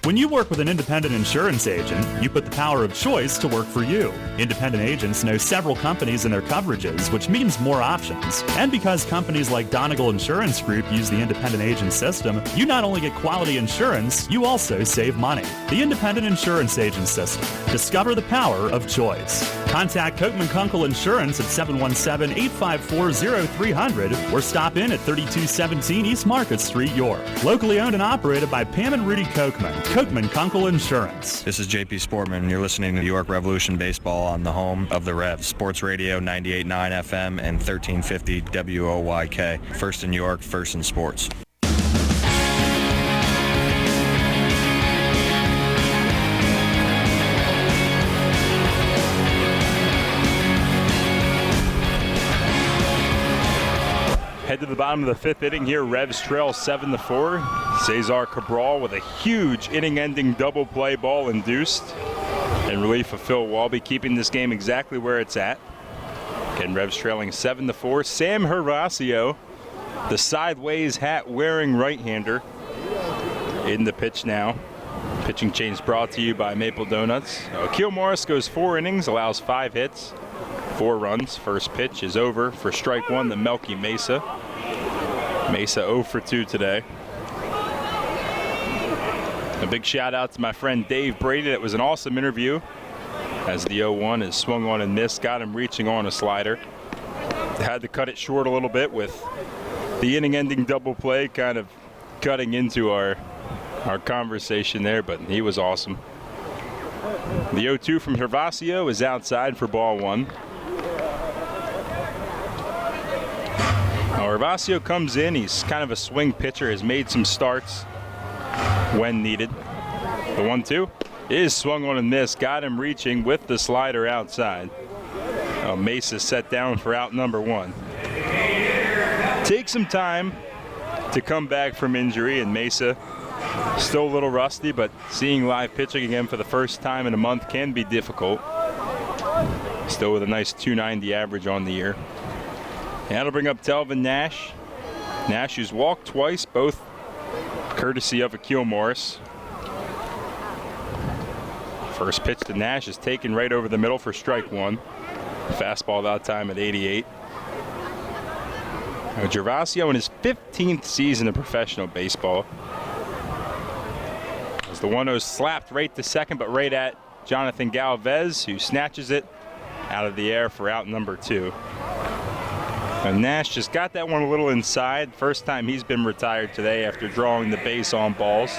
When you work with an independent insurance agent, you put the power of choice to work for you. Independent agents know several companies and their coverages, which means more options. And because companies like Donegal Insurance Group use the independent agent system, you not only get quality insurance, you also save money. The independent insurance agent system. Discover the power of choice. Contact Kochman Kunkel Insurance at 717-854-0300 or stop in at 3217 East Market Street, York. Locally owned and operated by Pam and Rudy Kochman. Kochman Kunkel Insurance. This is JP Sportman. You're listening to York Revolution Baseball on the home of the Revs. Sports Radio 98.9 FM and 1350 WOYK. First in York, first in sports. Head to the bottom of the fifth inning here. Revs trail 7-4. Cesar Cabral with a huge inning-ending double play ball induced in relief of Phil Walby, keeping this game exactly where it's at. Again, Revs trailing 7-4. Sam Hervasio, the sideways hat wearing right-hander, in the pitch now. Pitching change brought to you by Maple Donuts. Akil Morris goes 4 innings, allows 5 hits. 4 runs. First pitch is over for strike 1 to Melky Mesa. Mesa 0 for 2 today. A big shout out to my friend Dave Brady. That was an awesome interview as the 0-1 is swung on and missed. Got him reaching on a slider. Had to cut it short a little bit with the inning-ending double play kind of cutting into our conversation there, but he was awesome. The 0-2 from Hervasio is outside for ball 1. Hervasio comes in. He's kind of a swing pitcher, has made some starts when needed. The 1-2 is swung on and missed. Got him reaching with the slider outside. Mesa set down for out number 1. Takes some time to come back from injury, and Mesa still a little rusty, but seeing live pitching again for the first time in a month can be difficult. Still with a nice 290 average on the year. And that'll bring up Telvin Nash. Nash, who's walked twice, both courtesy of Akil Morris. First pitch to Nash is taken right over the middle for strike 1. Fastball that time at 88. Hervasio in his 15th season of professional baseball. As the 1-0 slapped right to second, but right at Jonathan Galvez, who snatches it out of the air for out number 2. And Nash just got that one a little inside. First time he's been retired today after drawing the base on balls.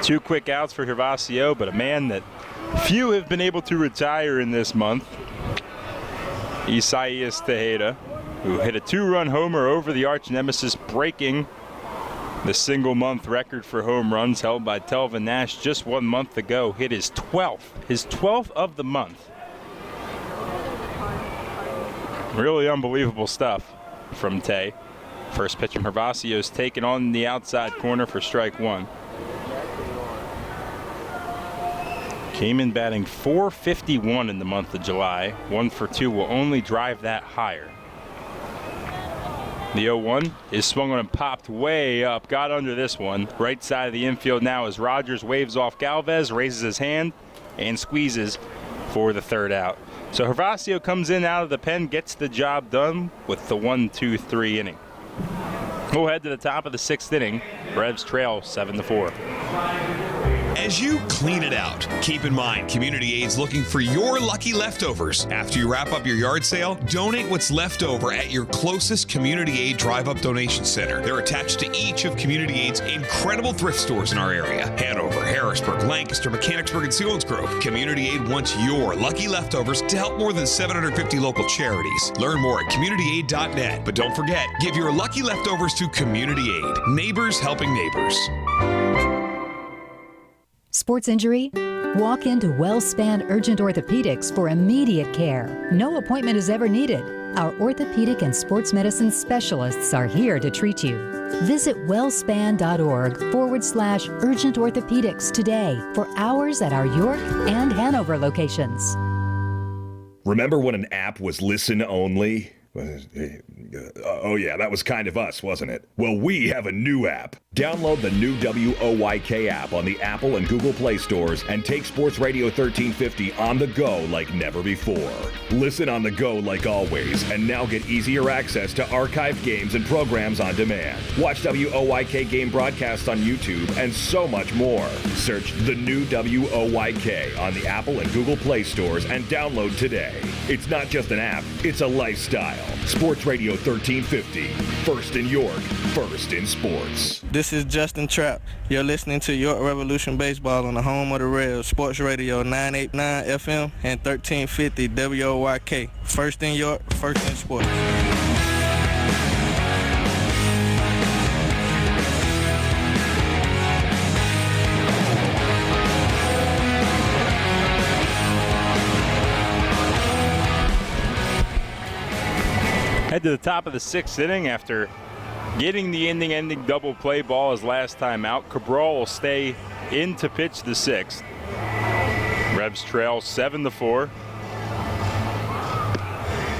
2 quick outs for Gervasio, but a man that few have been able to retire in this month. Isaias Tejeda, who hit a 2-run homer over the arch nemesis, breaking the single-month record for home runs held by Telvin Nash just 1 month ago. Hit his 12th of the month. Really unbelievable stuff from Tay. First pitch from Gervasio's taken on the outside corner for strike 1. Came in batting .451 in the month of July. 1 for 2 will only drive that higher. The 0-1 is swung on and popped way up. Got under this one. Right side of the infield now as Rogers waves off Galvez, raises his hand, and squeezes for the 3rd out. So Gervasio comes in out of the pen, gets the job done with the 1-2-3 inning. We'll head to the top of the 6th inning. Revs trail 7-4. As you clean it out, keep in mind Community Aid's looking for your lucky leftovers. After you wrap up your yard sale, donate what's left over at your closest Community Aid Drive-Up Donation Center. They're attached to each of Community Aid's incredible thrift stores in our area. Hanover, Harrisburg, Lancaster, Mechanicsburg, and Selinsgrove. Community Aid wants your lucky leftovers to help more than 750 local charities. Learn more at communityaid.net. But don't forget, give your lucky leftovers to Community Aid. Neighbors helping neighbors. Sports injury? Walk into WellSpan Urgent Orthopedics for immediate care. No appointment is ever needed. Our orthopedic and sports medicine specialists are here to treat you. Visit wellspan.org/urgent orthopedics today for hours at our York and Hanover locations. Remember when an app was listen only? Oh yeah, that was kind of us, wasn't it? Well, we have a new app. Download the new WOYK app on the Apple and Google Play stores and take Sports Radio 1350 on the go like never before. Listen on the go like always, and now get easier access to archived games and programs on demand. Watch WOYK game broadcasts on YouTube and so much more. Search the new WOYK on the Apple and Google Play stores and download today. It's not just an app, it's a lifestyle. Sports Radio 1350. First in York, first in sports. This is Justin Trapp. You're listening to York Revolution Baseball on the home of the Revs, Sports Radio 989 FM and 1350 WOYK. First in York, first in sports. Head to the top of the 6th inning after getting the inning-ending double play ball his last time out. Cabral will stay in to pitch the 6th. Revs trail 7-4.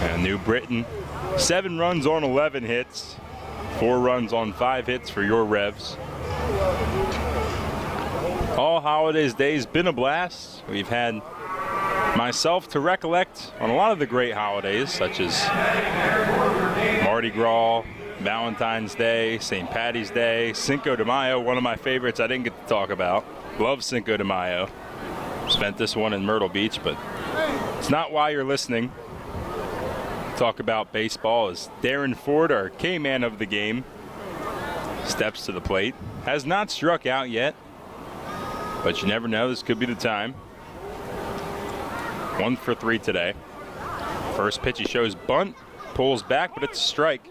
And New Britain, 7 runs on 11 hits, 4 runs on 5 hits for your Revs. All holidays days been a blast. We've had myself to recollect on a lot of the great holidays, such as Mardi Gras, Valentine's Day, St. Patty's Day, Cinco de Mayo, one of my favorites I didn't get to talk about. Love Cinco de Mayo. Spent this one in Myrtle Beach, but it's not why you're listening. Talk about baseball as Darren Ford, our K-man of the game, steps to the plate. Has not struck out yet, but you never know, this could be the time. 1 for 3 today. First pitch he shows bunt, pulls back, but it's a strike.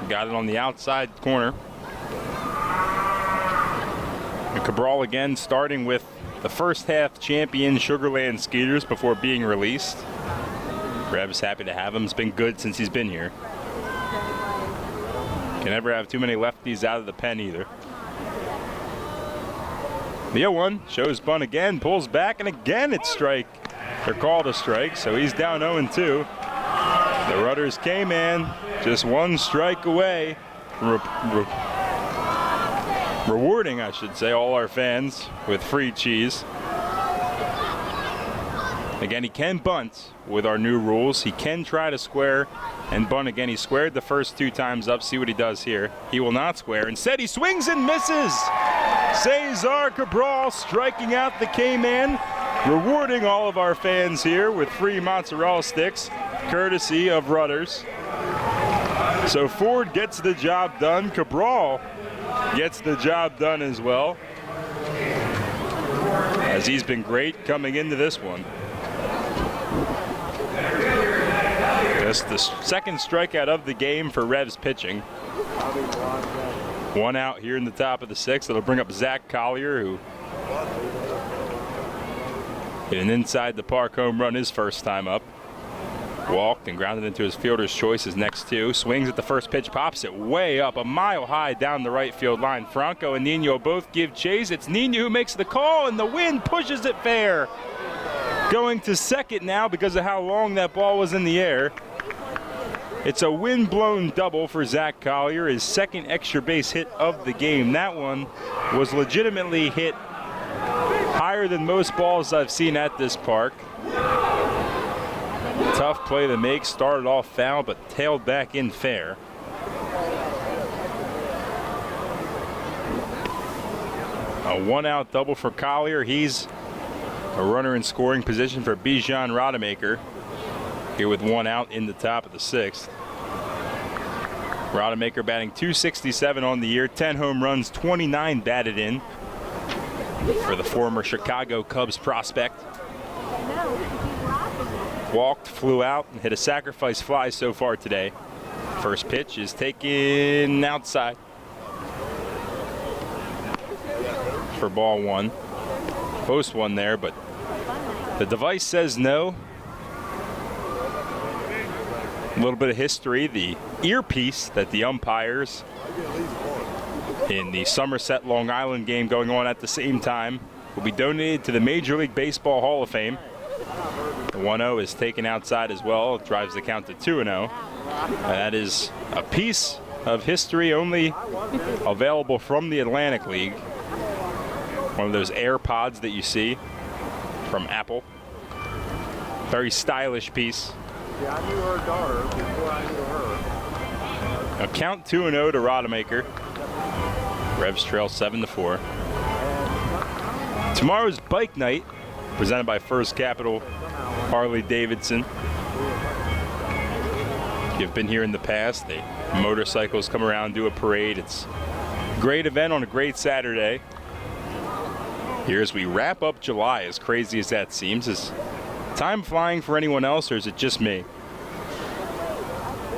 Got it on the outside corner. And Cabral again starting with the first half champion Sugarland Skeeters before being released. Revs happy to have him. It's been good since he's been here. Can never have too many lefties out of the pen either. The 0-1 shows bunt again, pulls back, and again it's strike. They're called a strike, so he's down 0-2. The Rudders K-man just 1 strike away from rewarding, I should say, all our fans with free cheese. Again, he can bunt with our new rules. He can try to square and bunt again. He squared the first 2 times up. See what he does here. He will not square. Instead, he swings and misses. Cesar Cabral striking out the K-man, rewarding all of our fans here with free mozzarella sticks, courtesy of Rudders. So Ford gets the job done. Cabral gets the job done as well, as he's been great coming into this one. Just the second strikeout of the game for Revs pitching. One out here in the top of the sixth. It'll bring up Zach Collier, who hit an inside the park home run his first time up. Walked and grounded into his fielder's choice his next two. Swings at the first pitch, pops it way up a mile high down the right field line. Franco and Nino both give chase. It's Nino who makes the call, and the wind pushes it fair. Going to second now because of how long that ball was in the air. It's a wind-blown double for Zach Collier, his second extra base hit of the game. That one was legitimately hit higher than most balls I've seen at this park. Tough play to make, started off foul but tailed back in fair. A one-out double for Collier. He's a runner in scoring position for Bijan Rodemaker here with one out in the top of the sixth. Rodemaker batting .267 on the year, 10 home runs, 29 batted in for the former Chicago Cubs prospect. Walked, flew out, and hit a sacrifice fly so far today. First pitch is taken outside for ball one. Post one there, but the device says no. A little bit of history. The earpiece that the umpires in the Somerset Long Island game going on at the same time will be donated to the Major League Baseball Hall of Fame. The 1-0 is taken outside as well. It drives the count to 2-0. That is a piece of history only available from the Atlantic League. One of those AirPods that you see from Apple. Very stylish piece. Yeah, I knew her daughter before I knew her. A count 2-0 to Rodemaker. Revs trail 7-4. Tomorrow's bike night, presented by First Capital Harley Davidson. If you've been here in the past, the motorcycles come around, do a parade. It's a great event on a great Saturday. Here as we wrap up July, as crazy as that seems, is time flying for anyone else, or is it just me?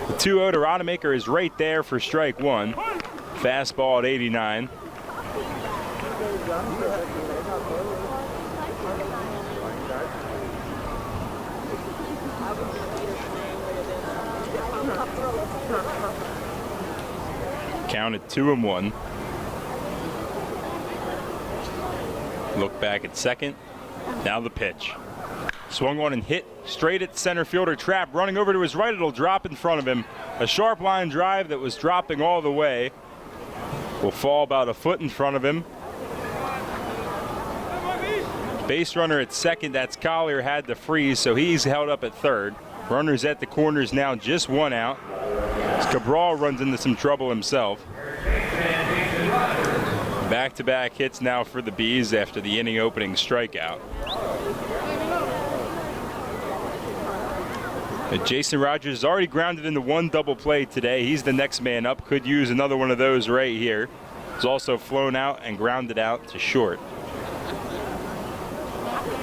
The 2-0 to Rodemaker is right there for strike one. Fastball at 89. Counted 2-1. Look back at second. Now the pitch. Swung on and hit straight at center fielder Trapp. Running over to his right, it'll drop in front of him. A sharp line drive that was dropping all the way will fall about a foot in front of him. Base runner at second, that's Collier, had to freeze, so he's held up at third. Runners at the corners now, just one out. Cabral runs into some trouble himself. Back-to-back hits now for the Bees after the inning opening strikeout. Jason Rogers is already grounded into one double play today. He's the next man up. Could use another one of those right here. He's also flown out and grounded out to short.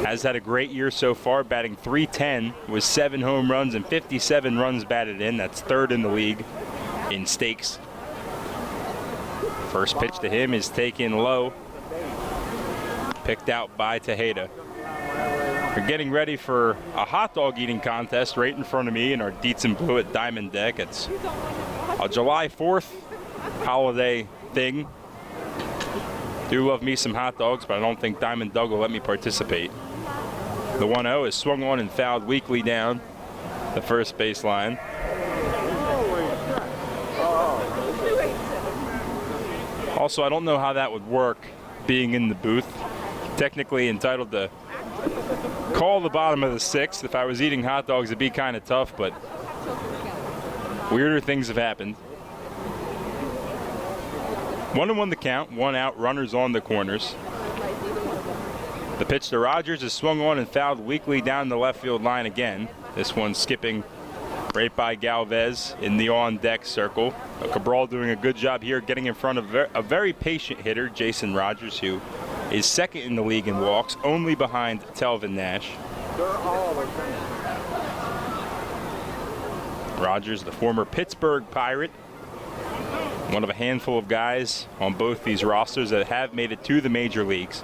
Has had a great year so far, batting .310 with 7 home runs and 57 runs batted in. That's third in the league in stakes. First pitch to him is taken low. Picked out by Tejeda. We're getting ready for a hot dog eating contest right in front of me in our Dietz and Blue at Diamond Deck. It's a July 4th holiday thing. Do love me some hot dogs, but I don't think Diamond Doug will let me participate. The 1-0 is swung on and fouled weakly down the first baseline. Also, I don't know how that would work being in the booth. Technically entitled to call the bottom of the sixth. If I was eating hot dogs, it'd be kind of tough, but weirder things have happened. 1-1 the count, one out, runners on the corners. The pitch to Rogers is swung on and fouled weakly down the left field line again. This one skipping right by Galvez in the on-deck circle. Cabral doing a good job here getting in front of a very patient hitter, Jason Rogers, who is second in the league in walks, only behind Telvin Nash. Rogers, the former Pittsburgh Pirate, one of a handful of guys on both these rosters that have made it to the major leagues.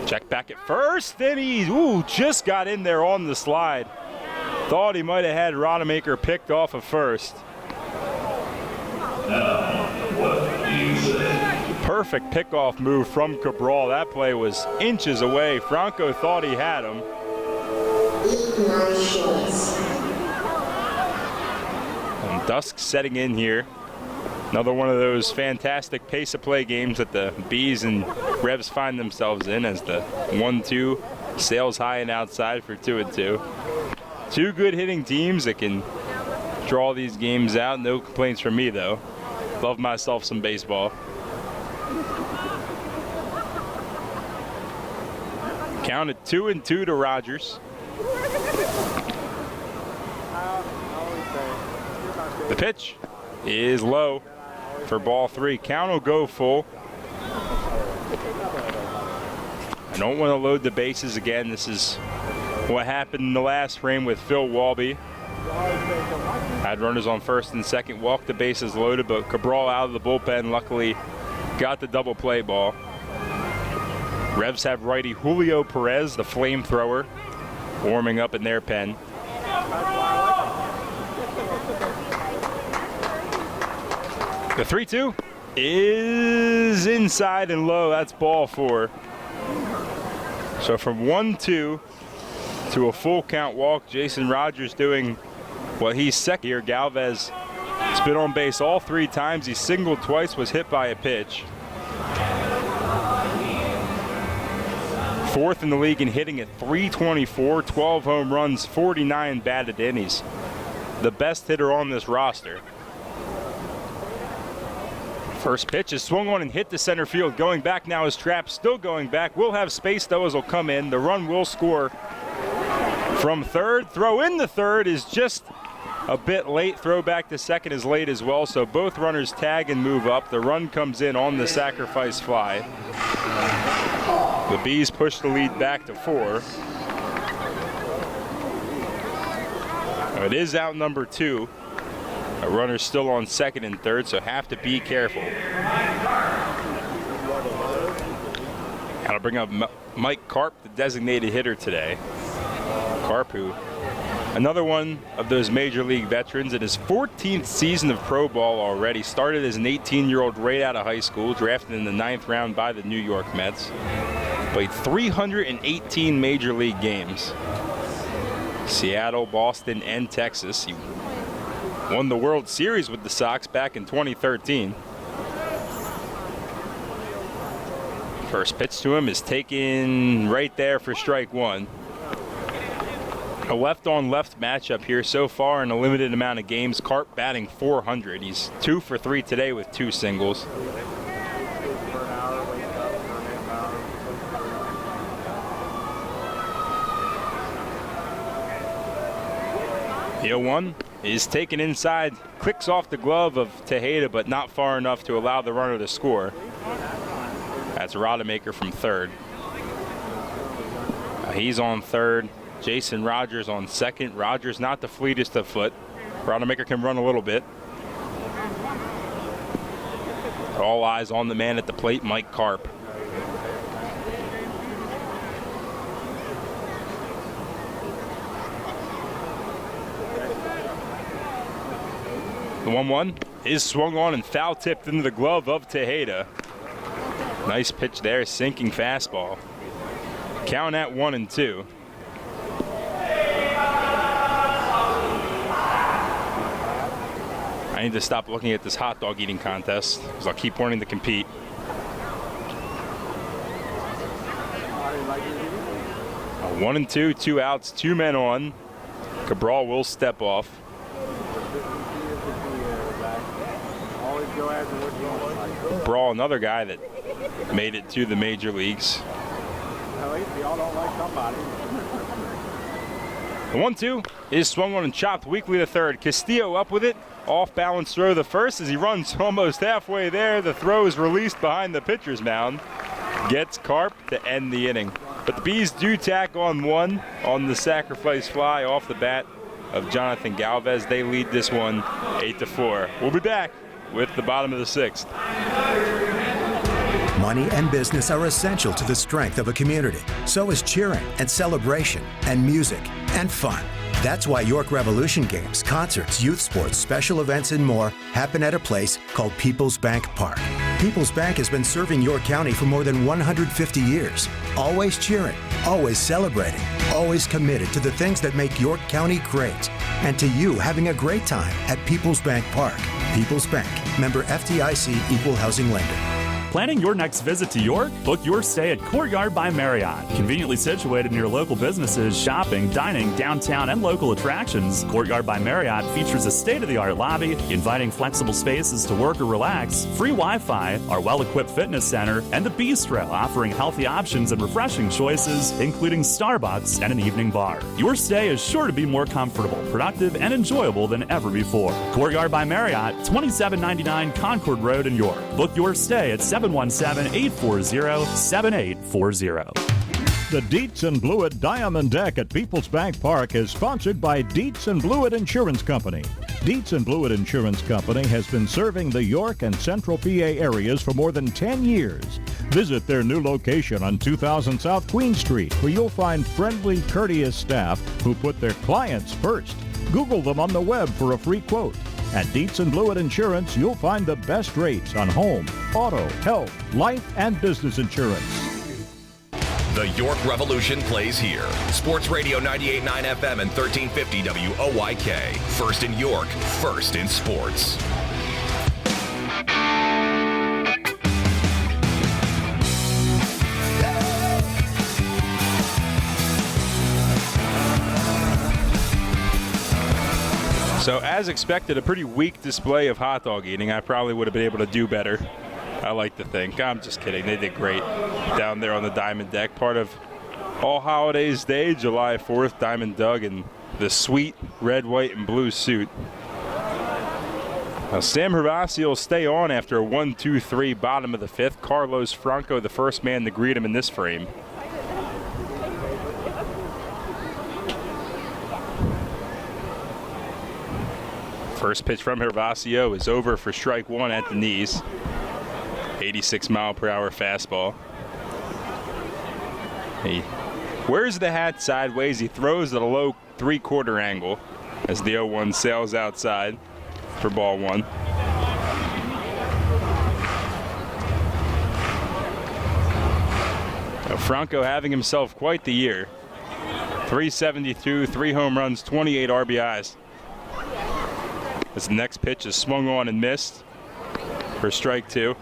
Check back at first, then he just got in there on the slide. Thought he might have had Rodemaker picked off of first. Perfect pickoff move from Cabral. That play was inches away. Franco thought he had him. And dusk setting in here. Another one of those fantastic pace of play games that the Bees and Revs find themselves in as the 1-2 sails high and outside for 2-2. Two good hitting teams that can draw these games out. No complaints from me, though. Love myself some baseball. Count at 2-2 to Rogers. The pitch is low for ball 3. Count will go full. I don't want to load the bases again. This is what happened in the last frame with Phil Walby. Had runners on first and second, walked the bases loaded, but Cabral out of the bullpen luckily got the double play ball. Revs have righty Julio Perez, the flamethrower, warming up in their pen. The 3-2 is inside and low. That's ball 4. So from 1-2 to a full count walk, Jason Rogers doing what he's second here. Galvez has been on base all 3 times. He singled twice, was hit by a pitch. 4th in the league in hitting at .324, 12 home runs, 49 batted in. He's the best hitter on this roster. First pitch is swung on and hit to center field. Going back now is Trapp, still going back. We'll have space though as will come in. The run will score from third. Throw in the third is just a bit late. Throw back to second is late as well. So both runners tag and move up. The run comes in on the sacrifice fly. The Bees push the lead back to 4. It is out number 2. A runner's still on second and third, so have to be careful. Got to bring up Mike Karp, the designated hitter today. Karp, who another one of those major league veterans in his 14th season of pro ball already. Started as an 18-year-old right out of high school, drafted in the 9th round by the New York Mets. Played 318 major league games. Seattle, Boston, and Texas. He won the World Series with the Sox back in 2013. First pitch to him is taken right there for strike 1. A left-on-left matchup here so far in a limited amount of games. Karp batting .400. He's 2 for 3 today with 2 singles. The 0-1 is taken inside, clicks off the glove of Tejeda, but not far enough to allow the runner to score. That's Rodemaker from third. He's on third. Jason Rogers on second. Rogers not the fleetest of foot. Rodemaker can run a little bit. All eyes on the man at the plate, Mike Karp. The 1-1 is swung on and foul tipped into the glove of Tejeda. Nice pitch there, sinking fastball. Count at 1-2. I need to stop looking at this hot dog eating contest because I'll keep wanting to compete. A 1-2, 2 outs, 2 men on. Cabral will step off. Cabral, another guy that made it to the major leagues. The 1-2 is swung on and chopped weakly to third. Castillo up with it. Off balance throw the first as he runs almost halfway there. The throw is released behind the pitcher's mound. Gets Carp to end the inning. But the Bees do tack on one on the sacrifice fly off the bat of Jonathan Galvez. They lead this one 8-4. We'll be back with the bottom of the 6th. Money and business are essential to the strength of a community. So is cheering and celebration and music and fun. That's why York Revolution games, concerts, youth sports, special events, and more happen at a place called People's Bank Park. People's Bank has been serving York County for more than 150 years. Always cheering, always celebrating, always committed to the things that make York County great. And to you having a great time at People's Bank Park. People's Bank, member FDIC, equal housing lender. Planning your next visit to York? Book your stay at Courtyard by Marriott. Conveniently situated near local businesses, shopping, dining, downtown, and local attractions, Courtyard by Marriott features a state-of-the-art lobby, inviting flexible spaces to work or relax, free Wi-Fi, our well-equipped fitness center, and a bistro offering healthy options and refreshing choices, including Starbucks and an evening bar. Your stay is sure to be more comfortable, productive, and enjoyable than ever before. Courtyard by Marriott, 2799 Concord Road in York. Book your stay at 717-840-7840. The Dietz & Blewett Diamond Deck at People's Bank Park is sponsored by Dietz & Blewett Insurance Company. Dietz & Blewett Insurance Company has been serving the York and Central PA areas for more than 10 years. Visit their new location on 2000 South Queen Street, where you'll find friendly, courteous staff who put their clients first. Google them on the web for a free quote. At Dietz & Blewett Insurance, you'll find the best rates on home, auto, health, life, and business insurance. The York Revolution plays here. Sports Radio 98.9 FM and 1350 WOYK. First in York, first in sports. So as expected, a pretty weak display of hot dog eating. I probably would have been able to do better, I like to think. I'm just kidding. They did great down there on the Diamond Deck. Part of All Holidays Day, July 4th, Diamond Doug in the sweet red, white, and blue suit. Now Sam Hervasi will stay on after a 1-2-3 bottom of the 5th. Carlos Franco, the first man to greet him in this frame. First pitch from Hervasio is over for strike one at the knees. 86-mile-per-hour fastball. He wears the hat sideways. He throws at a low three-quarter angle as the 0-1 sails outside for ball one. Now Franco having himself quite the year. 372, 3 home runs, 28 RBIs. As the next pitch is swung on and missed for strike two.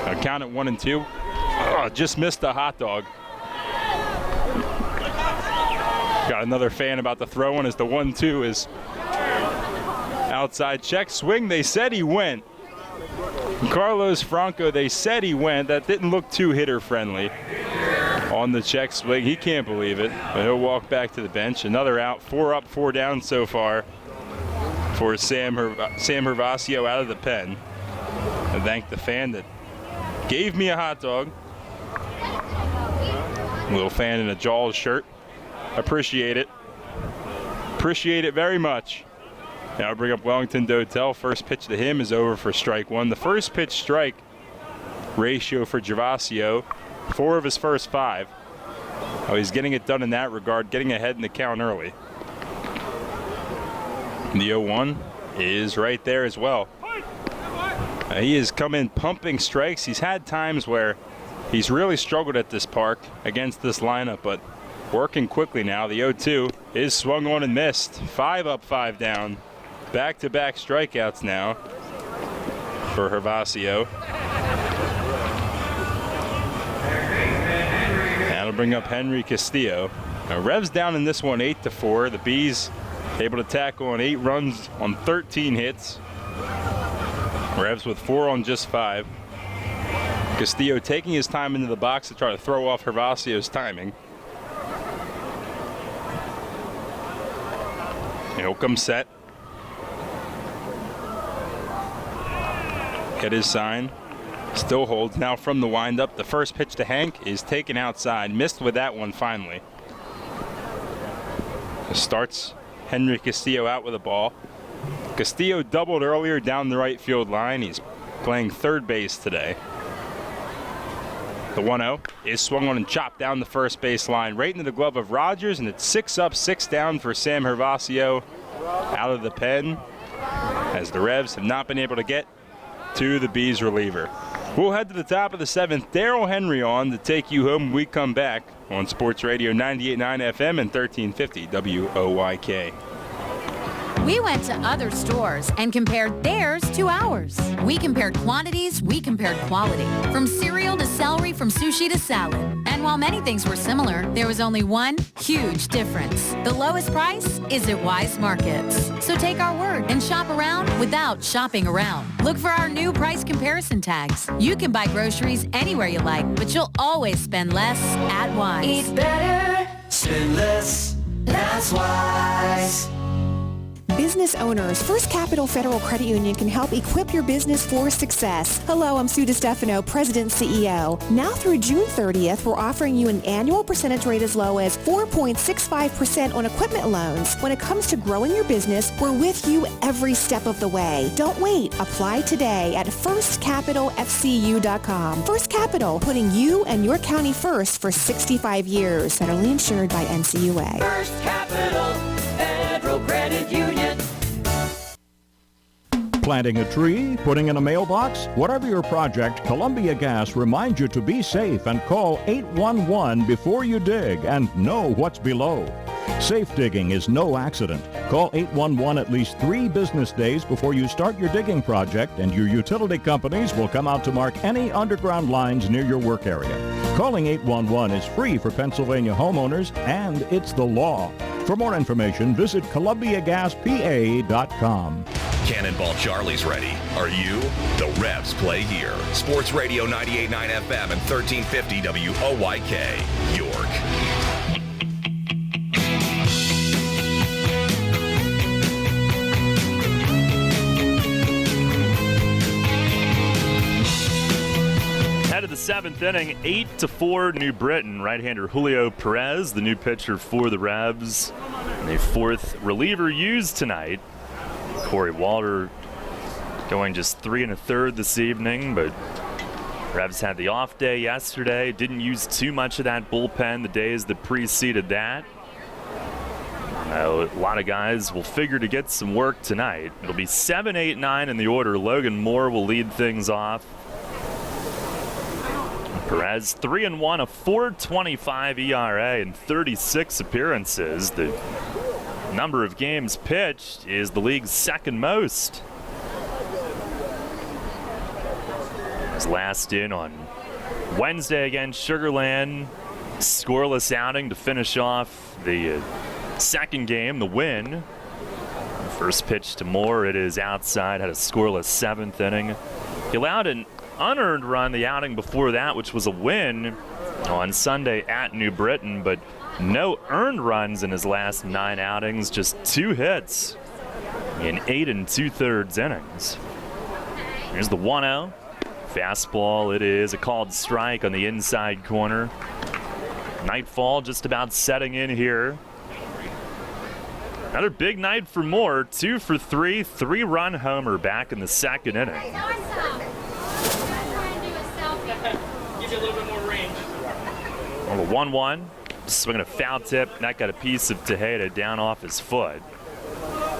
Now count at 1-2. Oh, just missed a hot dog. Got another fan about the throw in as the 1-2 is outside check swing. They said he went. Carlos Franco, they said he went. That didn't look too hitter friendly. On the check swing, he can't believe it, but he'll walk back to the bench. Another out, 4 up, 4 down so far for Sam Hervasio out of the pen. I thank the fan that gave me a hot dog. Little fan in a Jaws shirt. Appreciate it. Appreciate it very much. Now I'll bring up Wellington Dotel. First pitch to him is over for strike one. The first pitch strike ratio for Gervasio, 4 of his first 5. Oh, he's getting it done in that regard, getting ahead in the count early. The 0-1 is right there as well. He has come in pumping strikes. He's had times where he's really struggled at this park against this lineup, but working quickly now. The 0-2 is swung on and missed. 5 up, 5 down. Back-to-back strikeouts now for Hervasio. That'll bring up Henry Castillo. Now Revs down in this one 8-4. The Bees able to tack on 8 runs on 13 hits. Revs with 4 on just 5. Castillo taking his time into the box to try to throw off Gervasio's timing. He'll come set. Get his sign. Still holds now from the windup. The first pitch to Hank is taken outside. Missed with that one finally. Starts Henry Castillo out with a ball. Castillo doubled earlier down the right field line. He's playing third base today. The 1-0 is swung on and chopped down the first base line right into the glove of Rogers, and it's 6 up, 6 down for Sam Gervasio out of the pen, as the Revs have not been able to get to the Bees reliever. We'll head to the top of the 7th. Darryl Henry on to take you home when we come back on Sports Radio 98.9 FM and 1350 WOYK. We went to other stores and compared theirs to ours. We compared quantities, we compared quality. From cereal to celery, from sushi to salad. And while many things were similar, there was only one huge difference. The lowest price is at Wise Markets. So take our word and shop around without shopping around. Look for our new price comparison tags. You can buy groceries anywhere you like, but you'll always spend less at Wise. Eat better, spend less, that's Wise. Business owners, First Capital Federal Credit Union can help equip your business for success. Hello, I'm Sue DiStefano, President and CEO. Now through June 30th, we're offering you an annual percentage rate as low as 4.65% on equipment loans. When it comes to growing your business, we're with you every step of the way. Don't wait. Apply today at firstcapitalfcu.com. First Capital, putting you and your county first for 65 years. Federally insured by NCUA. First Capital Federal Credit Union. Planting a tree, putting in a mailbox, whatever your project, Columbia Gas reminds you to be safe and call 811 before you dig and know what's below. Safe digging is no accident. Call 811 at least 3 business days before you start your digging project, and your utility companies will come out to mark any underground lines near your work area. Calling 811 is free for Pennsylvania homeowners, and it's the law. For more information, visit ColumbiaGasPA.com. Cannonball Charlie's ready. Are you? The Revs play here. Sports Radio 98.9 FM and 1350 WOYK, York. Head of the 7th inning, 8-4 New Britain. Right-hander Julio Perez, the new pitcher for the Revs. And a 4th reliever used tonight. Corey Walter going just 3 1/3 this evening, but Revs had the off day yesterday. Didn't use too much of that bullpen the days that preceded that. A lot of guys will figure to get some work tonight. It'll be 7, 8, 9 in the order. Logan Moore will lead things off. Perez 3-1, a 4.25 ERA in 36 appearances. The number of games pitched is the league's second most. His last in on Wednesday against Sugar Land. Scoreless outing to finish off the second game, the win. First pitch to Moore, it is outside, had a scoreless 7th inning. He allowed an unearned run the outing before that, which was a win on Sunday at New Britain, but no earned runs in his last 9 outings, just 2 hits in 8 2/3 innings. Here's the 1-0. Fastball, it is a called strike on the inside corner. Nightfall just about setting in here. Another big night for Moore, 2 for 3, 3-run homer back in the second inning. Give you a little bit more range. On the 1-1, swinging a foul tip, and that got a piece of Tejeda down off his foot.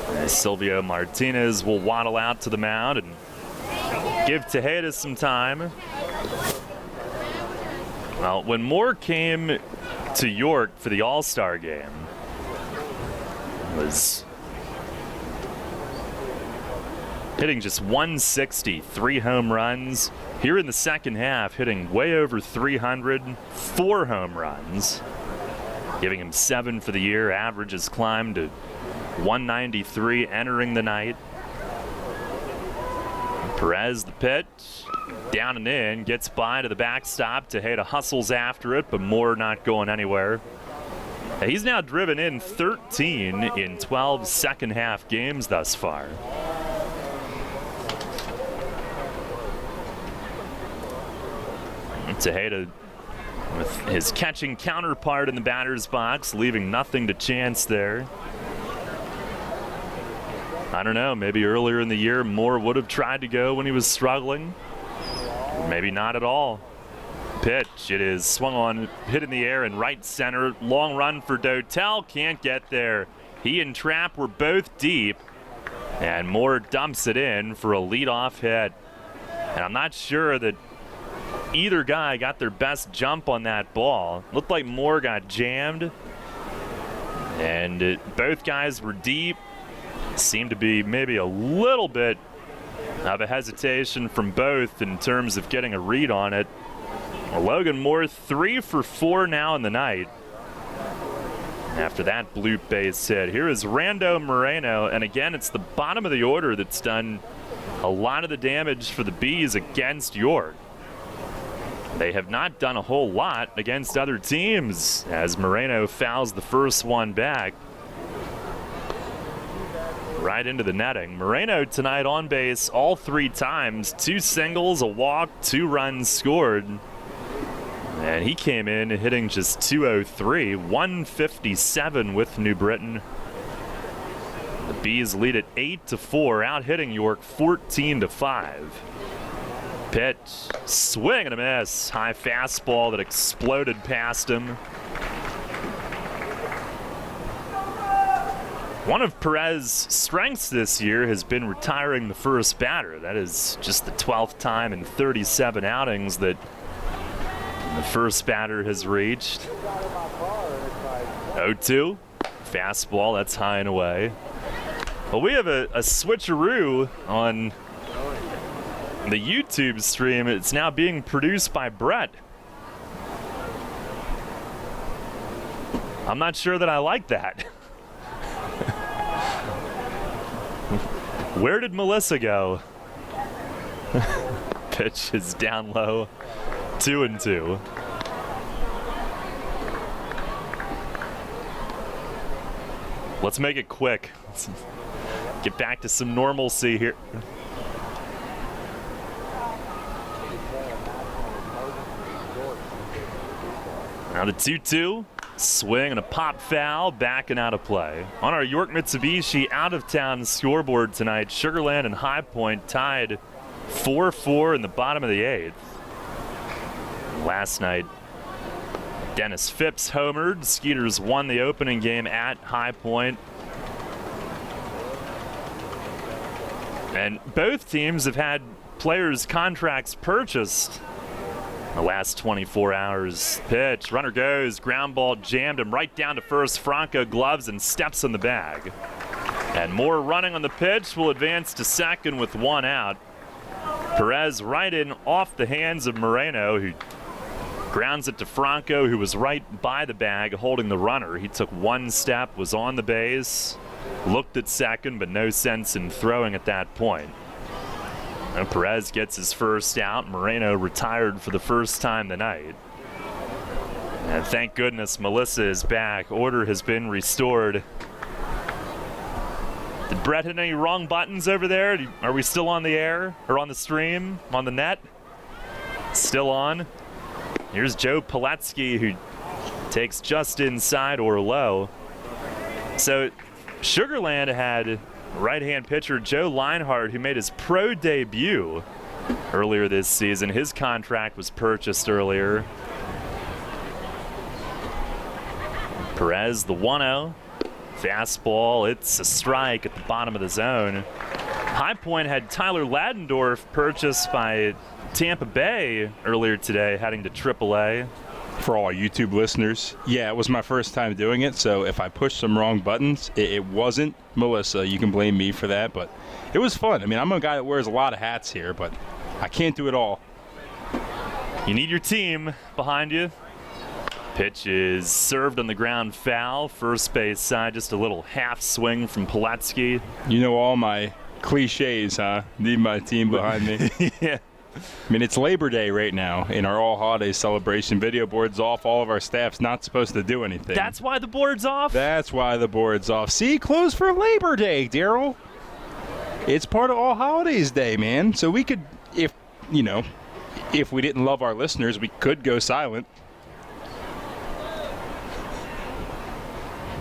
And Silvio Martinez will waddle out to the mound and give Tejeda some time. Well, when Moore came to York for the All-Star game, was hitting just 160, 3 home runs. Here in the second half, hitting way over 300, 4 home runs, giving him 7 for the year. Average has climbed to 193 entering the night. Perez, the pitch, down and in, gets by to the backstop. Tejeda hustles after it, but Moore not going anywhere. He's now driven in 13 in 12 second-half games thus far. Tejeda with his catching counterpart in the batter's box, leaving nothing to chance there. I don't know, maybe earlier in the year Moore would have tried to go when he was struggling. Maybe not at all. Pitch, it is swung on, hit in the air in right center. Long run for Dotel, can't get there. He and Trapp were both deep, and Moore dumps it in for a leadoff hit. And I'm not sure that either guy got their best jump on that ball. Looked like Moore got jammed, and both guys were deep. Seemed to be maybe a little bit of a hesitation from both in terms of getting a read on it. Logan Moore 3 for 4 now in the night after that bloop base hit. Here is Rando Moreno, and again, it's the bottom of the order that's done a lot of the damage for the Bees against York. They have not done a whole lot against other teams as Moreno fouls the first one back right into the netting. Moreno tonight on base all 3 times, 2 singles, a walk, 2 runs scored. And he came in hitting just .203, 157 with New Britain. The Bees lead it 8-4, out hitting York 14-5. Pitch, swing and a miss. High fastball that exploded past him. One of Perez's strengths this year has been retiring the first batter. That is just the 12th time in 37 outings that the first batter has reached. 0-2. Fastball, that's high and away. Well, we have a switcheroo on the YouTube stream. It's now being produced by Brett. I'm not sure that I like that. Where did Melissa go? Pitch is down low. 2-2. Let's make it quick. Let's get back to some normalcy here. Now the 2-2. Swing and a pop foul, backing out of play. On our York Mitsubishi out-of-town scoreboard tonight, Sugar Land and High Point tied 4-4 in the bottom of the 8th. Last night, Dennis Phipps homered. Skeeters won the opening game at High Point. And both teams have had players' contracts purchased the last 24 hours. Pitch, runner goes, ground ball jammed him right down to first. Franco gloves and steps in the bag. And Moore running on the pitch will advance to second with 1 out. Perez right in off the hands of Moreno, who grounds it to Franco, who was right by the bag holding the runner. He took 1 step, was on the base, looked at second, but no sense in throwing at that point. And Perez gets his first out. Moreno retired for the first time tonight. And thank goodness Melissa is back. Order has been restored. Did Brett hit any wrong buttons over there? Are we still on the air? Or on the stream? On the net? Still on. Here's Joe Pilecki, who takes just inside or low. So Sugar Land had right-hand pitcher Joe Linehart, who made his pro debut earlier this season. His contract was purchased earlier. Perez, the 1-0. Fastball, it's a strike at the bottom of the zone. High Point had Tyler Ladendorf purchased by Tampa Bay earlier today, heading to AAA. For all our YouTube listeners, yeah, it was my first time doing it, so if I pushed some wrong buttons, it wasn't Melissa. You can blame me for that, but it was fun. I mean, I'm a guy that wears a lot of hats here, but I can't do it all. You need your team behind you. Pitch is served on the ground, foul. First base side, just a little half swing from Pilecki. You know, all my Cliches, huh? Need my team behind me. Yeah. I mean, it's Labor Day right now in our all holiday celebration. Video board's off. All of our staff's not supposed to do anything. That's why the board's off? That's why the board's off. See, closed for Labor Day, Daryl. It's part of All Holidays Day, man. So we could, if we didn't love our listeners, we could go silent.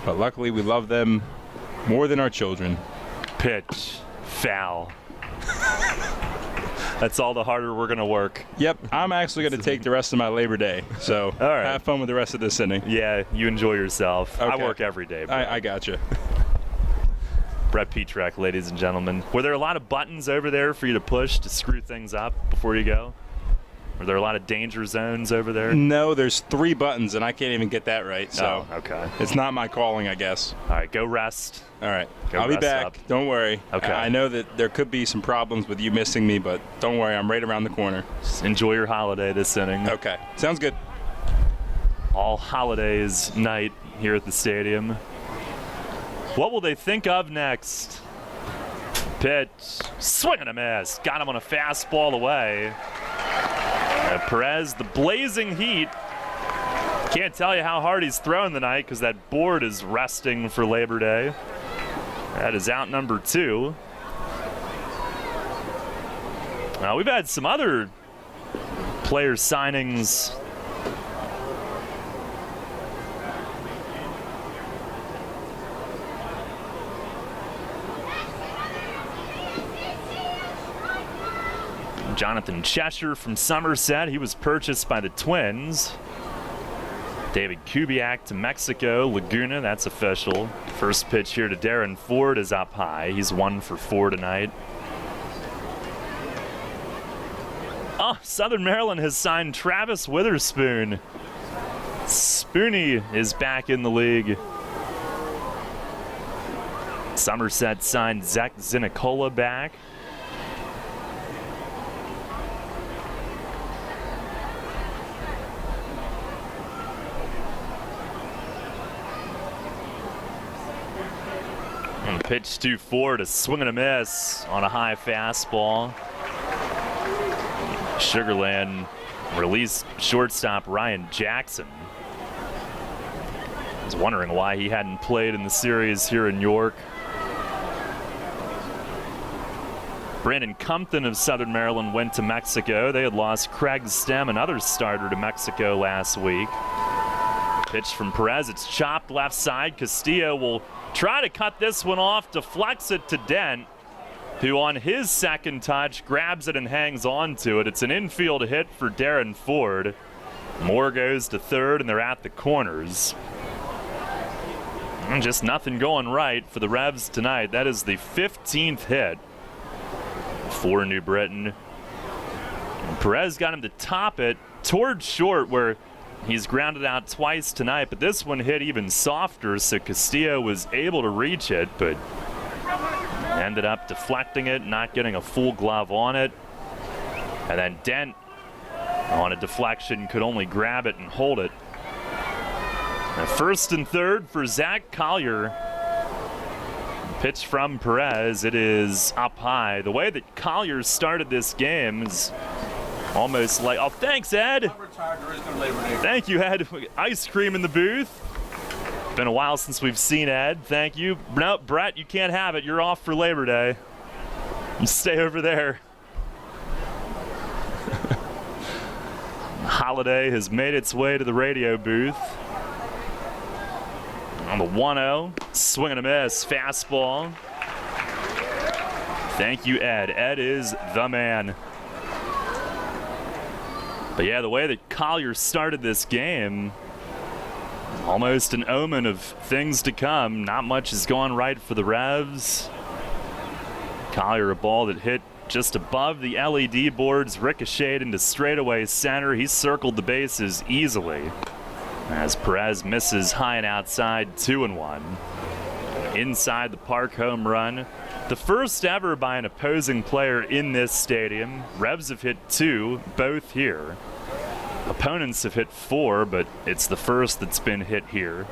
But luckily, we love them more than our children. Pitch. Foul. That's all the harder we're going to work. Yep. I'm actually going to take the rest of my Labor Day. So all right. Have fun with the rest of this inning. Yeah, you enjoy yourself. Okay. I work every day. I gotcha. Brett Petrak, ladies and gentlemen. Were there a lot of buttons over there for you to push to screw things up before you go? Were there a lot of danger zones over there? No, there's 3 buttons, and I can't even get that right. So okay. It's not my calling, I guess. All right, go rest. All right. Go I'll be rest back. up. Don't worry. Okay. I know that there could be some problems with you missing me, but don't worry. I'm right around the corner. Just enjoy your holiday this inning. Okay. Sounds good. All holidays night here at the stadium. What will they think of next? Pitch. Swing and a miss. Got him on a fastball away. Perez, the blazing heat. Can't tell you how hard he's thrown tonight because that board is resting for Labor Day. That is out number 2. Now, we've had some other player signings. Jonathan Cheshire from Somerset. He was purchased by the Twins. David Kubiak to Mexico. Laguna, that's official. First pitch here to Darren Ford is up high. He's 1 for 4 tonight. Oh, Southern Maryland has signed Travis Witherspoon. Spoonie is back in the league. Somerset signed Zach Zinicola back. And pitch 2-4 to swing and a miss on a high fastball. Sugarland released shortstop Ryan Jackson. I was wondering why he hadn't played in the series here in York. Brandon Compton of Southern Maryland went to Mexico. They had lost Craig Stem, another starter, to Mexico last week. Pitch from Perez. It's chopped left side. Castillo will try to cut this one off, deflects it to Dent, who on his second touch grabs it and hangs on to it. It's an infield hit for Darren Ford. Moore goes to third, and they're at the corners. And just nothing going right for the Revs tonight. That is the 15th hit for New Britain. And Perez got him to top it towards short, where he's grounded out twice tonight, but this one hit even softer, so Castillo was able to reach it, but ended up deflecting it, not getting a full glove on it. And then Dent, on a deflection, could only grab it and hold it. And first and third for Zach Collier. Pitch from Perez. It is up high. The way that Collier started this game is almost like, oh, thanks, Ed. Thank you, Ed. Ice cream in the booth. Been a while since we've seen Ed. Thank you. No, Brett, you can't have it. You're off for Labor Day. You stay over there. Holiday has made its way to the radio booth. On the 1-0, swing and a miss, fastball. Thank you, Ed. Ed is the man. But yeah, the way that Collier started this game, almost an omen of things to come. Not much has gone right for the Revs. Collier, a ball that hit just above the LED boards, ricocheted into straightaway center. He circled the bases easily as Perez misses high and outside, 2-1. Inside the park home run. The first ever by an opposing player in this stadium. Revs have hit 2, both here. Opponents have hit 4, but it's the first that's been hit here.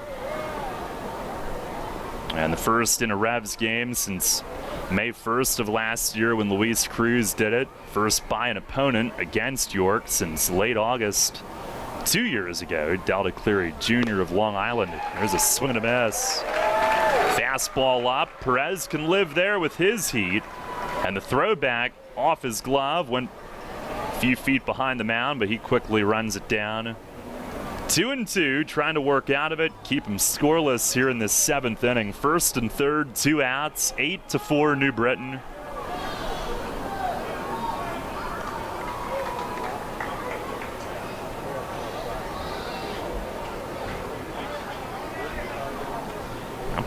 And the first in a Revs game since May 1st of last year when Luis Cruz did it. First by an opponent against York since late August 2 years ago. Delta Cleary Jr. of Long Island. There's a swing and a miss. Fastball up. Perez can live there with his heat. And the throwback off his glove went a few feet behind the mound, but he quickly runs it down. 2-2, trying to work out of it, keep him scoreless here in this 7th inning. First and third, 2 outs, 8-4 New Britain.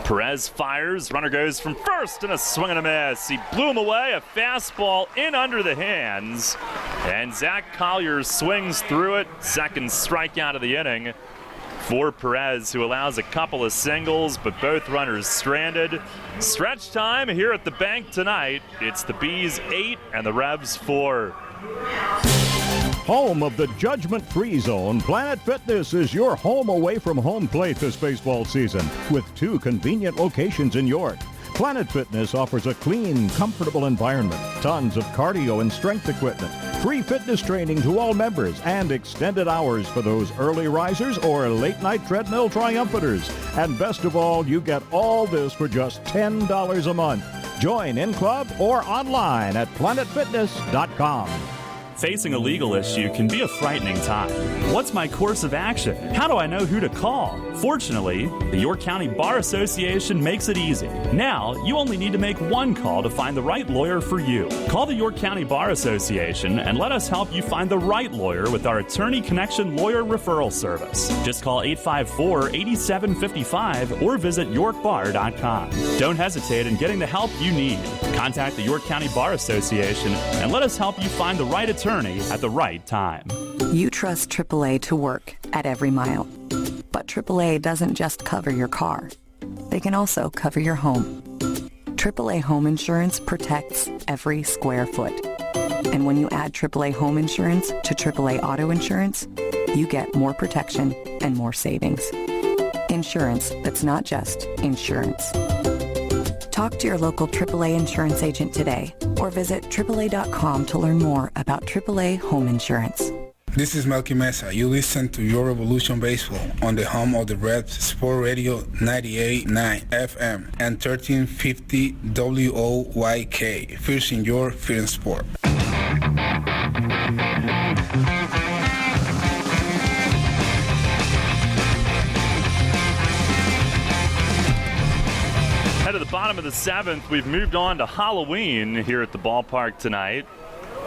Perez fires, runner goes from first, and a swing and a miss. He blew him away, a fastball in under the hands, and Zach Collier swings through it. Second strikeout of the inning for Perez, who allows a couple of singles, but both runners stranded. Stretch time here at the bank tonight. It's the Bees 8 and the Revs 4. Home of the judgment-free zone, Planet Fitness is your home away from home plate this baseball season with 2 convenient locations in York. Planet Fitness offers a clean, comfortable environment, tons of cardio and strength equipment, free fitness training to all members, and extended hours for those early risers or late-night treadmill triumphanters. And best of all, you get all this for just $10 a month. Join in club or online at planetfitness.com. Facing a legal issue can be a frightening time. What's my course of action? How do I know who to call? Fortunately, the York County Bar Association makes it easy. Now, you only need to make one call to find the right lawyer for you. Call the York County Bar Association and let us help you find the right lawyer with our Attorney Connection Lawyer Referral Service. Just call 854-8755 or visit yorkbar.com. Don't hesitate in getting the help you need. Contact the York County Bar Association and let us help you find the right attorney at the right time. You trust AAA to work at every mile. But AAA doesn't just cover your car. They can also cover your home. AAA Home Insurance protects every square foot. And when you add AAA Home Insurance to AAA Auto Insurance, you get more protection and more savings. Insurance that's not just insurance. Talk to your local AAA insurance agent today or visit AAA.com to learn more about AAA Home Insurance. This is Melky Mesa. You listen to Your Revolution Baseball on the home of the Revs, Sport Radio 98.9 FM and 1350 WOYK. First in your, first in sport. Head of the bottom of the 7th, we've moved on to Halloween here at the ballpark tonight.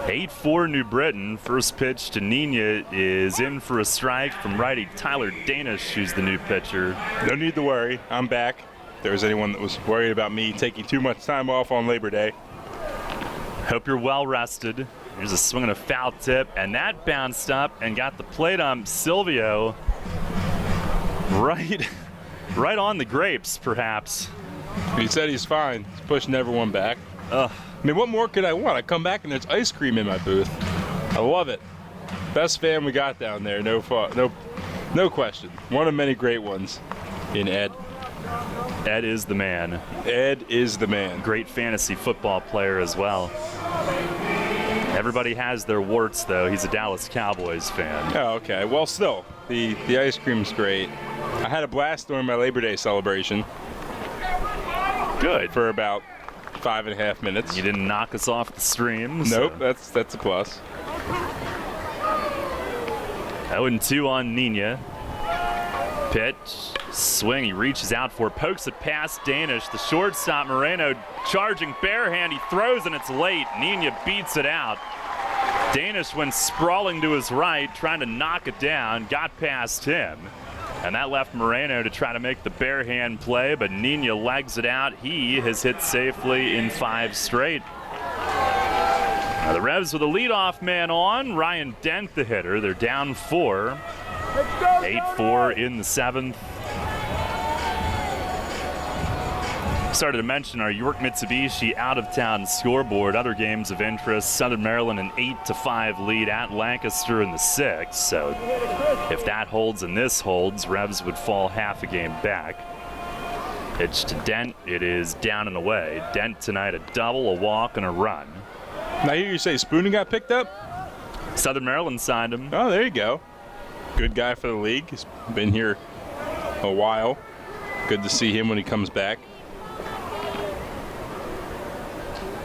8-4 New Britain. First pitch to Nina is in for a strike from righty Tyler Danish, who's the new pitcher. No need to worry. I'm back. If there was anyone that was worried about me taking too much time off on Labor Day. Hope you're well rested. Here's a swing and a foul tip, and that bounced up and got the plate ump Silvio right on the grapes, perhaps. He said he's fine. He's pushing everyone back. I mean, what more could I want? I come back and there's ice cream in my booth. I love it. Best fan we got down there, no question. One of many great ones in Ed. Ed is the man. Ed is the man. Great fantasy football player as well. Everybody has their warts, though. He's a Dallas Cowboys fan. Oh, okay. Well, still, the ice cream's great. I had a blast during my Labor Day celebration. Good. For about 5.5 minutes. You didn't knock us off the stream. Nope, so. that's a plus. 0-2 on Nina. Pitch, swing, he reaches out for, pokes it past Danish. The shortstop Moreno charging bare hand. He throws and it's late. Nina beats it out. Danish went sprawling to his right, trying to knock it down, got past him. And that left Moreno to try to make the bare hand play, but Nina legs it out. He has hit safely in 5 straight. Now the Revs with a leadoff man on. Ryan Dent, the hitter. They're down 4. 8-4 in the 7th. Started to mention our York Mitsubishi out-of-town scoreboard. Other games of interest: Southern Maryland an 8-5 lead at Lancaster in the 6th. So if that holds and this holds, Revs would fall half a game back. Pitch to Dent. It is down and away. Dent tonight a double, a walk, and a run. Now, I hear you say Spooner got picked up? Southern Maryland signed him. Oh, there you go. Good guy for the league. He's been here a while. Good to see him when he comes back.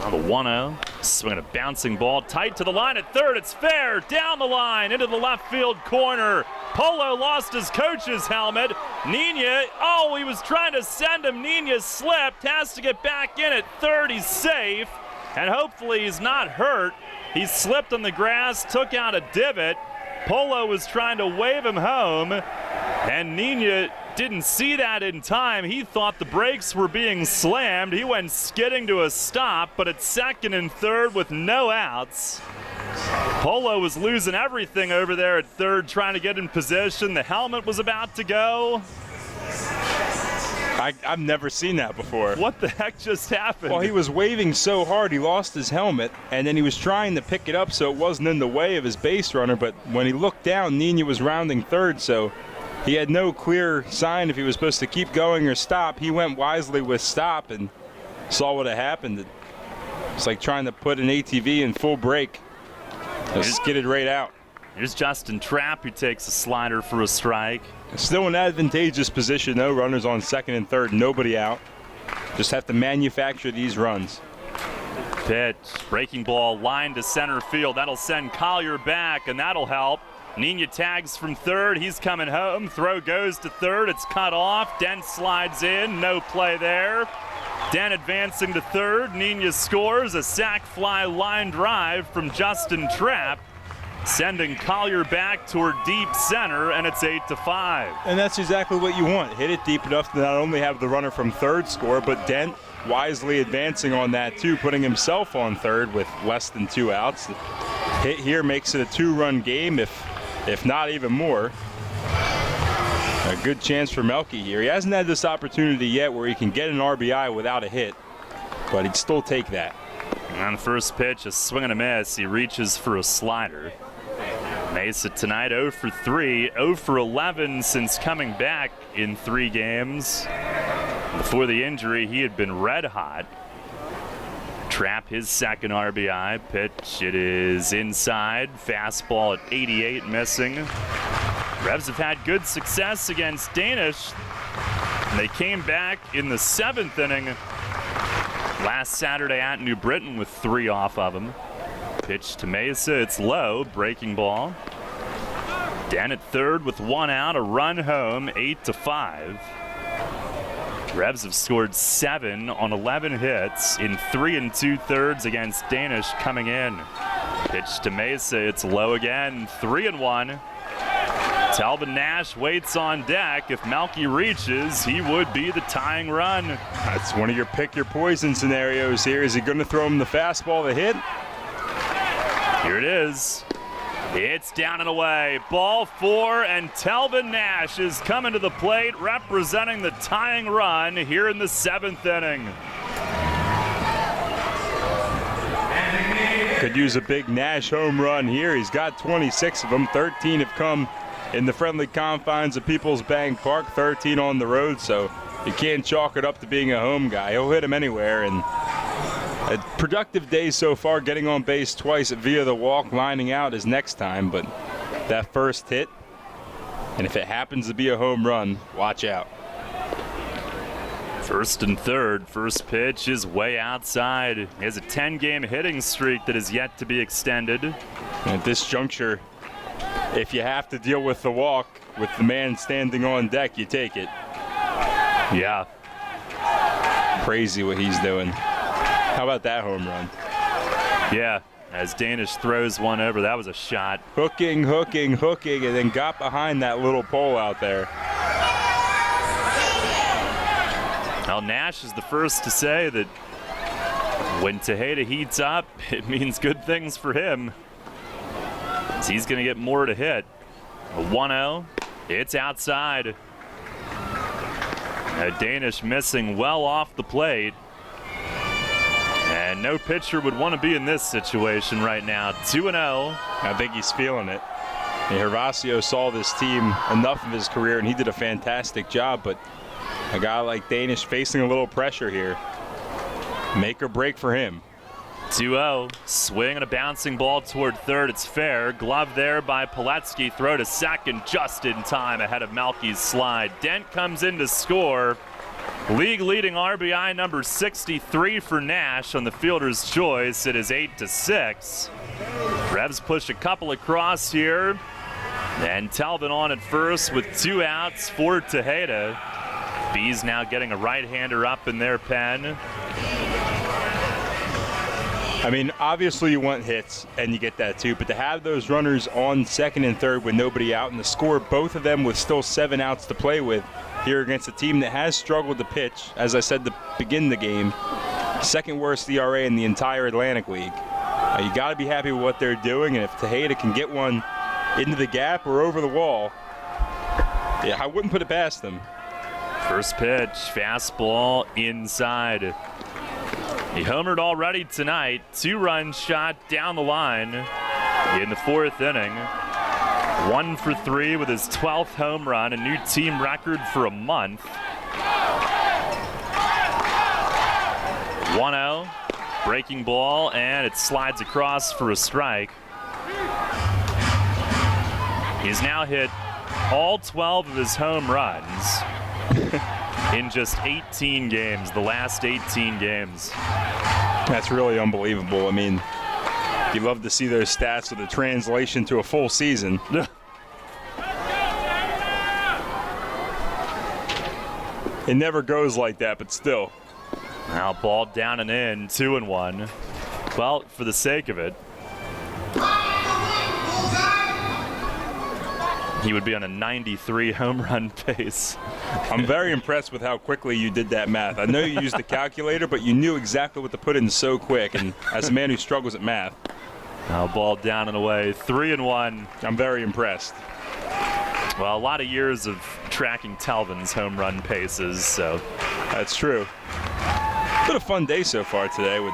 On the 1-0. Swinging a bouncing ball tight to the line at third. It's fair. Down the line into the left field corner. Polo lost his coach's helmet. Nina, he was trying to send him. Nina slipped. Has to get back in at third. He's safe. And hopefully he's not hurt. He slipped on the grass, took out a divot. Polo was trying to wave him home. And Nina didn't see that in time. He thought the brakes were being slammed. He went skidding to a stop, but at second and third with no outs. Polo was losing everything over there at third, trying to get in position. The helmet was about to go. I've never seen that before. What the heck just happened? Well, he was waving so hard he lost his helmet, and then he was trying to pick it up so it wasn't in the way of his base runner, but when he looked down, Nina was rounding third, so he had no clear sign if he was supposed to keep going or stop. He went wisely with stop and saw what had happened. It's like trying to put an ATV in full brake. It skidded right out. Here's Justin Trapp, who takes a slider for a strike. Still an advantageous position, though. Runners on second and third, nobody out. Just have to manufacture these runs. Pitch, breaking ball, line to center field. That'll send Collier back, and that'll help. Nina tags from third. He's coming home. Throw goes to third. It's cut off. Dent slides in. No play there. Dent advancing to third. Nina scores a sac fly line drive from Justin Trapp, sending Collier back toward deep center, and it's 8-5. And that's exactly what you want. Hit it deep enough to not only have the runner from third score, but Dent wisely advancing on that too, putting himself on third with less than 2 outs. The hit here makes it a 2-run game, if not even more. A good chance for Melky here. He hasn't had this opportunity yet where he can get an RBI without a hit, but he'd still take that. On the first pitch, a swing and a miss. He reaches for a slider. Mesa tonight 0 for 3, 0 for 11 since coming back in 3 games. Before the injury, he had been red hot. Trapp his second RBI. Pitch, it is inside. Fastball at 88, missing. Revs have had good success against Danish. And they came back in the 7th inning last Saturday at New Britain with 3 off of him. Pitch to Mesa, it's low, breaking ball. Dan at third with 1 out, a run home, 8-5. Revs have scored 7 on 11 hits in 3 2/3 against Danish coming in. Pitch to Mesa, it's low again, 3-1. Talbot Nash waits on deck. If Melky reaches, he would be the tying run. That's one of your pick your poison scenarios here. Is he going to throw him the fastball to hit? Here it is. It's down and away. Ball 4, and Talbot Nash is coming to the plate, representing the tying run here in the 7th inning. Could use a big Nash home run here. He's got 26 of them. 13 have come in the friendly confines of People's Bank Park, 13 on the road, so you can't chalk it up to being a home guy. He'll hit him anywhere, and a productive day so far, getting on base twice via the walk, lining out his next time, but that first hit, and if it happens to be a home run, watch out. First and third, first pitch is way outside. He has a 10-game hitting streak that is yet to be extended. At this juncture, if you have to deal with the walk with the man standing on deck, you take it. Yeah. Crazy what he's doing. How about that home run? Yeah, as Danish throws one over, that was a shot. Hooking, hooking, hooking, and then got behind that little pole out there. Now Nash is the first to say that when Tejeda heats up, it means good things for him. He's going to get more to hit. A 1-0. It's outside. Now Danish missing well off the plate. And no pitcher would want to be in this situation right now. 2-0. I think he's feeling it. And Gervasio saw this team enough of his career, and he did a fantastic job, but a guy like Danish facing a little pressure here. Make or break for him. 2-0. Swing and a bouncing ball toward third. It's fair. Glove there by Pilecki. Throw to second just in time ahead of Melky's slide. Dent comes in to score. League leading RBI number 63 for Nash on the fielder's choice. It is 8-6. Revs push a couple across here. And Talvin on at first with 2 outs for Tejeda. Bees now getting a right-hander up in their pen. I mean, obviously you want hits, and you get that too, but to have those runners on second and third with nobody out and to score both of them with still 7 outs to play with here against a team that has struggled to pitch, as I said to begin the game, second worst ERA in the entire Atlantic League. You got to be happy with what they're doing, and if Tejeda can get one into the gap or over the wall, yeah, I wouldn't put it past them. First pitch, fastball inside. He homered already tonight. 2-run shot down the line in the 4th inning. 1 for 3 with his 12th home run, a new team record for a month. 1-0, breaking ball, and it slides across for a strike. He's now hit all 12 of his home runs in just 18 games, the last 18 games. That's really unbelievable. I mean, you love to see those stats with a translation to a full season. It never goes like that, but still. Now ball down and in, 2-1. Well, for the sake of it, he would be on a 93 home run pace. I'm very impressed with how quickly you did that math. I know you used the calculator, but you knew exactly what to put in so quick, and as a man who struggles at math. Now ball down and away, 3-1. I'm very impressed. Well, a lot of years of tracking Talvin's home run paces, so. That's true. Been a fun day so far today, with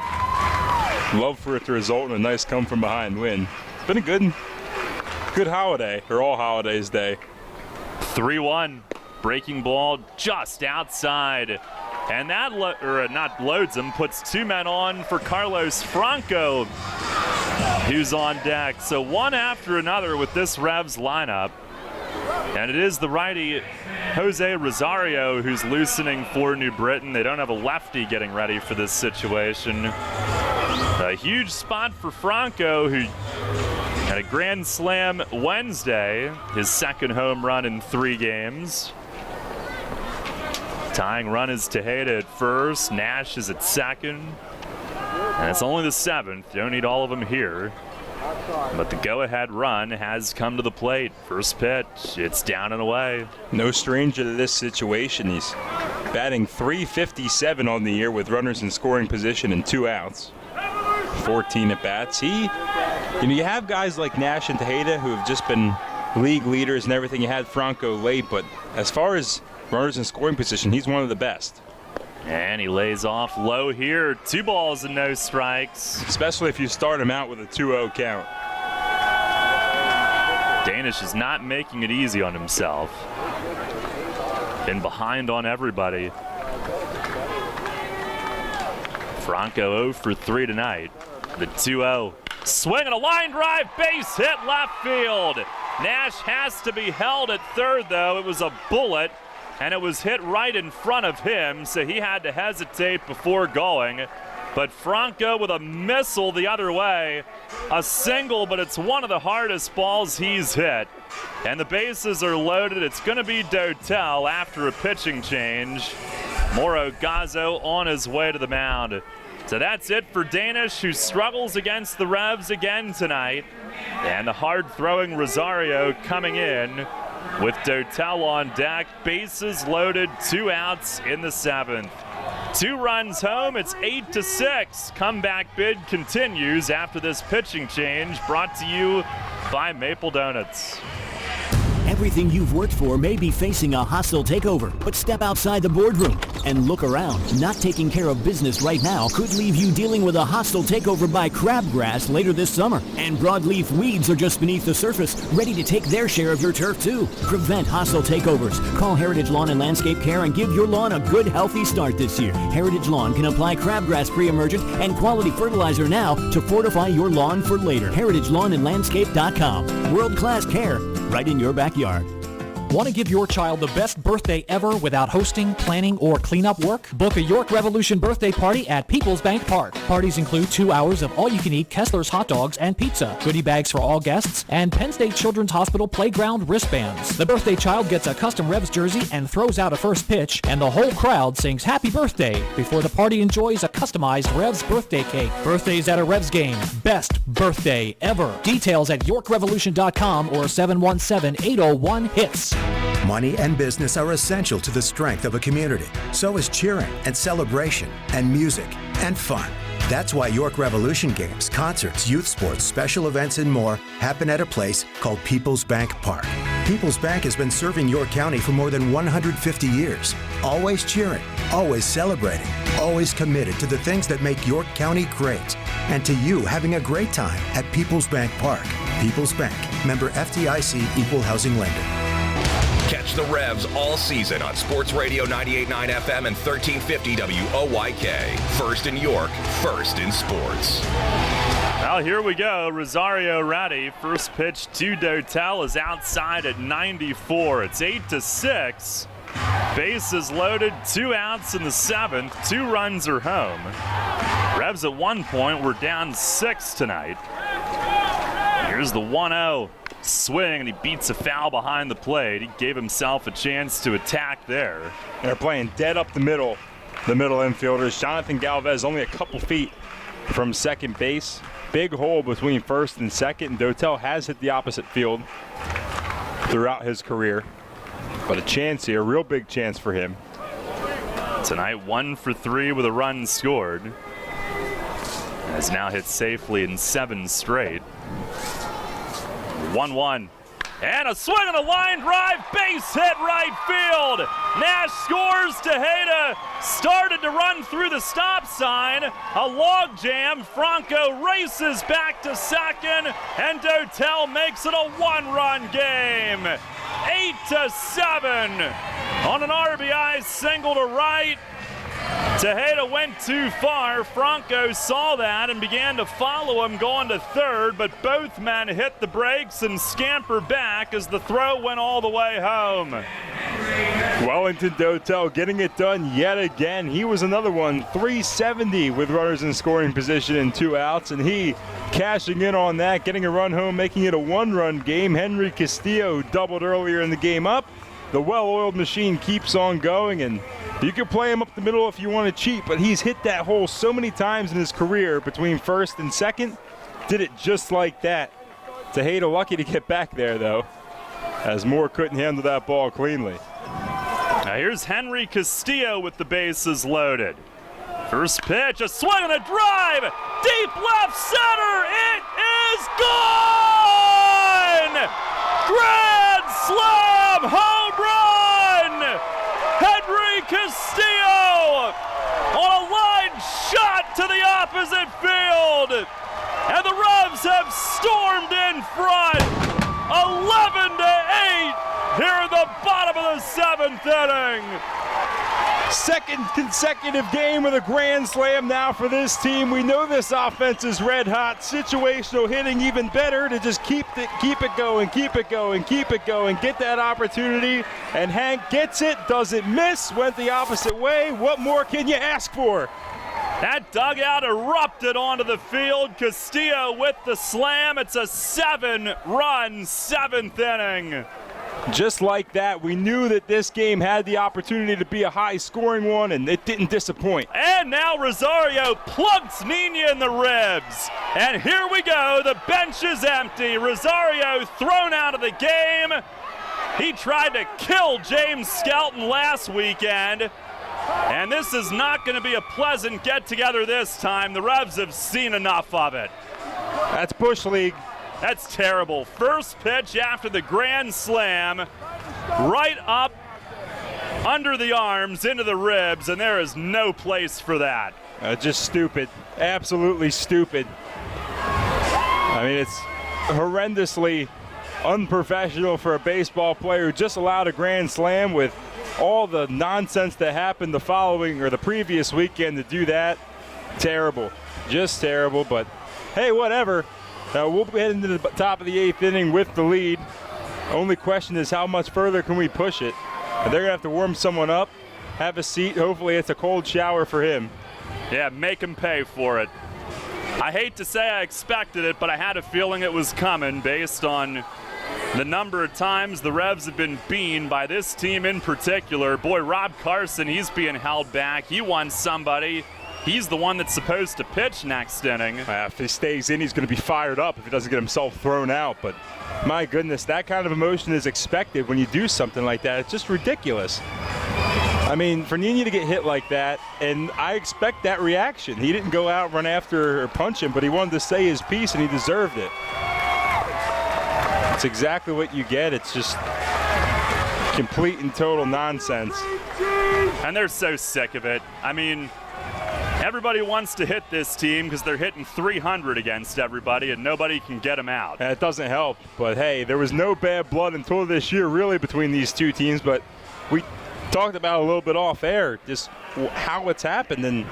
love for it to result in a nice come from behind win. Been a good holiday, or all holidays day. 3-1, breaking ball just outside. And that not loads him, puts 2 men on for Carlos Franco, who's on deck. So one after another with this Revs lineup. And it is the righty Jose Rosario who's loosening for New Britain. They don't have a lefty getting ready for this situation. A huge spot for Franco, who had a grand slam Wednesday, his 2nd home run in 3 games. Tying run is Tejeda at first, Nash is at 2nd, and it's only the 7th. You don't need all of them here. But the go-ahead run has come to the plate. First pitch, it's down and away. No stranger to this situation. He's batting .357 on the year with runners in scoring position and 2 outs. 14 at-bats. You have guys like Nash and Tejeda who have just been league leaders and everything. You had Franco late, but as far as runners in scoring position, he's one of the best. And he lays off low here. 2 balls and no strikes. Especially if you start him out with a 2-0 count. Danish is not making it easy on himself. Been behind on everybody. Franco 0 for 3 tonight. The 2-0. Swing and a line drive, base hit left field. Nash has to be held at third, though. It was a bullet, and it was hit right in front of him, so he had to hesitate before going. But Franco with a missile the other way. A single, but it's one of the hardest balls he's hit. And the bases are loaded. It's going to be Dotel after a pitching change. Moro Gazzo on his way to the mound. So that's it for Danish, who struggles against the Revs again tonight. And the hard-throwing Rosario coming in with Dotel on deck. Bases loaded, 2 outs in the 7th. 2 runs home, it's 8-6. Comeback bid continues after this pitching change, brought to you by Maple Donuts. Everything you've worked for may be facing a hostile takeover, but step outside the boardroom and look around. Not taking care of business right now could leave you dealing with a hostile takeover by crabgrass later this summer. And broadleaf weeds are just beneath the surface, ready to take their share of your turf too. Prevent hostile takeovers. Call Heritage Lawn and Landscape Care and give your lawn a good, healthy start this year. Heritage Lawn can apply crabgrass pre-emergent and quality fertilizer now to fortify your lawn for later. HeritageLawnandLandscape.com. World-class care right in your backyard. Want to give your child the best birthday ever without hosting, planning, or cleanup work? Book a York Revolution birthday party at People's Bank Park. Parties include 2 hours of all-you-can-eat Kessler's hot dogs and pizza, goodie bags for all guests, and Penn State Children's Hospital playground wristbands. The birthday child gets a custom Revs jersey and throws out a first pitch, and the whole crowd sings happy birthday before the party enjoys a customized Revs birthday cake. Birthdays at a Revs game. Best birthday ever. Details at YorkRevolution.com or 717-801-HITS. Money and business are essential to the strength of a community. So is cheering and celebration and music and fun. That's why York Revolution games, concerts, youth sports, special events, and more happen at a place called People's Bank Park. People's Bank has been serving York County for more than 150 years. Always cheering, always celebrating, always committed to the things that make York County great. And to you having a great time at People's Bank Park. People's Bank, member FDIC, equal housing lender. Catch the Revs all season on Sports Radio 98.9 FM and 1350 WOYK. First in York, first in sports. Well, here we go. Rosario ready. First pitch to Dotel is outside at 94. It's 8-6. Bases loaded, 2 outs in the 7th. 2 runs are home. Revs at one point were down 6 tonight. Here's the 1-0. Swing, and he beats a foul behind the plate. He gave himself a chance to attack there. They're playing dead up the middle infielders. Jonathan Galvez only a couple feet from second base. Big hole between first and second, and Dotel has hit the opposite field throughout his career. But a chance here, real big chance for him. Tonight, 1 for 3 with a run scored. Has now hit safely in 7 straight. 1-1. And a swing on a line drive, base hit right field. Nash scores. Tejeda started to run through the stop sign. A log jam. Franco races back to second, and Dotel makes it a 1-run game. 8-7 on an RBI single to right. Tejeda went too far. Franco saw that and began to follow him going to third, but both men hit the brakes and scampered back as the throw went all the way home. Wellington Dotel getting it done yet again. He was another one, 370 with runners in scoring position and 2 outs, and he cashing in on that, getting a run home, making it a 1-run game. Henry Castillo doubled earlier in the game up. The well-oiled machine keeps on going, and you can play him up the middle if you want to cheat, but he's hit that hole so many times in his career between first and second. Did it just like that. Tejeda lucky to get back there, though, as Moore couldn't handle that ball cleanly. Now here's Henry Castillo with the bases loaded. First pitch, a swing and a drive. Deep left center. It is gone! Grand slam home run! Henry Castillo on a line shot to the opposite field. And the Revs have stormed in front. 11-8 here in the bottom of the 7th inning. Second consecutive game with a grand slam now for this team. We know this offense is red hot. Situational hitting even better to just keep it going, get that opportunity. And Hank gets it, doesn't miss, went the opposite way. What more can you ask for? That dugout erupted onto the field. Castillo with the slam. It's a 7-run 7th inning. Just like that, we knew that this game had the opportunity to be a high-scoring one, and it didn't disappoint. And now Rosario plugs Nina in the ribs. And here we go. The bench is empty. Rosario thrown out of the game. He tried to kill James Skelton last weekend. And this is not going to be a pleasant get-together this time. The Revs have seen enough of it. That's Bush League. That's terrible. First pitch after the grand slam, right up under the arms, into the ribs, and there is no place for that. Just stupid. Absolutely stupid. I mean, it's horrendously unprofessional for a baseball player who just allowed a grand slam with all the nonsense that happened the following or the previous weekend to do that. Terrible. Just terrible, but hey, whatever. We'll head into the top of the 8th inning with the lead. Only question is how much further can we push it? And they're going to have to warm someone up, have a seat. Hopefully it's a cold shower for him. Yeah, make him pay for it. I hate to say I expected it, but I had a feeling it was coming based on the number of times the Revs have been beaten by this team in particular. Boy, Rob Carson, he's being held back. He wants somebody. He's the one that's supposed to pitch next inning. If he stays in, he's going to be fired up if he doesn't get himself thrown out. But my goodness, that kind of emotion is expected when you do something like that. It's just ridiculous. I mean, for Nina to get hit like that, and I expect that reaction. He didn't go out, run after or punch him, but he wanted to say his piece, and he deserved it. It's exactly what you get. It's just complete and total nonsense. And they're so sick of it. I mean, everybody wants to hit this team because they're hitting 300 against everybody, and nobody can get them out. That doesn't help. But, hey, there was no bad blood until this year, really, between these two teams. But we talked about it a little bit off air, just how it's happened. And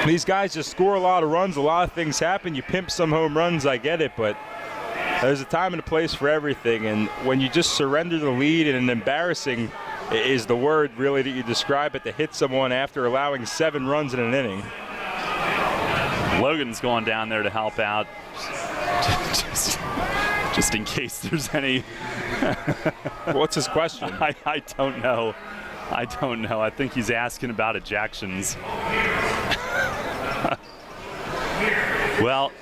these guys just score a lot of runs. A lot of things happen. You pimp some home runs, I get it. But there's a time and a place for everything. And when you just surrender the lead in an embarrassing is the word really that you describe it, to hit someone after allowing 7 runs in an inning. Logan's going down there to help out, just in case there's any. What's his question? I don't know. I don't know. I think he's asking about ejections. Well,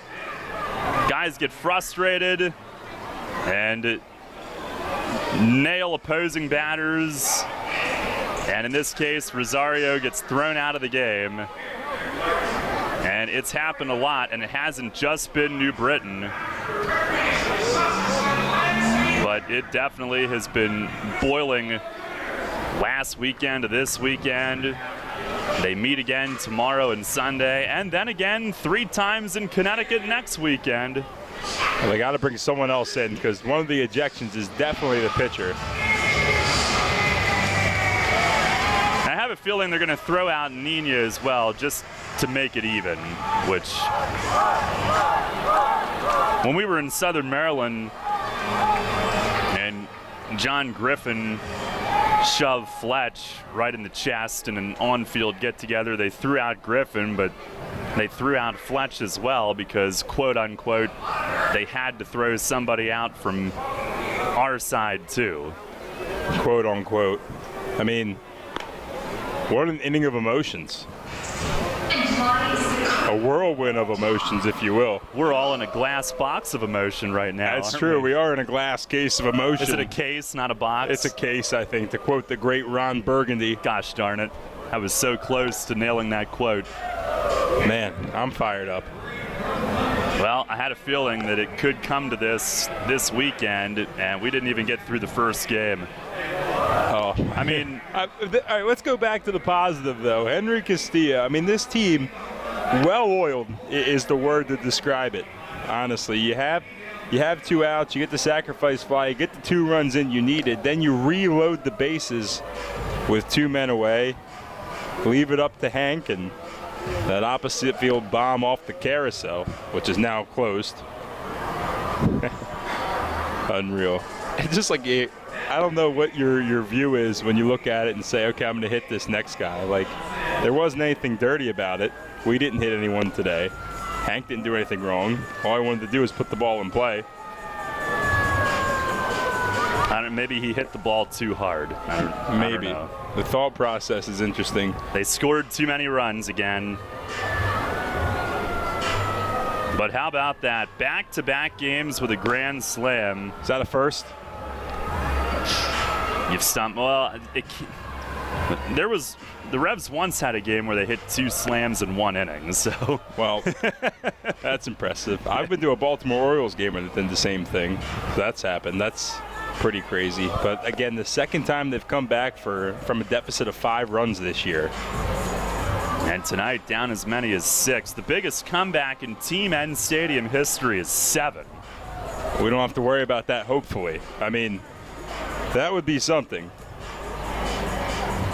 guys get frustrated and nail opposing batters, and in this case Rosario gets thrown out of the game, and it's happened a lot, and it hasn't just been New Britain, but it definitely has been boiling last weekend to this weekend. They meet again tomorrow and Sunday, and then again 3 times in Connecticut next weekend. Well, they got to bring someone else in because one of the ejections is definitely the pitcher. I have a feeling they're going to throw out Nina as well, just to make it even, which when we were in Southern Maryland and John Griffin shoved Fletch right in the chest in an on-field get-together, they threw out Griffin, but they threw out Fletch as well because, quote-unquote, they had to throw somebody out from our side too. Quote-unquote. I mean, what an inning of emotions. A whirlwind of emotions, if you will. We're all in a glass box of emotion right now. That's true. We are in a glass case of emotion. Is it a case, not a box? It's a case, I think, to quote the great Ron Burgundy. Gosh darn it. I was so close to nailing that quote. Man, I'm fired up. Well, I had a feeling that it could come to this weekend, and we didn't even get through the first game. Oh, I mean, all right, let's go back to the positive, though. Henry Castilla, I mean, this team, well-oiled is the word to describe it, honestly. You have 2 outs, you get the sacrifice fly, you get the 2 runs in you needed, then you reload the bases with 2 men away, leave it up to Hank, and that opposite field bomb off the carousel, which is now closed. Unreal. It's just like, I don't know what your view is when you look at it and say, okay, I'm going to hit this next guy. Like, there wasn't anything dirty about it. We didn't hit anyone today. Hank didn't do anything wrong. All I wanted to do was put the ball in play. Maybe he hit the ball too hard. Maybe. I don't know. The thought process is interesting. They scored too many runs again. But how about that? Back-to-back games with a grand slam. Is that a first? You've stumped. Well, The Revs once had a game where they hit 2 slams in 1 inning, so. Well, that's impressive. I've been to a Baltimore Orioles game where they've done the same thing. That's happened. That's pretty crazy. But again, the second time they've come back from a deficit of 5 runs this year. And tonight, down as many as 6. The biggest comeback in Team N Stadium history is 7. We don't have to worry about that, hopefully. I mean, that would be something.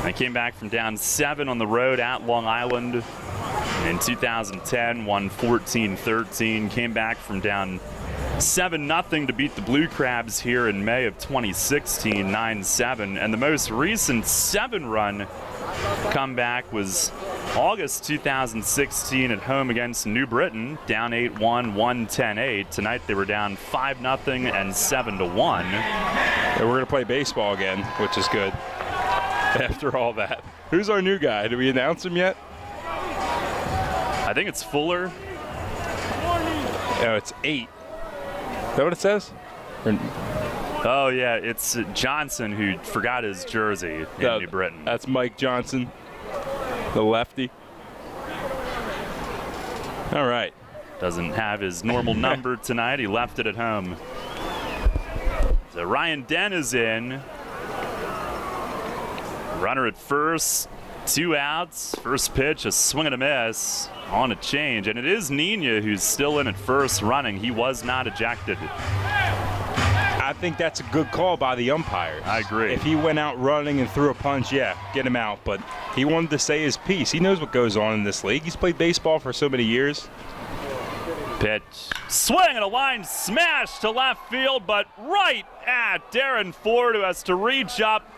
They came back from down 7 on the road at Long Island in 2010, won 14-13, came back from down 7-0 to beat the Blue Crabs here in May of 2016, 9-7. And the most recent 7-run comeback was August 2016 at home against New Britain, down 8-1, won 10-8. Tonight they were down 5-0 and 7-1. And we're going to play baseball again, which is good. After all that. Who's our new guy? Did we announce him yet? I think it's Fuller. No, it's 8. Is that what it says? Oh, yeah, it's Johnson who forgot his jersey in New Britain. That's Mike Johnson, the lefty. All right. Doesn't have his normal number tonight. He left it at home. So Ryan Dent is in. Runner at first, 2 outs. First pitch, a swing and a miss on a change. And it is Nina who's still in at first running. He was not ejected. I think that's a good call by the umpires. I agree. If he went out running and threw a punch, yeah, get him out. But he wanted to say his piece. He knows what goes on in this league. He's played baseball for so many years. Pitch, swing and a line smash to left field, but right at Darren Ford, who has to reach up.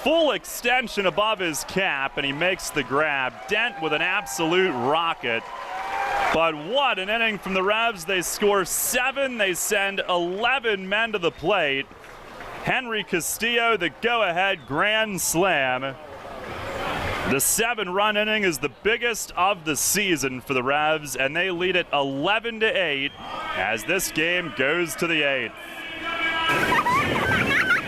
Full extension above his cap, and he makes the grab. Dent with an absolute rocket. But what an inning from the Revs. They score 7. They send 11 men to the plate. Henry Castillo, the go-ahead grand slam. The 7-run inning is the biggest of the season for the Revs, and they lead it 11-8 as this game goes to the 8th.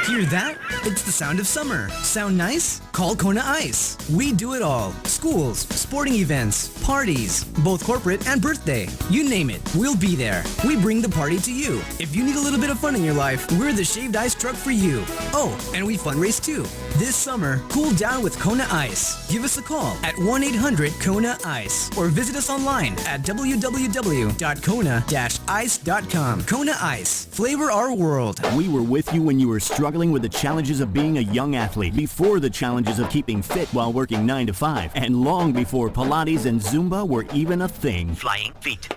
Hear that? It's the sound of summer. Sound nice? Call Kona Ice. We do it all. Schools, sporting events, parties, both corporate and birthday. You name it, we'll be there. We bring the party to you. If you need a little bit of fun in your life, we're the shaved ice truck for you. Oh, and we fundraise too. This summer, cool down with Kona Ice. Give us a call at 1-800-KONA-ICE or visit us online at www.kona-ice.com. Kona Ice. Flavor our world. We were with you when you were struggling with the challenges of being a young athlete, before the challenges of keeping fit while working 9 to 5, and long before Pilates and Zumba were even a thing. Flying Feet.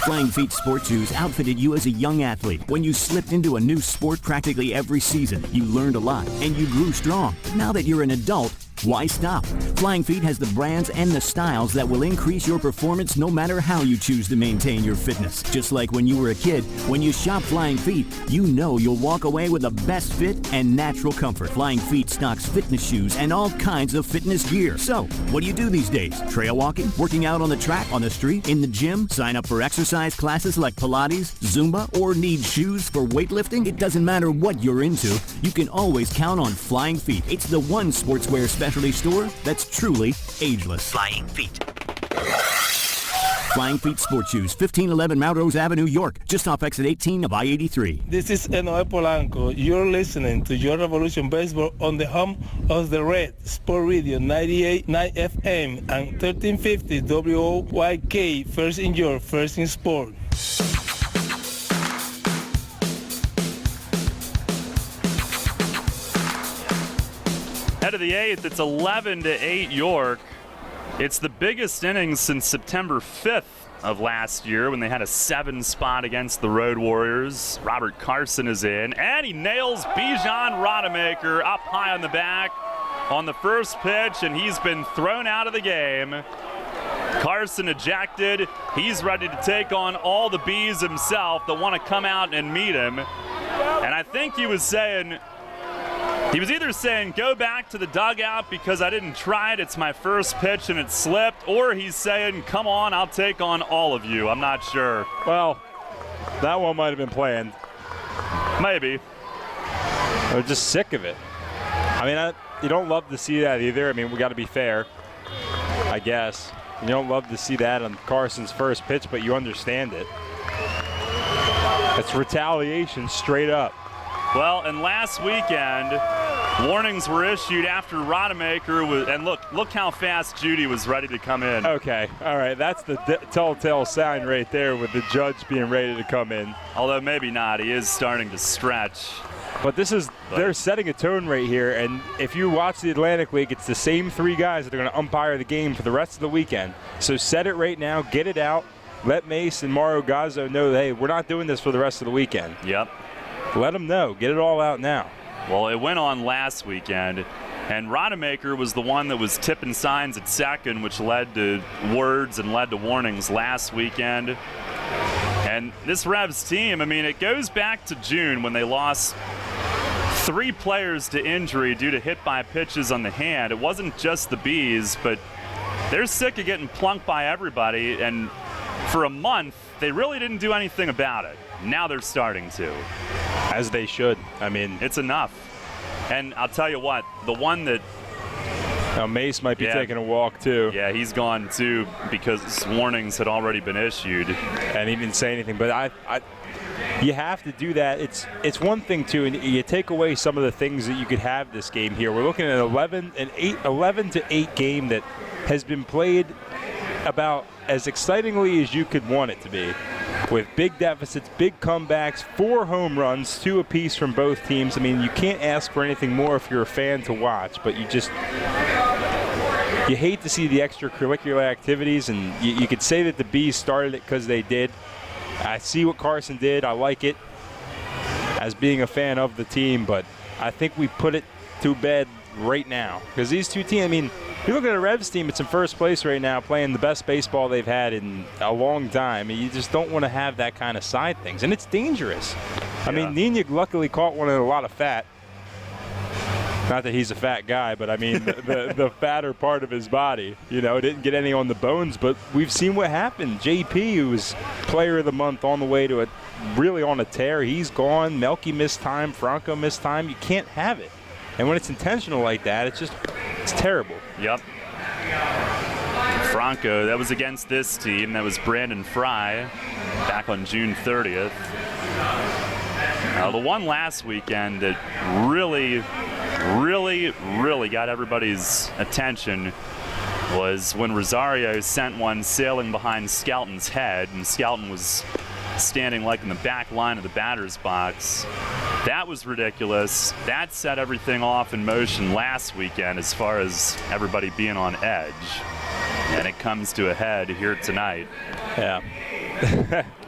Flying Feet Sports Shoes outfitted you as a young athlete. When you slipped into a new sport practically every season, you learned a lot and you grew strong. Now that you're an adult, why stop? Flying Feet has the brands and the styles that will increase your performance no matter how you choose to maintain your fitness. Just like when you were a kid, when you shop Flying Feet, you know you'll walk away with the best fit and natural comfort. Flying Feet stocks fitness shoes and all kinds of fitness gear. So, what do you do these days? Trail walking? Working out on the track, on the street, in the gym? Sign up for exercise classes like Pilates, Zumba, or need shoes for weightlifting? It doesn't matter what you're into, you can always count on Flying Feet. It's the one sportswear specialty store that's truly ageless. Flying Feet. Flying Feet Sports Shoes, 1511 Melrose Avenue, York, just off exit 18 of I-83. This is Enoe Polanco. You're listening to Your Revolution Baseball on the home of the Reds, Sport Radio 98.9 FM and 1350 WOYK, first in York, first in sport. Head of the 8th, it's 11-8 York. It's the biggest inning since September 5th of last year when they had a 7 spot against the Road Warriors. Robert Carson is in, and he nails Bijan Rodemaker up high on the back on the first pitch, and he's been thrown out of the game. Carson ejected. He's ready to take on all the bees himself that want to come out and meet him. And I think he was saying, he was either saying, go back to the dugout because I didn't try it, it's my first pitch and it slipped, or he's saying, come on, I'll take on all of you. I'm not sure. Well, that one might have been planned. Maybe. I was just sick of it. I I mean, you don't love to see that either. I mean, we got to be fair, I guess. You don't love to see that on Carson's first pitch, but you understand it. It's retaliation straight up. Well, and last weekend, warnings were issued after Rodemaker was, and look how fast Judy was ready to come in. Okay, all right, that's the telltale sign right there with the judge being ready to come in. Although maybe not, he is starting to stretch. But they're setting a tone right here, and if you watch the Atlantic League, it's the same 3 guys that are going to umpire the game for the rest of the weekend. So set it right now, get it out, let Mace and Mario Gazzo know that, hey, we're not doing this for the rest of the weekend. Yep. Let them know. Get it all out now. Well, it went on last weekend, and Rodemaker was the one that was tipping signs at second, which led to words and led to warnings last weekend. And this Revs team, I mean, it goes back to June when they lost 3 players to injury due to hit-by pitches on the hand. It wasn't just the Bees, but they're sick of getting plunked by everybody, and for a month, they really didn't do anything about it. Now they're starting to. As they should. I mean, it's enough. And I'll tell you what, the one that... Now Mace might be taking a walk too. Yeah, he's gone too because warnings had already been issued. And he didn't say anything, but you have to do that. It's one thing too, and you take away some of the things that you could have this game here. We're looking at an 11 to 8 game that has been played about as excitingly as you could want it to be, with big deficits, big comebacks, 4 home runs, 2 apiece from both teams. I mean, you can't ask for anything more if you're a fan to watch, but you hate to see the extracurricular activities, and you could say that the Bees started it because they did. I see what Carson did. I like it as being a fan of the team, but I think we put it to bed right now, because these 2 teams, I mean, you look at a Revs team, it's in first place right now, playing the best baseball they've had in a long time. You just don't want to have that kind of side things, and it's dangerous. I mean, Niño luckily caught one in a lot of fat. Not that he's a fat guy, but I mean the fatter part of his body. You know, didn't get any on the bones, but we've seen what happened. JP, who was player of the month on the way to really on a tear, he's gone. Melky missed time. Franco missed time. You can't have it. And when it's intentional like that, it's terrible. Yep. Franco, that was against this team. That was Brandon Fry back on June 30th. The one last weekend that really got everybody's attention was when Rosario sent one sailing behind Skelton's head, and Skelton was standing like in the back line of the batter's box. That was ridiculous. That set everything off in motion last weekend as far as everybody being on edge. And it comes to a head here tonight. Yeah.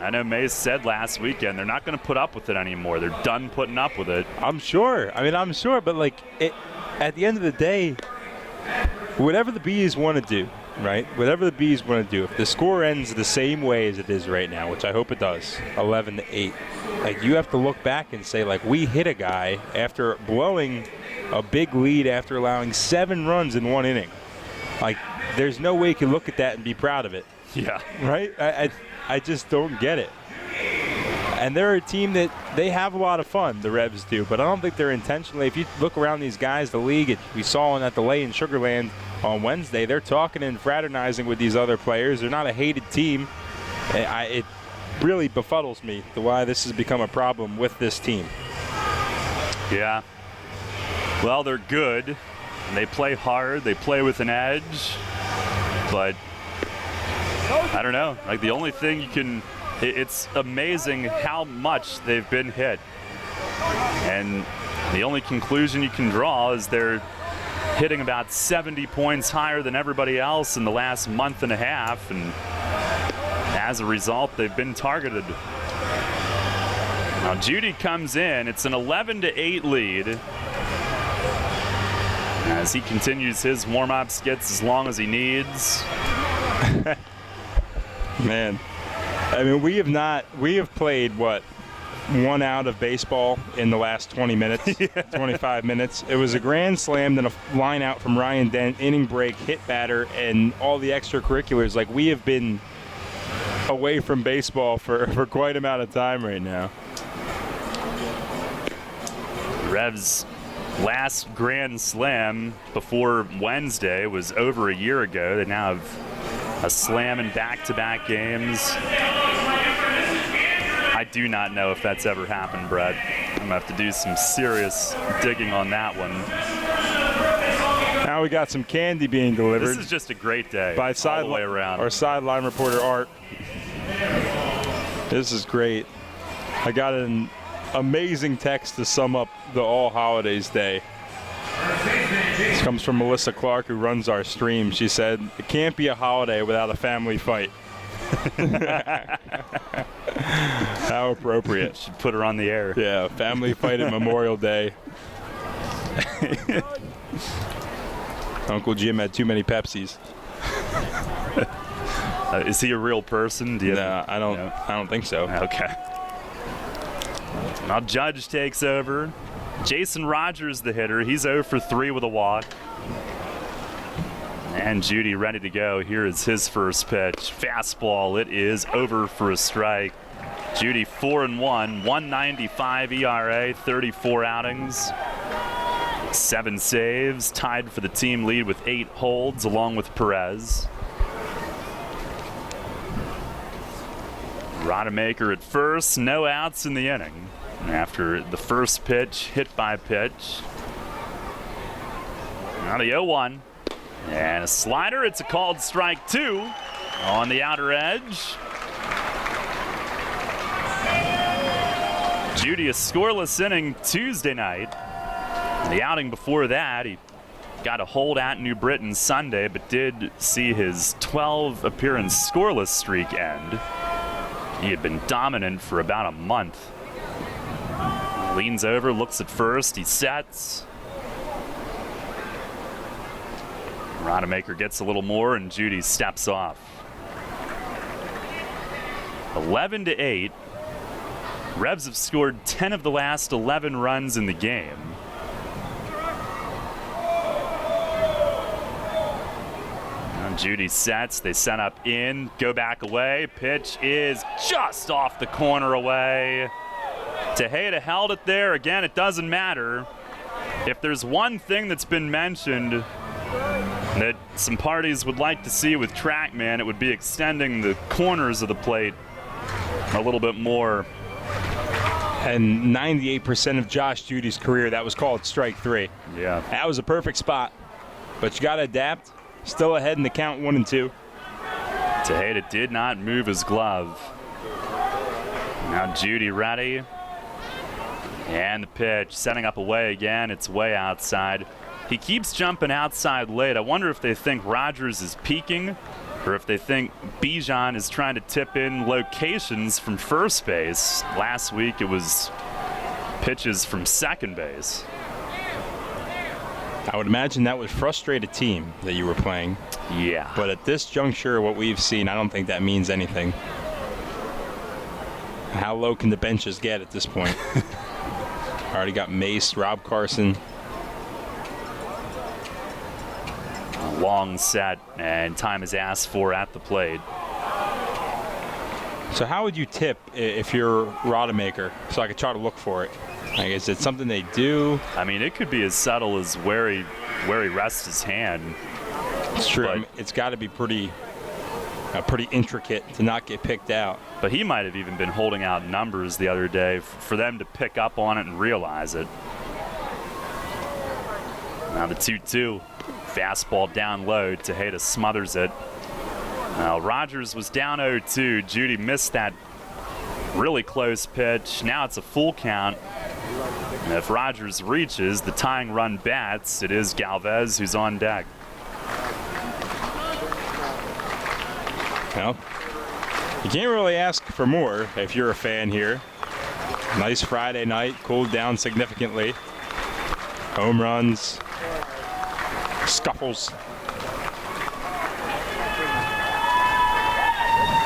I know Mace said last weekend they're not going to put up with it anymore. They're done putting up with it. I'm sure. I'm sure, but at the end of the day, whatever the Bees want to do, right? Whatever the Bees want to do, if the score ends the same way as it is right now, which I hope it does, 11 to 8, you have to look back and say, we hit a guy after blowing a big lead after allowing 7 runs in 1 inning. There's no way you can look at that and be proud of it. Yeah. Right? I just don't get it. And they're a team that they have a lot of fun, the Revs do, but I don't think they're intentionally. If you look around these guys, the league, we saw at the Lay in Sugarland on Wednesday, they're talking and fraternizing with these other players. They're not a hated team. It really befuddles me why this has become a problem with this team. Yeah. Well, they're good. They play hard. They play with an edge. But I don't know. The only thing you can... It's amazing how much they've been hit. And the only conclusion you can draw is they're hitting about 70 points higher than everybody else in the last month and a half. And as a result, they've been targeted. Now, Judy comes in. It's an 11 to 8 lead. As he continues his warm-ups, gets as long as he needs. Man. I mean, we have played, 1 out of baseball in the last 20 minutes, 25 minutes. It was a grand slam, then a line out from Ryan Dent, inning break, hit batter, and all the extracurriculars. We have been away from baseball for quite amount of time right now. Revs last Grand Slam before Wednesday was over a year ago. They now have a slam in back-to-back games. I do not know if that's ever happened, Brett. I'm going to have to do some serious digging on that one. Now we got some candy being delivered. This is just a great day by all the way around. Our sideline reporter, Art. This is great. I got an amazing text to sum up the All Holidays Day. This comes from Melissa Clark, who runs our stream. She said, "It can't be a holiday without a family fight." How appropriate. Should put her on the air. Yeah, family fight at Memorial Day. Uncle Jim had too many Pepsis. Is he a real person? No, I don't think so. Okay. Now Judge takes over. Jason Rogers, the hitter. He's 0 for 3 with a walk. And Judy ready to go. Here is his first pitch. Fastball. It is over for a strike. Judy 4-1, 1.95 ERA, 34 outings, 7 saves, tied for the team lead with 8 holds, along with Perez. Rodemaker at first, no outs in the inning. After the first pitch, hit by pitch. Now the 0-1. And a slider. It's a called strike 2 on the outer edge. Judy, a scoreless inning Tuesday night. The outing before that, he got a hold at New Britain Sunday, but did see his 12 appearance scoreless streak end. He had been dominant for about a month. Leans over, looks at first, he sets. Rodemaker gets a little more, and Judy steps off. 11-8. Revs have scored 10 of the last 11 runs in the game. Now Judy sets, they set up in, go back away. Pitch is just off the corner away. Tejeda held it there. Again, it doesn't matter. If there's one thing that's been mentioned that some parties would like to see with TrackMan, it would be extending the corners of the plate a little bit more. And 98% of Josh Judy's career, that was called strike 3. Yeah. That was a perfect spot. But you got to adapt. Still ahead in the count 1-2. Tejeda did not move his glove. Now Judy ready. And the pitch, setting up away again. It's way outside. He keeps jumping outside late. I wonder if they think Rogers is peaking or if they think Bijan is trying to tip in locations from first base. Last week it was pitches from second base. I would imagine that would frustrate a team that you were playing. Yeah. But at this juncture, what we've seen, I don't think that means anything. How low can the benches get at this point? Already got Mace, Rob Carson. Long set, and time is asked for at the plate. So how would you tip if you're Rodemaker, so I could try to look for it? Like, is it something they do? I mean, it could be as subtle as where he rests his hand. It's true. I mean, it's got to be pretty intricate to not get picked out. But he might have even been holding out numbers the other day for them to pick up on it and realize it. Now the 2-2. Fastball down low. Tejeda smothers it. Now Rogers was down 0-2. Judy missed that really close pitch. Now it's a full count. And if Rogers reaches, the tying run bats. It is Galvez who's on deck. Well, you can't really ask for more if you're a fan here. Nice Friday night, cooled down significantly. Home runs, scuffles.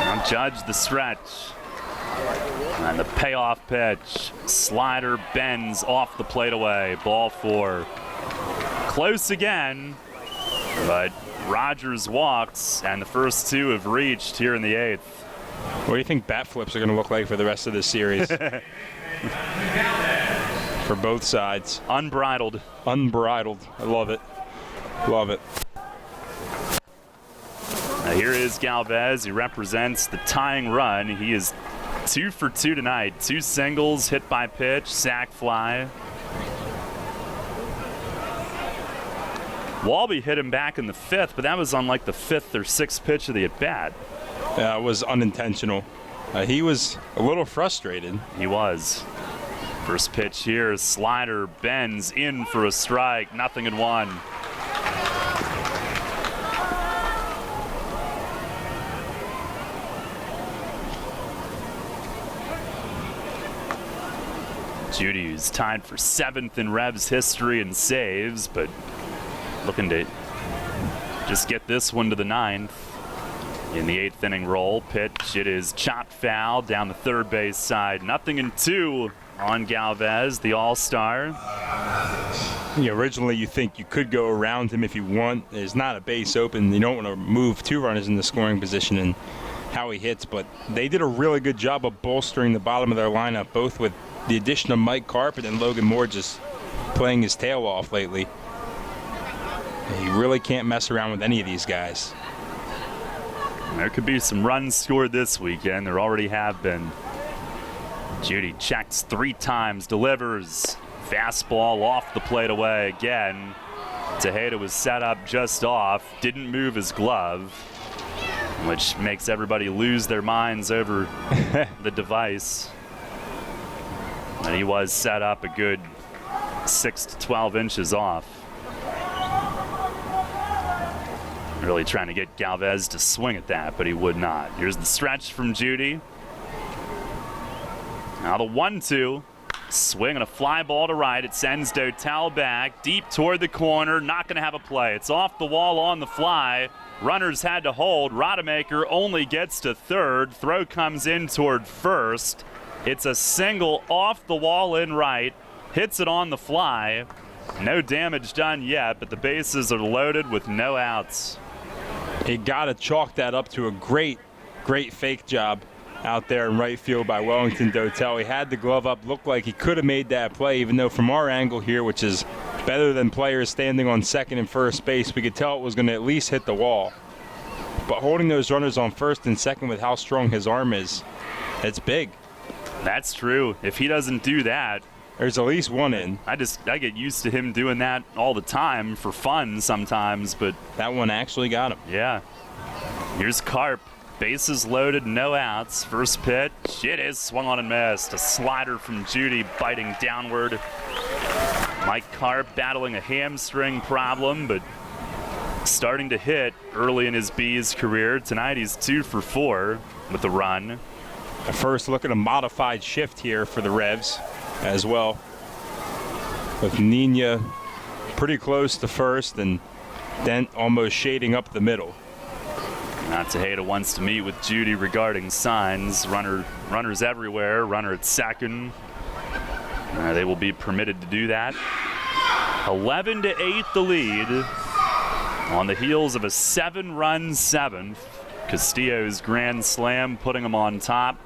Now Judge the stretch. And the payoff pitch. Slider bends off the plate away. Ball 4. Close again, but Rogers walks, and the first 2 have reached here in the 8th. What do you think bat flips are going to look like for the rest of this series? for both sides. Unbridled. Unbridled. I love it. Love it. Now here is Galvez. He represents the tying run. He is 2 for 2 tonight. 2 singles, hit by pitch, sac fly. Walby hit him back in the 5th, but that was on like the 5th or 6th pitch of the at-bat. Yeah, it was unintentional. He was a little frustrated. He was. First pitch here, slider bends in for a strike, 0-1. Judy, who's tied for 7th in Revs history in saves, but looking to just get this one to the 9th. In the 8th inning roll, pitch, it is chopped foul down the third base side. 0-2 on Galvez, the all-star. Yeah, originally you think you could go around him if you want. There's not a base open. You don't want to move 2 runners in the scoring position and how he hits, but they did a really good job of bolstering the bottom of their lineup, both with the addition of Mike Karp and then Logan Moore just playing his tail off lately. You really can't mess around with any of these guys. There could be some runs scored this weekend. There already have been. Judy checks 3 times, delivers. Fastball off the plate away again. Tejeda was set up just off, didn't move his glove, which makes everybody lose their minds over the device. And he was set up a good 6 to 12 inches off. Really trying to get Galvez to swing at that, but he would not. Here's the stretch from Judy. Now the 1-2. Swing and a fly ball to right. It sends Dotel back deep toward the corner. Not going to have a play. It's off the wall on the fly. Runners had to hold. Rodemaker only gets to third. Throw comes in toward first. It's a single off the wall in right. Hits it on the fly. No damage done yet, but the bases are loaded with no outs. He got to chalk that up to a great fake job out there in right field by Wellington Dotel. He had the glove up, looked like he could have made that play, even though from our angle here, which is better than players standing on second and first base, we could tell it was going to at least hit the wall. But holding those runners on first and second with how strong his arm is, it's big. That's true. If he doesn't do that, there's at least one in. I get used to him doing that all the time for fun sometimes, but that one actually got him. Yeah. Here's Karp. Bases loaded, no outs. First pitch, it is swung on and missed. A slider from Judy biting downward. Mike Karp battling a hamstring problem, but starting to hit early in his B's career. Tonight he's 2 for 4 with a run. A first look at a modified shift here for the Revs as well, with Nina pretty close to first and then almost shading up the middle. Now Tejeda wants to meet with Judy regarding signs. Runners everywhere. Runner at second. They will be permitted to do that. 11-8 the lead on the heels of a 7-run 7th. Castillo's grand slam putting them on top.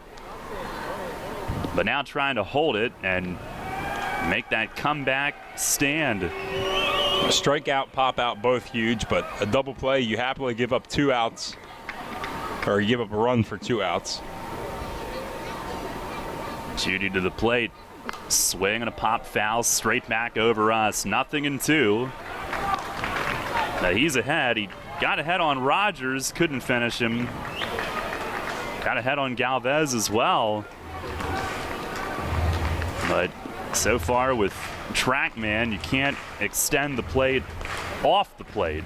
But now trying to hold it and make that comeback stand. A strikeout, pop out, both huge, but a double play, you happily give up 2 outs, or you give up a run for 2 outs. Judy to the plate. Swing and a pop foul straight back over us. 0-2. Now he's ahead. He got ahead on Rogers, couldn't finish him. Got ahead on Galvez as well. But so far with TrackMan, you can't extend the plate off the plate.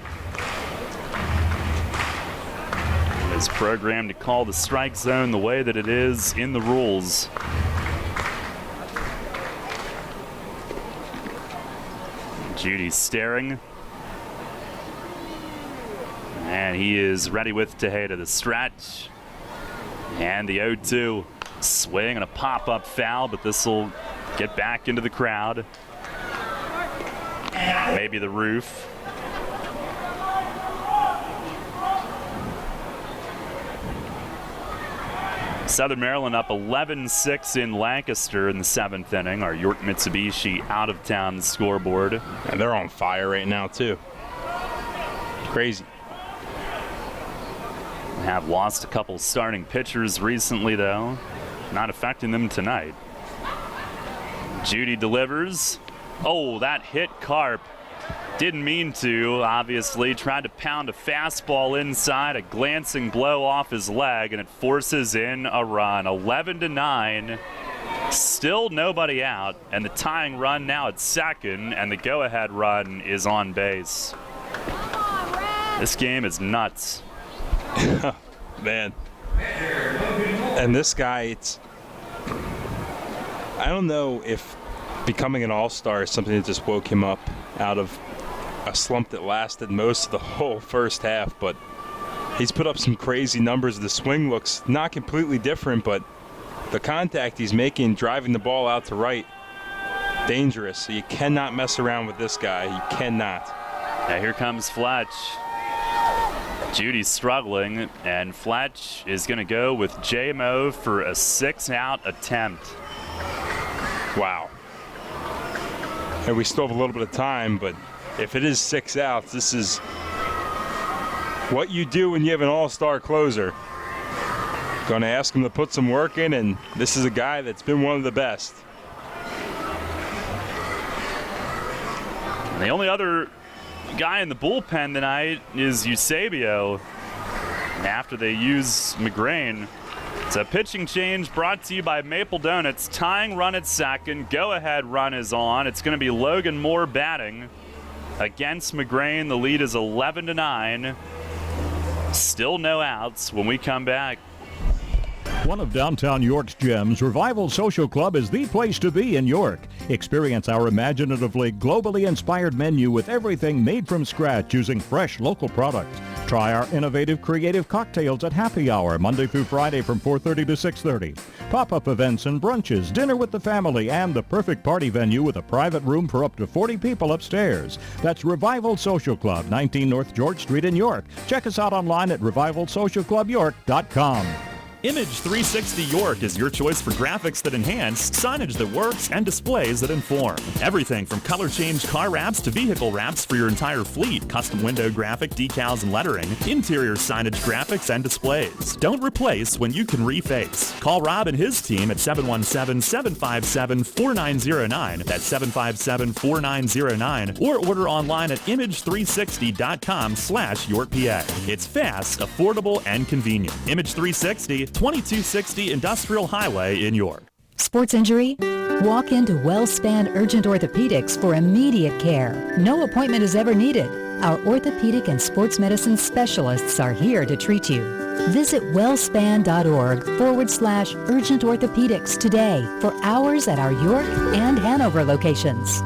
It's programmed to call the strike zone the way that it is in the rules. Judy staring. And he is ready with Tejeda. The stretch. And the 0-2. Swing and a pop-up foul, but this will get back into the crowd. Maybe the roof. Southern Maryland up 11-6 in Lancaster in the 7th inning. Our York Mitsubishi out of town scoreboard. And they're on fire right now too. Crazy. Have lost a couple starting pitchers recently though. Not affecting them tonight. Judy delivers. Oh, that hit Carp. Didn't mean to, obviously. Tried to pound a fastball inside, a glancing blow off his leg, and it forces in a run. 11-9. Still nobody out, and the tying run now at second, and the go-ahead run is on base. This game is nuts. Man. And this guy, I don't know if becoming an all-star is something that just woke him up out of a slump that lasted most of the whole first half, but he's put up some crazy numbers. The swing looks not completely different, but the contact he's making, driving the ball out to right, dangerous. So you cannot mess around with this guy. You cannot. Now here comes Fletch. Judy's struggling, and Fletch is going to go with JMO for a 6-out attempt. Wow. And we still have a little bit of time, but if it is 6 outs, this is what you do when you have an all-star closer. Going to ask him to put some work in, and this is a guy that's been one of the best. And the only other guy in the bullpen tonight is Eusebio. After they use McGrain. It's a pitching change brought to you by Maple Donuts. Tying run at second. Go-ahead run is on. It's going to be Logan Moore batting against McGrain. The lead is 11-9. Still no outs when we come back. One of downtown York's gems, Revival Social Club is the place to be in York. Experience our imaginatively, globally inspired menu with everything made from scratch using fresh local products. Try our innovative, creative cocktails at happy hour, Monday through Friday from 4:30 to 6:30. Pop-up events and brunches, dinner with the family, and the perfect party venue with a private room for up to 40 people upstairs. That's Revival Social Club, 19 North George Street in York. Check us out online at revivalsocialclubyork.com. Image 360 York is your choice for graphics that enhance, signage that works, and displays that inform. Everything from color change car wraps to vehicle wraps for your entire fleet, custom window graphic, decals and lettering, interior signage graphics and displays. Don't replace when you can reface. Call Rob and his team at 717-757-4909. That's 757-4909. Or order online at image360.com/YorkPA. It's fast, affordable, and convenient. Image 360, 2260 Industrial Highway in York. Sports injury? Walk into WellSpan Urgent Orthopedics for immediate care. No appointment is ever needed. Our orthopedic and sports medicine specialists are here to treat you. Visit wellspan.org/urgent orthopedics today for hours at our York and Hanover locations.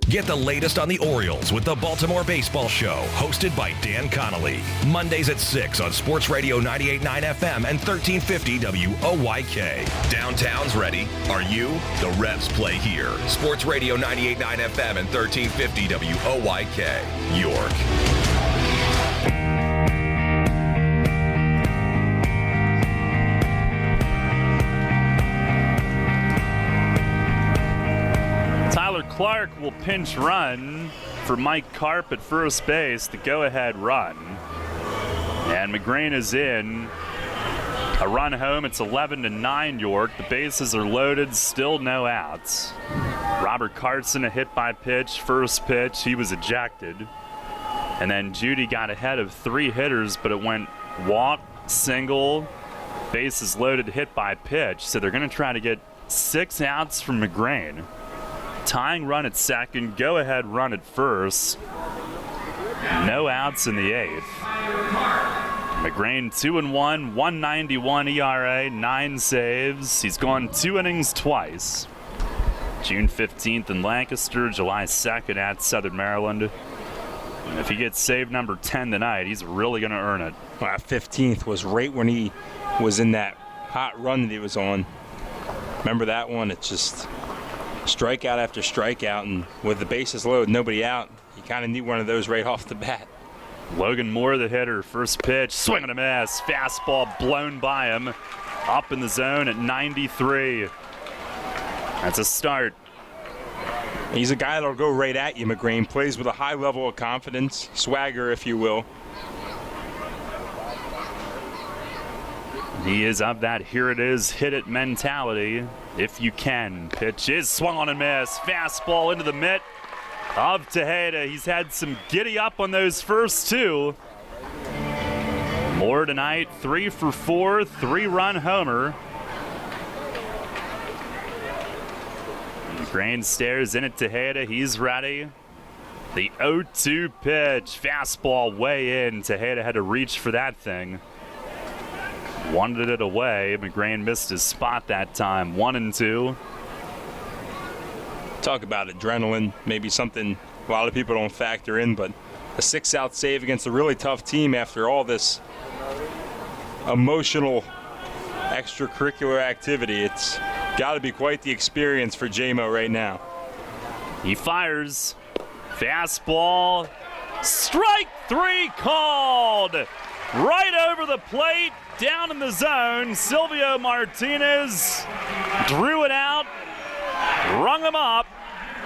Get the latest on the Orioles with the Baltimore Baseball Show, hosted by Dan Connolly. Mondays at 6 on Sports Radio 98.9 FM and 1350 WOYK. Downtown's ready. Are you? The Revs play here. Sports Radio 98.9 FM and 1350 WOYK. York. Clark will pinch run for Mike Karp at first base, the go-ahead run. And McGrain is in. A run home, it's 11-9 York. The bases are loaded, still no outs. Robert Carson, a hit by pitch, first pitch, he was ejected. And then Judy got ahead of 3 hitters, but it went walk, single, bases loaded, hit by pitch. So they're going to try to get 6 outs from McGrain. Tying run at second, go-ahead run at first. No outs in the 8th. McGrain 2-1, 191 ERA, 9 saves. He's gone 2 innings twice. June 15th in Lancaster, July 2nd at Southern Maryland. And if he gets save number 10 tonight, he's really going to earn it. Well, 15th was right when he was in that hot run that he was on. Remember that one? It's just strikeout after strikeout, and with the bases loaded, nobody out, you kind of need one of those right off the bat. Logan Moore, the hitter, first pitch, swing and a miss, fastball blown by him. up in the zone at 93. That's a start. He's a guy that'll go right at you, McGrain. Plays with a high level of confidence, swagger, if you will. He is of that here it is, hit it mentality. If you can. Pitch is swung on and missed. Fastball into the mitt of Tejeda. He's had some giddy up on those first two. More tonight, 3 for 4, 3-run homer. McGrain stares in at Tejeda. He's ready. The 0-2 pitch. Fastball way in. Tejeda had to reach for that thing. Wanted it away. McGrain missed his spot that time. 1-2. Talk about adrenaline. Maybe something a lot of people don't factor in, but a 6-out save against a really tough team after all this emotional extracurricular activity. It's got to be quite the experience for J-Mo right now. He fires. Fastball. Strike 3 called. Right over the plate. Down in the zone. Silvio Martinez drew it out. Rung him up.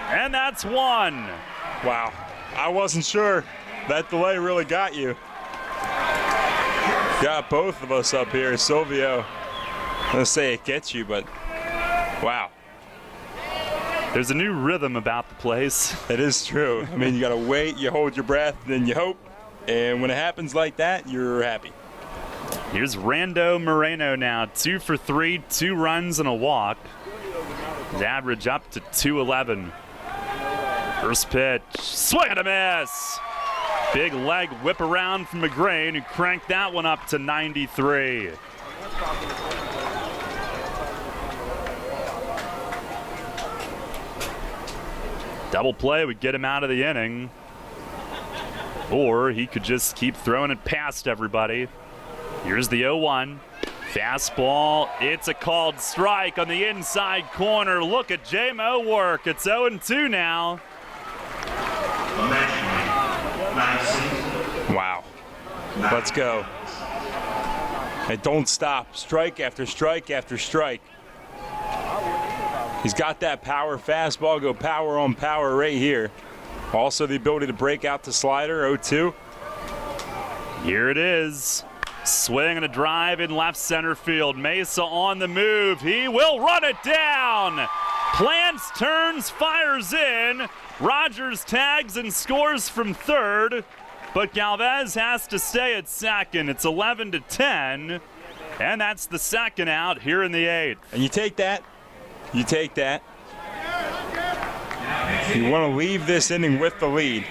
And that's 1. Wow. I wasn't sure. That delay really got you. Got both of us up here. Silvio, I'm going to say it gets you, but wow. There's a new rhythm about the place. It is true. I mean, you got to wait, you hold your breath, then you hope. And when it happens like that, you're happy. Here's Rando Moreno now. 2 for 3, 2 runs and a walk. His average up to 211. First pitch. Swing and a miss. Big leg whip around from McGrain, who cranked that one up to 93. Double play would get him out of the inning. Or he could just keep throwing it past everybody. Here's the 0-1. Fastball. It's a called strike on the inside corner. Look at J-Mo work. It's 0-2 now. Wow. Let's go. And don't stop. Strike after strike after strike. He's got that power fastball. Go power on power right here. Also the ability to break out the slider. 0-2. Here it is. Swing and a drive in left center field. Mesa on the move. He will run it down. Plants, turns, fires in. Rogers tags and scores from third. But Galvez has to stay at second. It's 11-10. And that's the second out here in the 8th. And you take that. You take that. You want to leave this inning with the lead.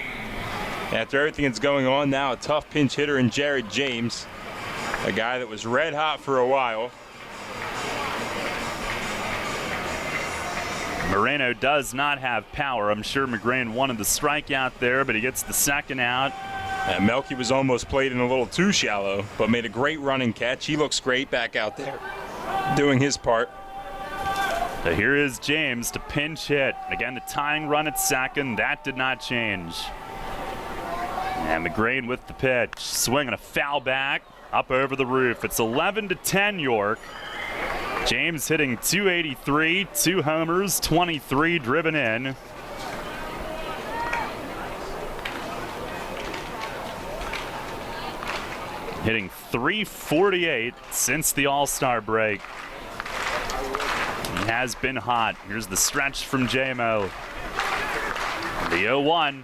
After everything that's going on now, a tough pinch hitter in Jared James. A guy that was red hot for a while. Moreno does not have power. I'm sure McGrain wanted the strikeout there, but he gets the second out. Melky was almost played in a little too shallow, but made a great running catch. He looks great back out there, doing his part. So here is James to pinch hit. Again, the tying run at second. That did not change. And McGrain with the pitch. Swinging a foul back. Up over the roof. It's 11-10 York. James hitting .283, 2 homers, 23 driven in. Hitting .348 since the All-Star break. He has been hot. Here's the stretch from J-Mo. The 0-1.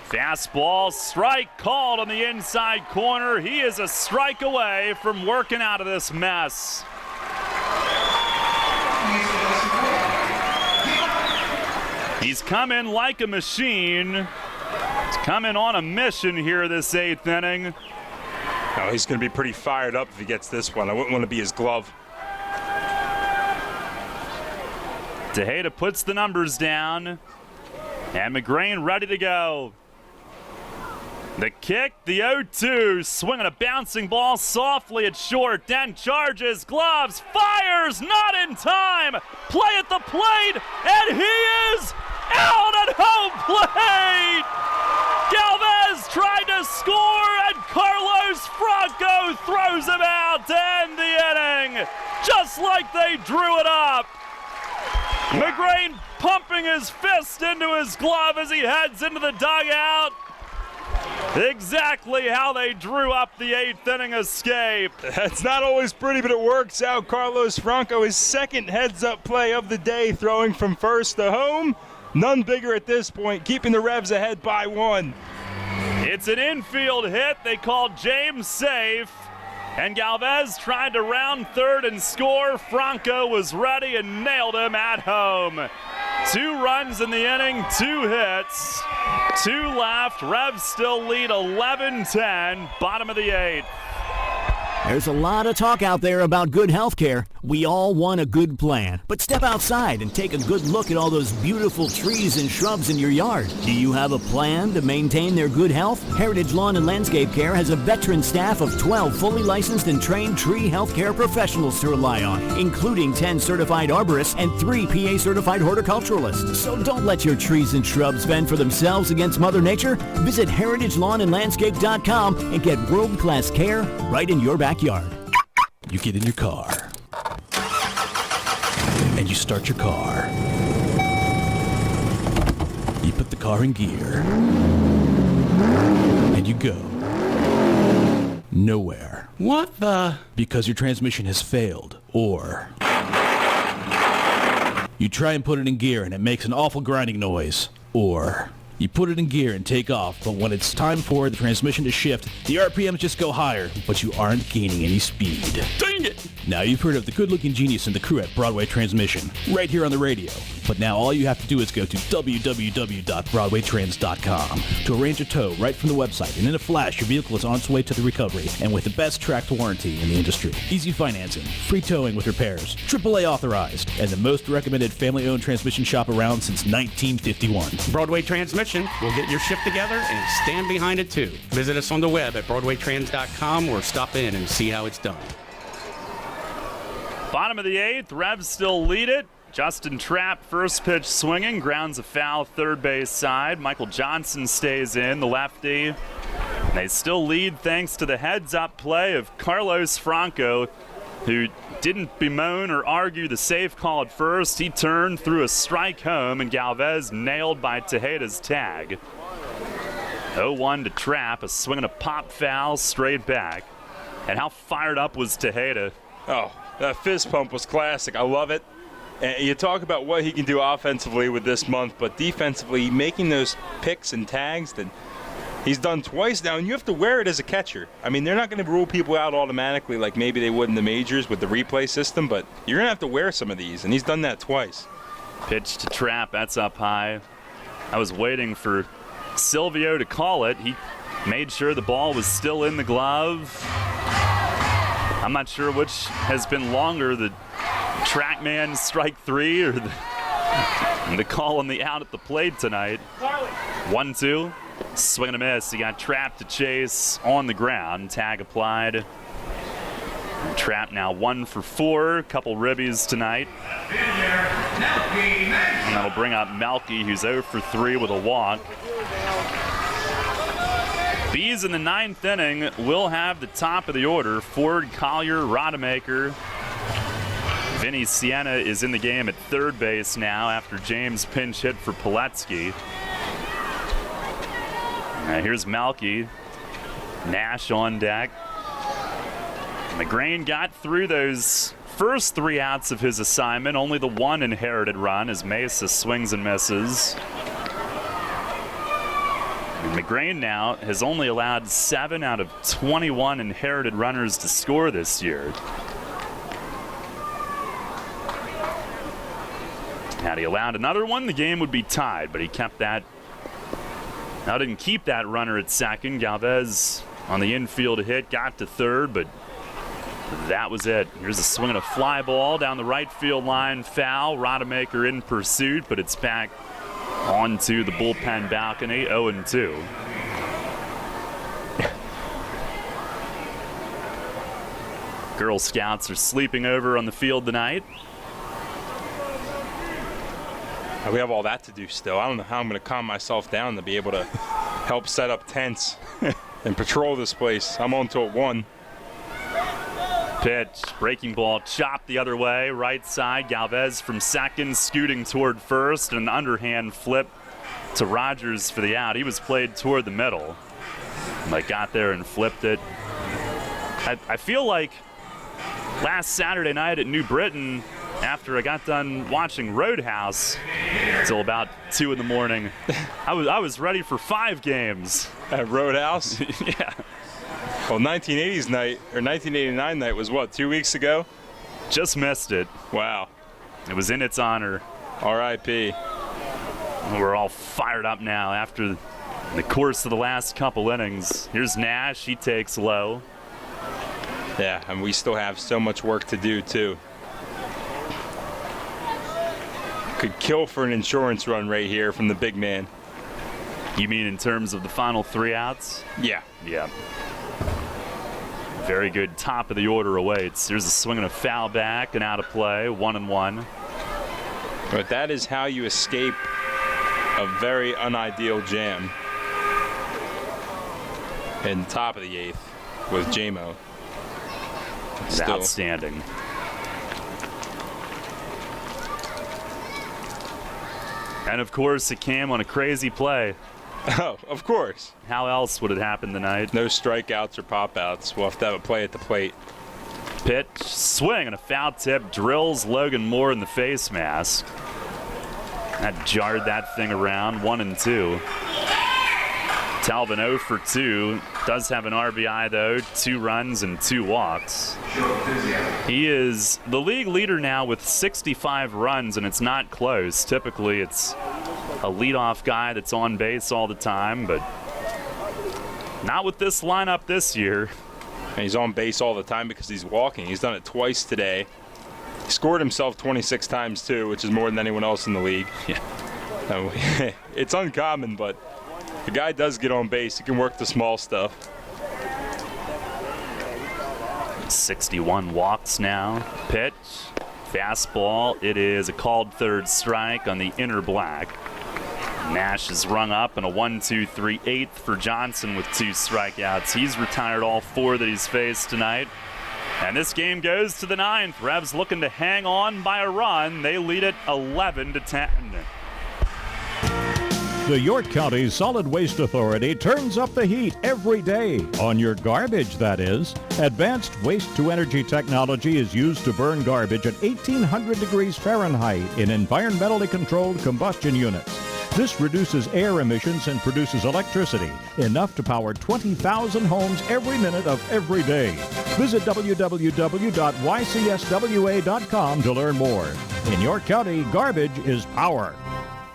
Fastball, strike called on the inside corner. He is a strike away from working out of this mess. He's coming like a machine. He's coming on a mission here this 8th inning. Oh, he's going to be pretty fired up if he gets this one. I wouldn't want to be his glove. Tejeda puts the numbers down. And McGrain ready to go. The kick, the 0-2, swinging a bouncing ball softly at short, then charges, gloves, fires, not in time. Play at the plate, and he is out at home plate. Galvez tried to score, and Carlos Franco throws him out to end the inning. just like they drew it up. McGrain pumping his fist into his glove as he heads into the dugout. Exactly how they drew up the 8th inning escape. That's not always pretty, but it works out. Carlos Franco, his second heads-up play of the day, throwing from first to home. None bigger at this point, keeping the Revs ahead by 1. It's an infield hit. They called James safe. And Galvez tried to round third and score. Franco was ready and nailed him at home. 2 runs in the inning, 2 hits, 2 left. Revs still lead 11-10, bottom of the 8th. There's a lot of talk out there about good health care. We all want a good plan. But step outside and take a good look at all those beautiful trees and shrubs in your yard. Do you have a plan to maintain their good health? Heritage Lawn and Landscape Care has a veteran staff of 12 fully licensed and trained tree health care professionals to rely on, including 10 certified arborists and 3 PA certified horticulturalists. So don't let your trees and shrubs fend for themselves against Mother Nature. Visit heritagelawnandlandscape.com and get world-class care right in your backyard. You get in your car, and you start your car. You put the car in gear, and you go nowhere. What the? Because your transmission has failed, or you try and put it in gear and it makes an awful grinding noise, or you put it in gear and take off, but when it's time for the transmission to shift, the RPMs just go higher, but you aren't gaining any speed. Dang it! Now you've heard of the good-looking genius and the crew at Broadway Transmission, right here on the radio. But now all you have to do is go to www.broadwaytrans.com to arrange a tow right from the website, and in a flash, your vehicle is on its way to the recovery, and with the best tracked warranty in the industry. Easy financing, free towing with repairs, AAA authorized, and the most recommended family-owned transmission shop around since 1951. Broadway Transmission will get your shift together and stand behind it too. Visit us on the web at broadwaytrans.com or stop in and see how it's done. Bottom of the 8th, Revs still lead it. Justin Trapp, first pitch swinging, grounds a foul third base side. Michael Johnson stays in, the lefty. They still lead thanks to the heads-up play of Carlos Franco, who didn't bemoan or argue the safe call at first. He turned, threw a strike home, and Galvez nailed by Tejeda's tag. 0-1 to Trapp, a swing and a pop foul straight back. And how fired up was Tejeda? Oh, that fist pump was classic. I love it. And you talk about what he can do offensively with this month, but defensively, making those picks and tags that he's done twice now, and you have to wear it as a catcher. I mean, they're not going to rule people out automatically like maybe they would in the majors with the replay system, but you're going to have to wear some of these, and he's done that twice. Pitch to Trapp, that's up high. I was waiting for Silvio to call it. He made sure the ball was still in the glove. I'm not sure which has been longer, the TrackMan strike 3 or the call on the out at the plate tonight. 1-2. Swing and a miss. He got Trapp to chase on the ground. Tag applied. Trapp now 1 for 4. Couple ribbies tonight. And that'll bring up Melky, who's 0 for 3 with a walk. Bees in the 9th inning will have the top of the order. Ford, Collier, Rodemaker. Vinny Sienna is in the game at third base now after James pinch hit for Pilecki. Here's Melky. Nash on deck. McGrain got through those first 3 outs of his assignment. Only the 1 inherited run as Mesa swings and misses. And McGrain now has only allowed 7 out of 21 inherited runners to score this year. Had he allowed another one, the game would be tied, but he kept that. Now didn't keep that runner at second. Galvez on the infield hit, got to third, but that was it. Here's a swing and a fly ball down the right field line, foul. Rodemaker in pursuit, but it's back onto the bullpen balcony, 0-2. Girl Scouts are sleeping over on the field tonight. We have all that to do still. I don't know how I'm going to calm myself down to be able to help set up tents and patrol this place. I'm on to it 1. Pitch, breaking ball, chopped the other way, right side. Galvez from second, scooting toward first, and an underhand flip to Rogers for the out. He was played toward the middle, but got there and flipped it. I feel like last Saturday night at New Britain, after I got done watching Roadhouse till about 2 in the morning, I was ready for 5 games. At Roadhouse? Yeah. Well, 1980s night, or 1989 night was what, 2 weeks ago? Just missed it. Wow. It was in its honor. R.I.P. We're all fired up now after the course of the last couple innings. Here's Nash. He takes low. Yeah, and we still have so much work to do, too. Could kill for an insurance run right here from the big man. You mean in terms of the final 3 outs? Yeah. Yeah. Very good top of the order awaits. Here's a swing and a foul back and out of play, 1-1. But that is how you escape a very unideal jam in the top of the 8th with J-Mo. Outstanding. And of course it came on a crazy play. Oh, of course. How else would it happen tonight? No strikeouts or pop-outs. We'll have to have a play at the plate. Pitch, swing, and a foul tip drills Logan Moore in the face mask. That jarred that thing around, 1-2. Talvin 0 for 2. Does have an RBI, though. 2 runs and 2 walks. He is the league leader now with 65 runs, and it's not close. Typically, it's a leadoff guy that's on base all the time, but not with this lineup this year. And he's on base all the time because he's walking. He's done it twice today. He scored himself 26 times, too, which is more than anyone else in the league. Yeah. It's uncommon, but the guy does get on base. He can work the small stuff. 61 walks now. Pitch, fastball. It is a called third strike on the inner black. Nash is rung up and a 1-2-3-8 for Johnson with 2 strikeouts. He's retired all 4 that he's faced tonight. And this game goes to the 9th. Revs looking to hang on by a run. They lead it 11-10. The York County Solid Waste Authority turns up the heat every day. On your garbage, that is. Advanced waste-to-energy technology is used to burn garbage at 1,800 degrees Fahrenheit in environmentally controlled combustion units. This reduces air emissions and produces electricity, enough to power 20,000 homes every minute of every day. Visit www.ycswa.com to learn more. In York County, garbage is power.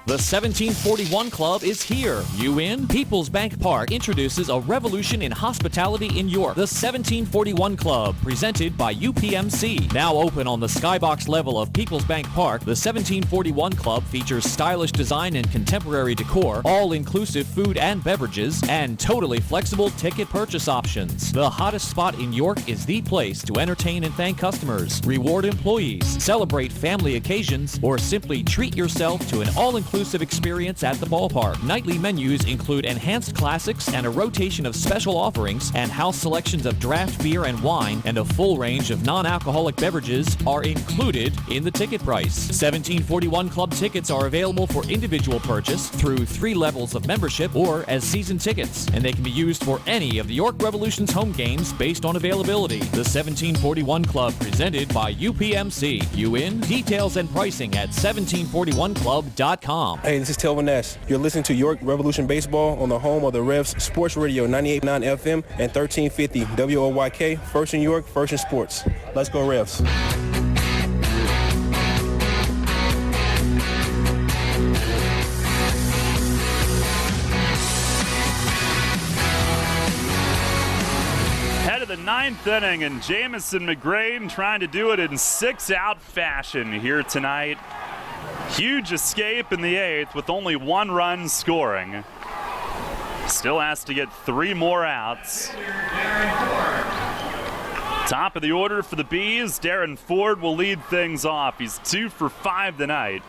The 1741 Club is here. You in? People's Bank Park introduces a revolution in hospitality in York. The 1741 Club, presented by UPMC. Now open on the skybox level of People's Bank Park, the 1741 Club features stylish design and contemporary decor, all-inclusive food and beverages, and totally flexible ticket purchase options. The hottest spot in York is the place to entertain and thank customers, reward employees, celebrate family occasions, or simply treat yourself to an all-inclusive experience at the ballpark. Nightly menus include enhanced classics and a rotation of special offerings, and house selections of draft beer and wine and a full range of non-alcoholic beverages are included in the ticket price. 1741 Club tickets are available for individual purchase through 3 levels of membership or as season tickets, and they can be used for any of the York Revolution's home games based on availability. The 1741 Club, presented by UPMC. You in? Details and pricing at 1741club.com. Hey, this is Telvin Nash. You're listening to York Revolution Baseball on the home of the Revs Sports Radio 98.9 FM and 1350 WOYK. First in York, first in sports. Let's go Revs. Head of the 9th inning, and Jamison McGrane trying to do it in 6-out fashion here tonight. Huge escape in the 8th with only 1 run scoring. Still has to get 3 more outs. Top of the order for the Bees, Darren Ford will lead things off. He's 2 for 5 tonight.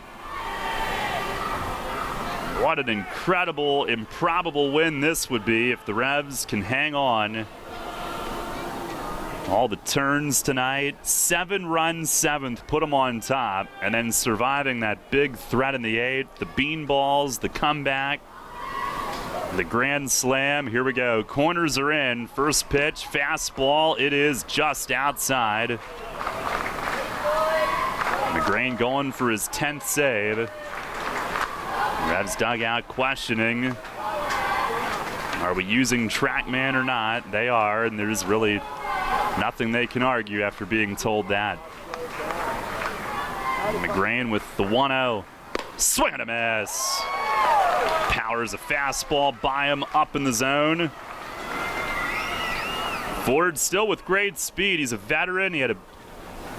What an incredible, improbable win this would be if the Revs can hang on All the turns tonight, 7-run seventh, put them on top, and then surviving that big threat in the eighth, the beanballs, the comeback, the grand slam. Here we go. Corners are in. First pitch, fastball. It is just outside. McGrain going for his 10th save. Revs dugout questioning, are we using TrackMan or not? They are, and there's really nothing they can argue after being told that. McGrain with the 1-0. Swing and a miss. Powers a fastball by him up in the zone. Ford still with great speed. He's a veteran. He had a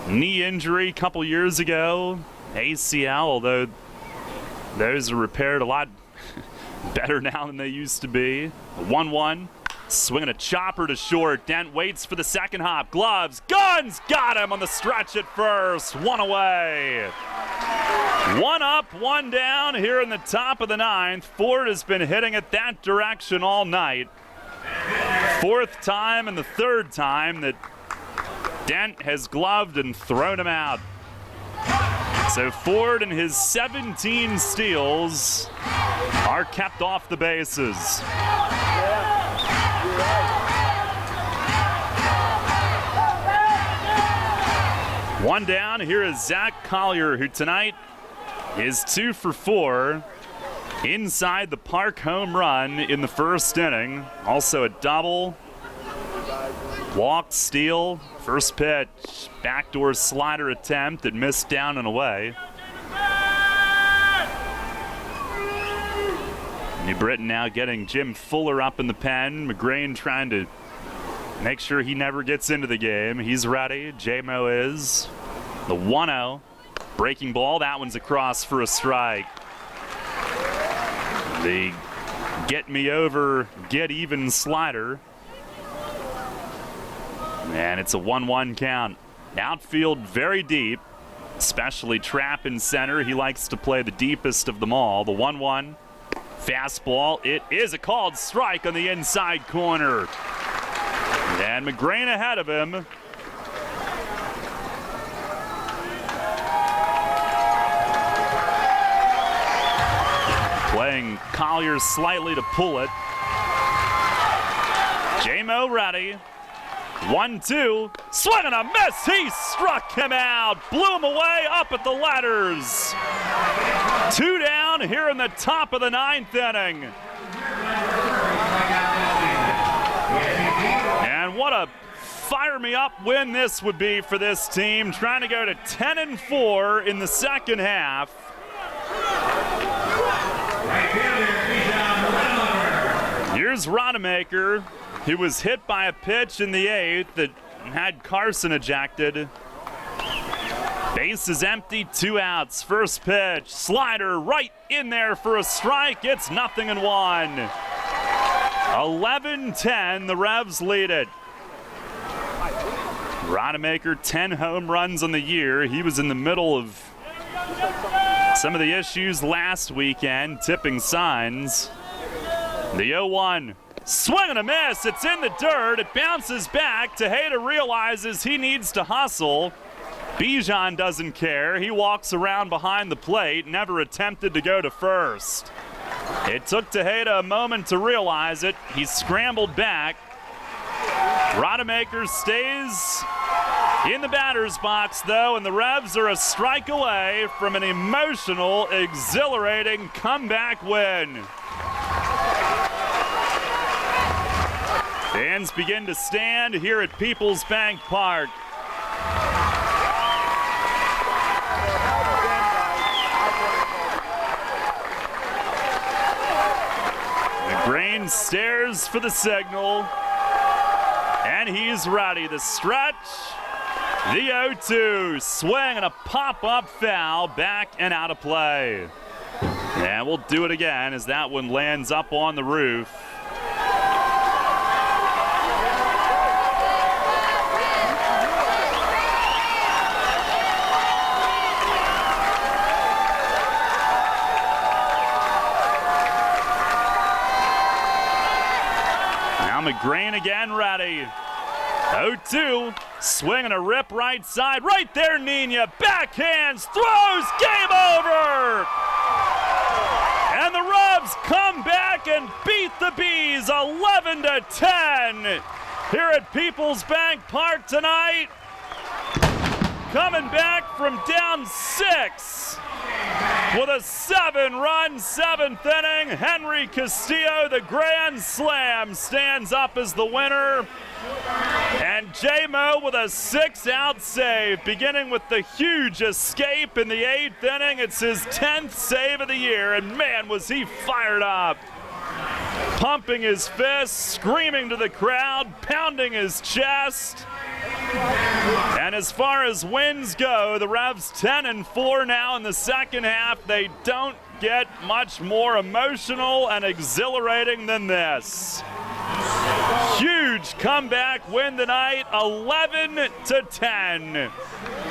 knee injury a couple years ago. ACL, although those are repaired a lot better now than they used to be. 1-1. Swinging a chopper to short. Dent waits for the second hop. Gloves, guns, got him on the stretch at first. One away. One up, one down here in the top of the ninth. Ford has been hitting it that direction all night. Fourth time and the third time that Dent has gloved and thrown him out. So Ford and his 17 steals are kept off the bases. One down. Here is Zach Collier, who tonight is 2 for 4 inside the park home run in the first inning. Also a double, walk, steal. First pitch, backdoor slider attempt that missed down and away. New Britain now getting Jim Fuller up in the pen. McGrain trying to make sure he never gets into the game. He's ready. J-Mo is. The 1-0. Breaking ball. That one's across for a strike. The get me over, get even slider. And it's a 1-1 count. Outfield very deep, especially Trapp in center. He likes to play the deepest of them all. The 1-1 fastball. It is a called strike on the inside corner. And McGrain ahead of him. Playing Collier slightly to pull it. J-Mo ready. 1-2, swing and a miss. He struck him out, blew him away up at the ladders. 2 down here in the top of the ninth inning. And what a fire me up win this would be for this team, trying to go to 10-4 in the second half. Here's Rodemaker, who was hit by a pitch in the eighth that had Carson ejected. Base is empty, 2 outs. First pitch, slider right in there for a strike. It's 0-1. 11-10, the Revs lead it. Rodemaker, 10 home runs on the year. He was in the middle of some of the issues last weekend, tipping signs. The 0-1. Swing and a miss. It's in the dirt. It bounces back. Tejeda realizes he needs to hustle. Bijan doesn't care. He walks around behind the plate, never attempted to go to first. It took Tejeda a moment to realize it. He scrambled back. Rodemaker stays in the batter's box, though, and the Revs are a strike away from an emotional, exhilarating comeback win. Fans begin to stand here at People's Bank Park. McGrain stares for the signal, and he's ready. The stretch, the 0-2, swing and a pop-up foul, back and out of play. And we'll do it again as that one lands up on the roof. McGrain again ready. 0-2, swinging a rip right side. Right there, Nina. Backhands, throws, game over! And the Revs come back and beat the Bees 11-10 here at People's Bank Park tonight. Coming back from down 6 with a 7-run 7th inning. Henry Castillo, the grand slam, stands up as the winner. And J-Mo with a 6-out save, beginning with the huge escape in the 8th inning. It's his 10th save of the year, and man, was he fired up. Pumping his fists, screaming to the crowd, pounding his chest. And as far as wins go, the Revs 10-4 now in the second half. They don't get much more emotional and exhilarating than this. Huge comeback win tonight, 11-10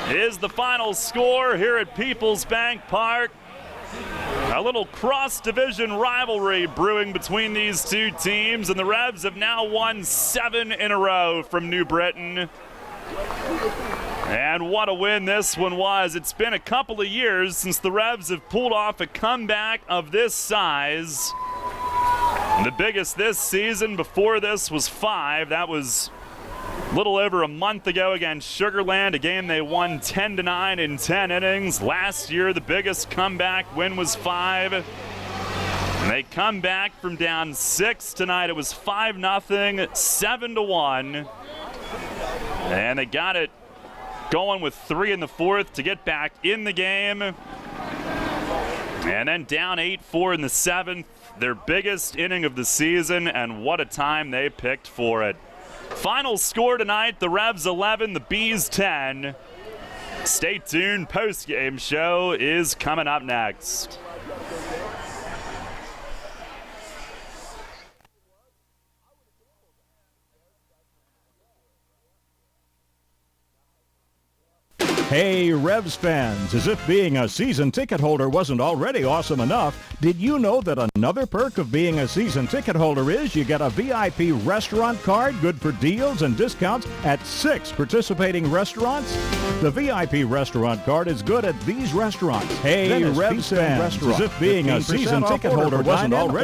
is the final score here at People's Bank Park. A little cross-division rivalry brewing between these two teams, and the Revs have now won 7 in a row from New Britain. And what a win this one was. It's been a couple of years since the Revs have pulled off a comeback of this size. The biggest this season before this was 5. That was a little over a month ago against Sugar Land, a game they won 10-9 in 10 innings. Last year, the biggest comeback win was 5. And they come back from down 6 tonight. It was 5-0, 7-1. And they got it going with 3 in the 4th to get back in the game. And then down 8-4 in the 7th. Their biggest inning of the season, and what a time they picked for it. Final score tonight, the Revs 11, the Bees 10. Stay tuned, post-game show is coming up next. Hey, Revs fans, as if being a season ticket holder wasn't already awesome enough, did you know that another perk of being a season ticket holder is you get a VIP restaurant card good for deals and discounts at 6 participating restaurants? The VIP restaurant card is good at these restaurants. Hey, Revs fans, as if being a season ticket holder wasn't already